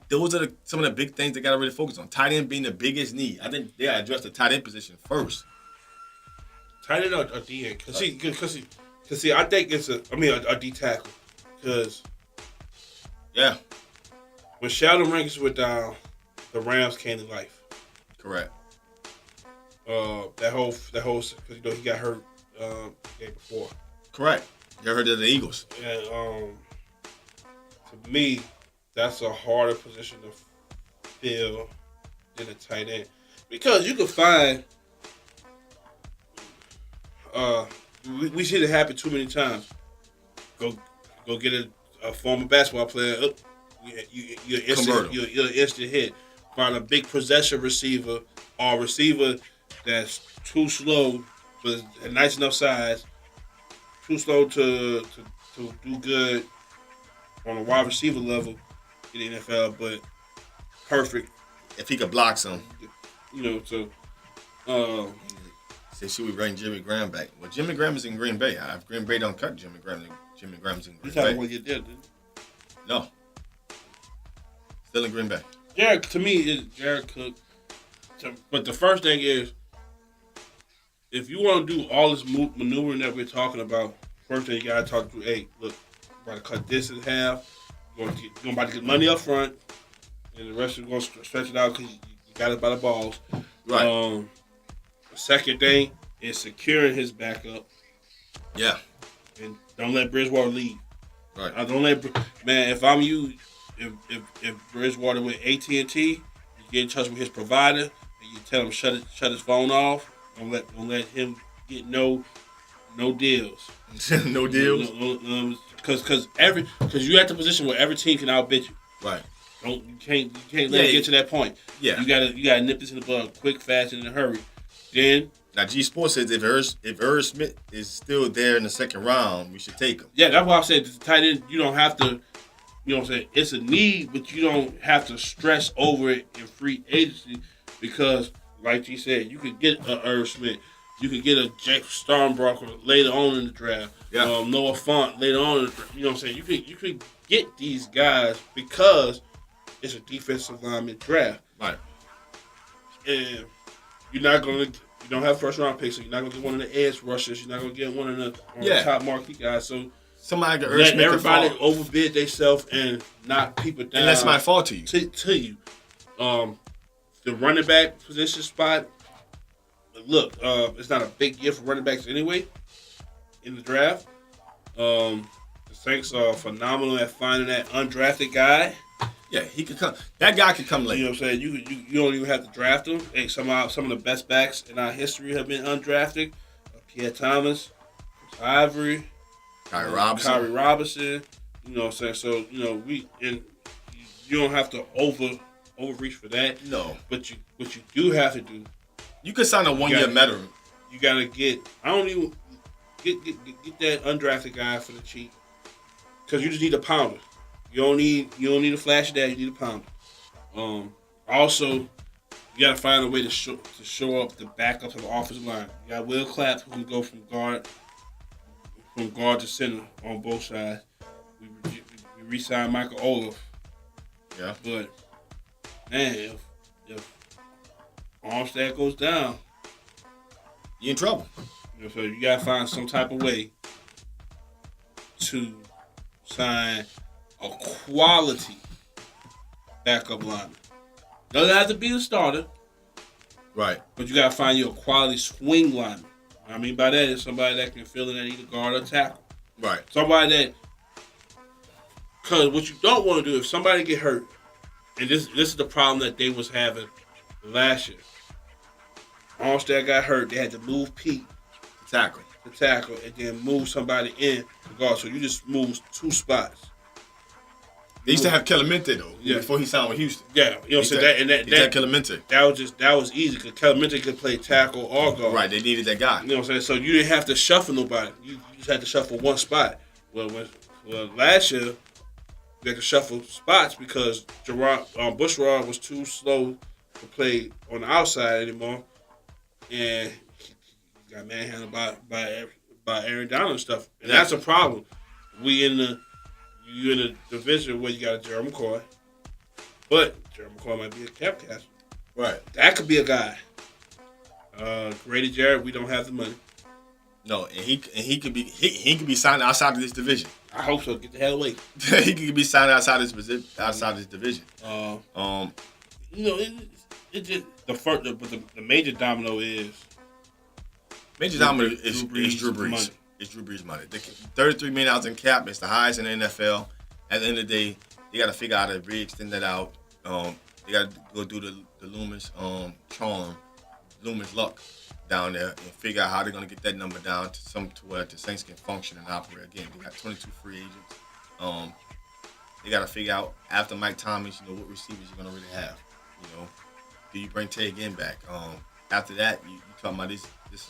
Those are some of the big things they got to really focus on. Tight end being the biggest need. I think they got to address the tight end position first. Tight end or D end? Cause see, I think it's a D tackle. Cause yeah, when Sheldon Rankins went down, the Rams came to life. Correct. That whole because he got hurt the day before. Correct. You heard of the Eagles. And to me, that's a harder position to fill than a tight end because you can find. We see it happen too many times. Go get a former basketball player. You're instant hit. Find a big possession receiver or a receiver that's too slow but a nice enough size, too slow to do good on a wide receiver level in the NFL, but perfect if he could block some. Say, should we bring Jimmy Graham back? Well, Jimmy Graham is in Green Bay. If Green Bay don't cut Jimmy Graham's in Green Bay. You talking what you did, didn't you? No. Still in Green Bay. To me, is Jared Cook. But the first thing is, if you want to do all this maneuvering that we're talking about, first thing you got to talk to, hey, look, we're about to cut this in half. You're about to get money up front, and the rest is going to stretch it out because you got it by the balls. Right. The second thing is securing his backup. Yeah. And don't let Bridgewater lead. Right. Don't let if I'm you, if Bridgewater with AT&T, you get in touch with his provider and you tell him shut his phone off. Don't let him get no deals. No deals. Because you're at the position where every team can outbid you. Right. You can't let it get to that point. Yeah. You gotta nip this in the bud quick, fast, and in a hurry. Then now GSportz says if Irv Smith is still there in the second round, we should take him. Yeah, that's why I said the tight end. You don't have to you know what I'm saying, it's a need, but you don't have to stress over it in free agency because, like G said, you could get a Irv Smith, you could get a Jake Stormbroker later on in the draft, Noah Font later on in the draft. You know what I'm saying? You could get these guys because it's a defensive lineman draft. Right. And you don't have first round picks, so you're not gonna get one of the edge rushers. You're not gonna get one of the top marquee guys. So somebody can let everybody overbid themselves and knock people down. And that's my fault to you. To you, the running back position spot. Look, it's not a big year for running backs anyway in the draft. The Saints are phenomenal at finding that undrafted guy. Yeah, he could come. That guy could come late. You know what I'm saying? You don't even have to draft him. Hey, some of the best backs in our history have been undrafted. Pierre Thomas, Ivory, Kyrie Robinson. You know what I'm saying? So you don't have to overreach for that. No. But what you do have to do. You could sign a 1-year veteran. You gotta get. I don't even get that undrafted guy for the cheap. Because you just need a pounder. You don't need a flash dad. You need a pounder. Also, you gotta find a way to show up the backup of the offensive line. You got Will Clapp who can go from guard to center on both sides. We re-signed Michael Olaf. Yeah. But man, if Armstead goes down, you're in trouble. So you gotta find some type of way to sign a quality backup lineman. Doesn't have to be the starter. Right. But you gotta find you a quality swing lineman. What I mean by that is somebody that can fill in at either guard or tackle. Right. Somebody that, because what you don't want to do if somebody get hurt, and this is the problem that they was having last year. Armstead got hurt. They had to move Pete to tackle, and then move somebody in to guard. So you just moved 2 spots. They used to have Clemente though, before he signed with Houston. Yeah, you know what I'm saying? That Clemente. That was easy because Clemente could play tackle or guard. Right, they needed that guy. You know what I'm saying? So you didn't have to shuffle nobody. You just had to shuffle one spot. Well, last year you had to shuffle spots because Bushrod was too slow to play on the outside anymore, and he got manhandled by Aaron Donald and stuff, and that's a problem. You in a division where you got a Jerry McCoy, but Jerry McCoy might be a cap catcher. Right. That could be a guy. Grady Jarrett, we don't have the money. No, and he could be signed outside of this division. I hope so. Get the hell away. He could be signed outside this division. It just the major domino is Drew Brees. It's Drew Brees' money. The $33 million in cap is the highest in the NFL. At the end of the day, they got to figure out how to re-extend that out. They got to go do the Loomis Loomis luck down there and figure out how they're going to get that number down to where the Saints can function and operate again. They got 22 free agents. They got to figure out after Mike Thomas, what receivers you're going to really have. Do you bring Tay again back? After that, you talking about this is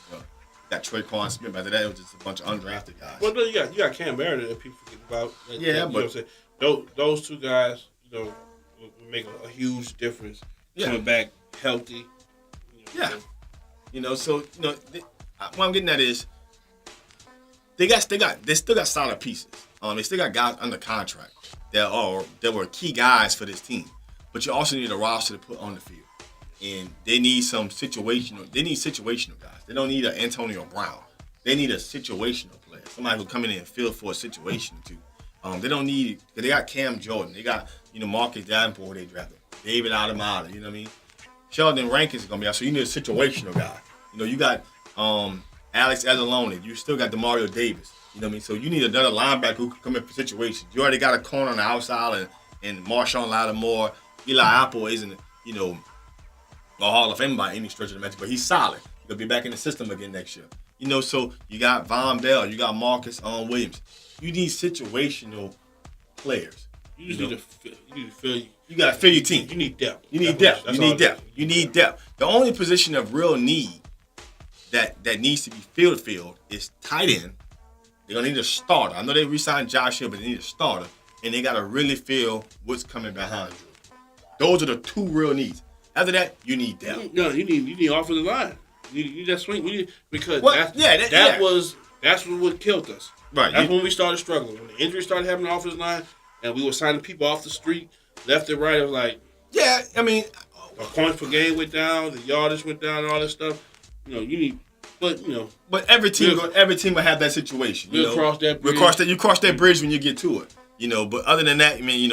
got Traquan Smith. After that, it was just a bunch of undrafted guys. Well, you got Cam Meredith that people forget about. But you know what I'm saying? Those 2 guys, will make a huge difference coming back healthy. What I'm getting at is they still got solid pieces. They still got guys under contract that were key guys for this team. But you also need a roster to put on the field. And they need situational guys. They don't need an Antonio Brown. They need a situational player. Somebody who come in and fill for a situation too. They don't need, because they got Cam Jordan. They got, Marcus Davenport they drafted. David Adamada, you know what I mean? Sheldon Rankins is going to be out. So you need a situational guy. You got Alex Anzalone. You still got DeMario Davis. You know what I mean? So you need another linebacker who can come in for situations. You already got a corner on the outside and Marshawn Lattimore. Eli Apple isn't, a Hall of Fame by any stretch of the imagination, but he's solid. He'll be back in the system again next year. So you got Von Bell, you got Marcus Williams. You need situational players. You just need to fill. You got to fill your team. You need depth. You need depth. The only position of real need that needs to be filled is tight end. They're gonna need a starter. I know they re-signed Josh Hill, but they need a starter. and they gotta really feel what's coming behind Drew. Those are the two real needs. After that, you need depth. No, you need offensive line. You need that swing. Because that's what killed us. Right. That's when we started struggling. When the injuries started happening on the offensive line, and we were signing people off the street, left and right. It was like, yeah, I mean, the points per game went down, the yardage went down, and all that stuff. You need, but every team will have that situation. We'll cross that bridge. You cross that bridge when you get to it. But other than that, I mean,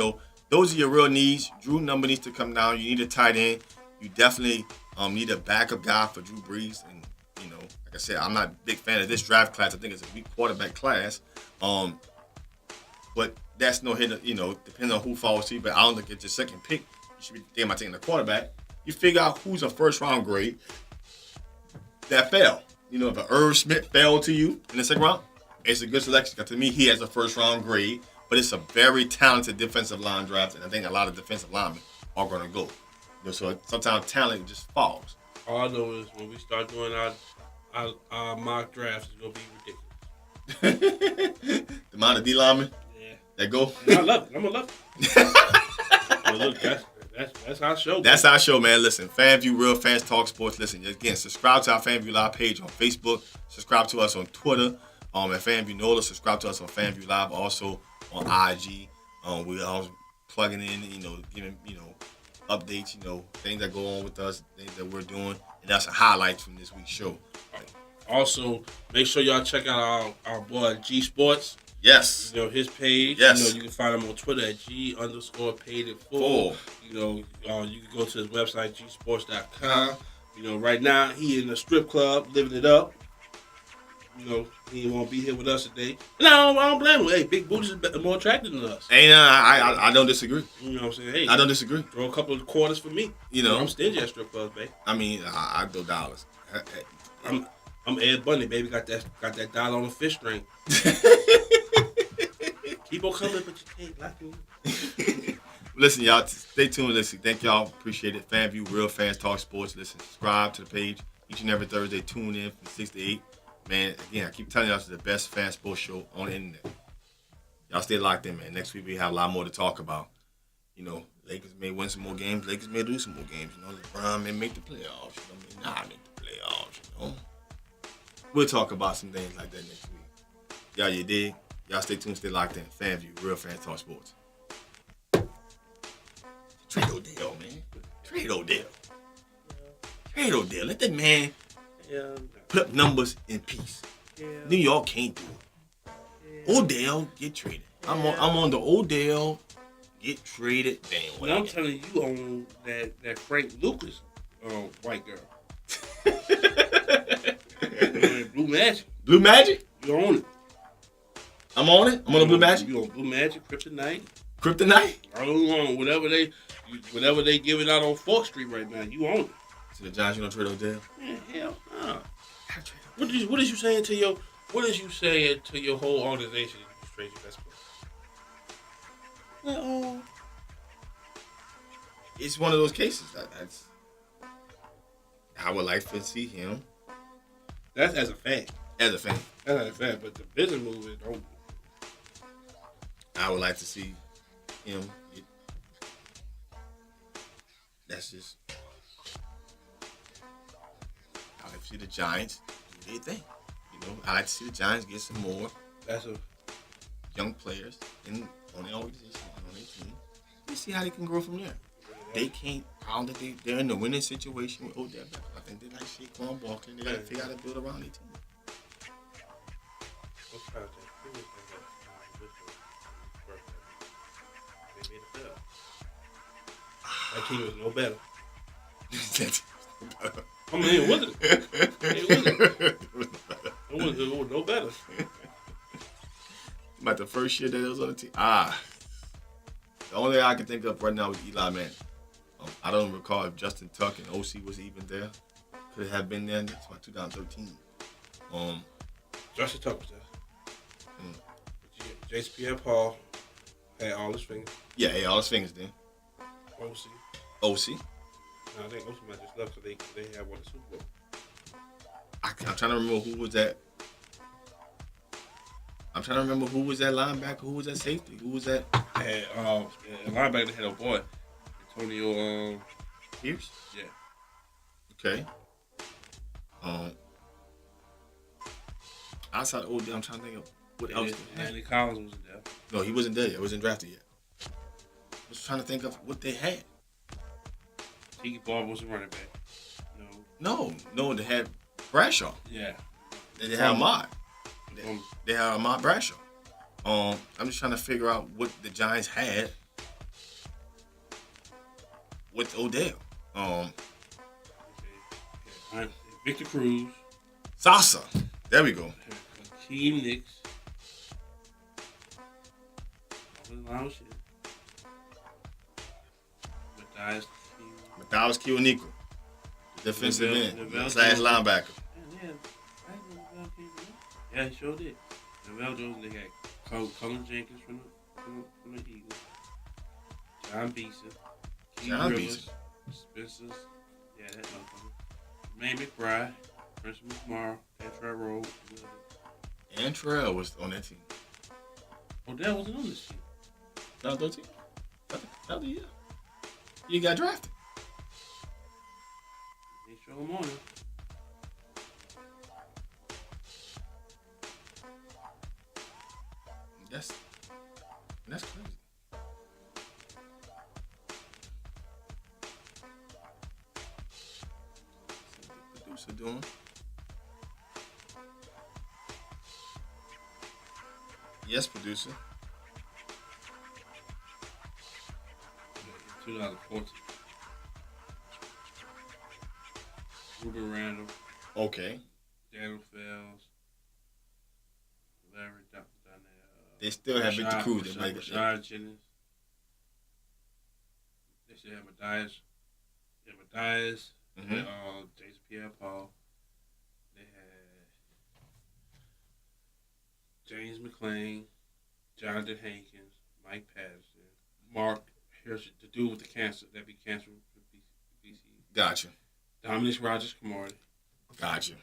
those are your real needs. Drew number needs to come down. You need a tight end. You definitely need a backup guy for Drew Brees. And like I said, I'm not a big fan of this draft class. I think it's a weak quarterback class. But that's no hit. Depending on who falls to you. But I don't think it's your second pick. You should be thinking about taking a quarterback. You figure out who's a first round grade that fell. If an Irv Smith fell to you in the second round, it's a good selection. Because to me, he has a first round grade. But it's a very talented defensive line draft, and I think a lot of defensive linemen are going to go. So sometimes talent just falls. All I know is when we start doing our mock drafts, it's going to be ridiculous. The amount of D linemen that go. And I love it. I'm going to love it. But look, that's our show. That's our show, man. Listen, FanView, Real Fans Talk Sports. Listen, again, subscribe to our FanView Live page on Facebook. Subscribe to us on Twitter. At FanView NOLA. Subscribe to us on FanView Live. Also on IG. We're always plugging in, giving, updates, things that go on with us, things that we're doing. And that's a highlight from this week's show. Also, make sure y'all check out our boy GSportz. Yes. His page. Yes. You can find him on Twitter at G_paid_in_full. You can go to his website, gsports.com. Right now, he in a strip club, living it up. He won't be here with us today. No, I don't blame him. Hey, big booties is more attractive than us. Hey, I don't disagree. You know what I'm saying? Hey, I don't disagree. Throw a couple of quarters for me. I'm stingy at strip clubs, babe. I mean, I throw dollars. I'm Ed Bundy, baby. Got that dollar on the fish string. Keep on coming, but you can't like me. Listen, y'all, stay tuned. Listen, thank y'all. Appreciate it. FanView, Real Fans Talk Sports. Listen, subscribe to the page each and every Thursday. Tune in from 6 to 8. Man, again, I keep telling y'all, it's the best fan sports show on the internet. Y'all stay locked in, man. Next week, we have a lot more to talk about. Lakers may win some more games. Lakers may lose some more games. LeBron may make the playoffs. May not make the playoffs, We'll talk about some things like that next week. Y'all, you dig? Y'all stay tuned, stay locked in. FanView, Real Fans Talk Sports. Trade Odell, man. Trade Odell. Trade Odell. Let that man put up numbers in peace. New York can't do it. Odell get traded. I'm on the Odell get traded bandwagon. I'm telling you on that Frank Lucas white girl. Blue Magic. Blue Magic? You own it. I'm on it? I'm on the Blue Magic? You on Blue Magic, Kryptonite. Kryptonite? I don't know, whatever they give it out on 4th Street right now, you own it. So the Giants, you don't trade Odell? Yeah, hell no. What is you saying to your whole organization that you trade your best player? Well, it's one of those cases. I would like to see him. That's as a fan. As a fan. That's as a fan, but the business move is don't. I would like to see him. That's just. I like to see the Giants do their thing. I like to see the Giants get some more young players on their organization and on their team. Let's see how they can grow from there. They can't. I don't think they're in the winning situation with Odell Beckham. I think they like Saquon Barkley. They got to figure out how to build around their team. That team was no better. I mean, it wasn't. It was no better. About the first year that it was on the team. The only thing I can think of right now is Eli Manning. I don't recall if Justin Tuck and OC was even there. Could have been there. That's about 2013. Justin Tuck was there. Jason Pierre-Paul had all his fingers. Yeah, he had all his fingers then. OC. No, I think OC might just left because they had won the Super Bowl. I'm trying to remember who was that. I'm trying to remember who was that linebacker, who was that safety, who was that? And linebacker had a boy, Antonio. Pierce? Yeah. Okay. Outside of Odell, I'm trying to think of what else. Anthony Collins wasn't there. No, he wasn't there yet. He wasn't drafted yet. I was trying to think of what they had. Tiki Barber was a running back. No, they had Bradshaw. Yeah. They had Ahmad. They had Ahmad Bradshaw. I'm just trying to figure out what the Giants had with Odell. Victor Cruz. Sasa. There we go. Hakeem Nicks. Matthias Kiwaniko. Defensive end. Slash linebacker. Yeah, he sure did. LeVeon Jones, they had Cullen Jenkins from the Eagles. John Beeson. Spencer. Yeah, that motherfucker. Jermaine McBride. Prince McMorrow. Antrell Rowe. Antrell was on that team. Odell wasn't on this team. Not that team? That the year. You got drafted. They show him on it. That's crazy. What's the producer doing? Yes, producer. 2014. Ruben Randall. Okay. Daniel Fells. Larry Donnell. They still have Victor Cruz. Rashad Jennings. They still have Matthias. Mm-hmm. Jason Pierre-Paul. They had James McClain, Jonathan Hankins, Mike Patterson, Mark Hirsch, the dude with the cancer, that be cancer with BC. Gotcha. Dominic Rogers-Camardi. Gotcha.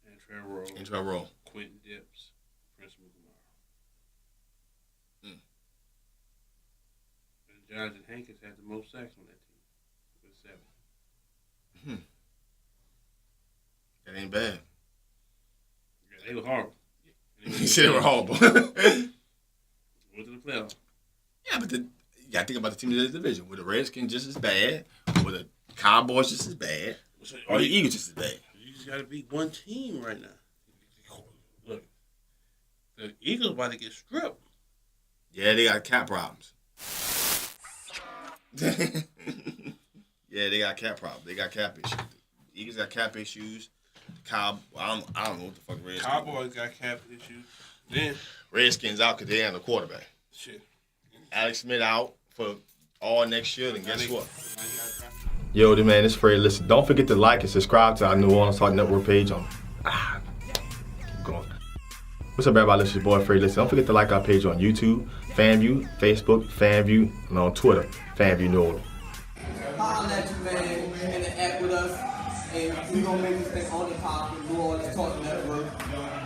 Antrell Rowe. Rowe. Quentin Dips. Prince McMorrow. And Jonathan Hankins had the most sacks on that team with 7. That ain't bad. Yeah, they were horrible. You said they were horrible. Went to the playoffs. Yeah, but you got to think about the team in the division. Were the Redskins just as bad? Were the Cowboys just as bad? Or the Eagles just as bad? You just got to beat one team right now. Look, the Eagles about to get stripped. Yeah, they got cap problems. Yeah, they got cap problems. They got cap issues. The Eagles got cap issues. I don't know what the fuck Redskins. Cowboys got cap issues. Then Redskins out because they ain't a quarterback. Shit. Alex Smith out for all next year. Then guess what? Yo, man, it's Fred. Listen, don't forget to like and subscribe to our New Orleans Talk Network page on. Keep going. What's up, everybody? This is your boy Fred. Listen, don't forget to like our page on YouTube, FanView, Facebook, FanView, and on Twitter, FanView New Orleans. Holla at you, man, interact with us, and we gonna make this thing on the pop, New Orleans Talk Network,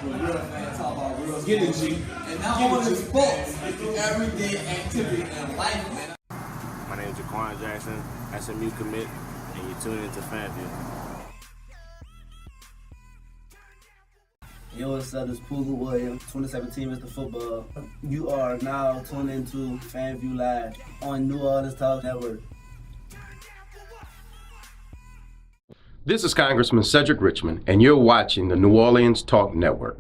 with real fans talk about real sports. Get it, G. And not only sports, it's everyday activity and life, man. My name is Jaquan Jackson, SMU commit, and you're tuning into FanView. Yo, what's up? It's Pooga Williams, 2017 Mr. Football. You are now tuned into FanView Live on New Orleans Talk Network. This is Congressman Cedric Richmond, and you're watching the New Orleans Talk Network.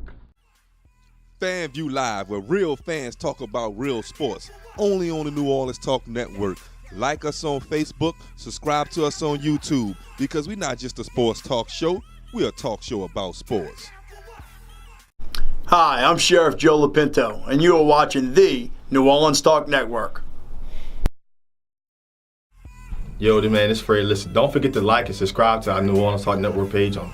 FanView Live, where real fans talk about real sports, only on the New Orleans Talk Network. Like us on Facebook, subscribe to us on YouTube, because we're not just a sports talk show, we're a talk show about sports. Hi, I'm Sheriff Joe Lapinto, and you are watching the New Orleans Talk Network. Yo, man, it's Fred. Listen, don't forget to like and subscribe to our New Orleans Talk Network page on.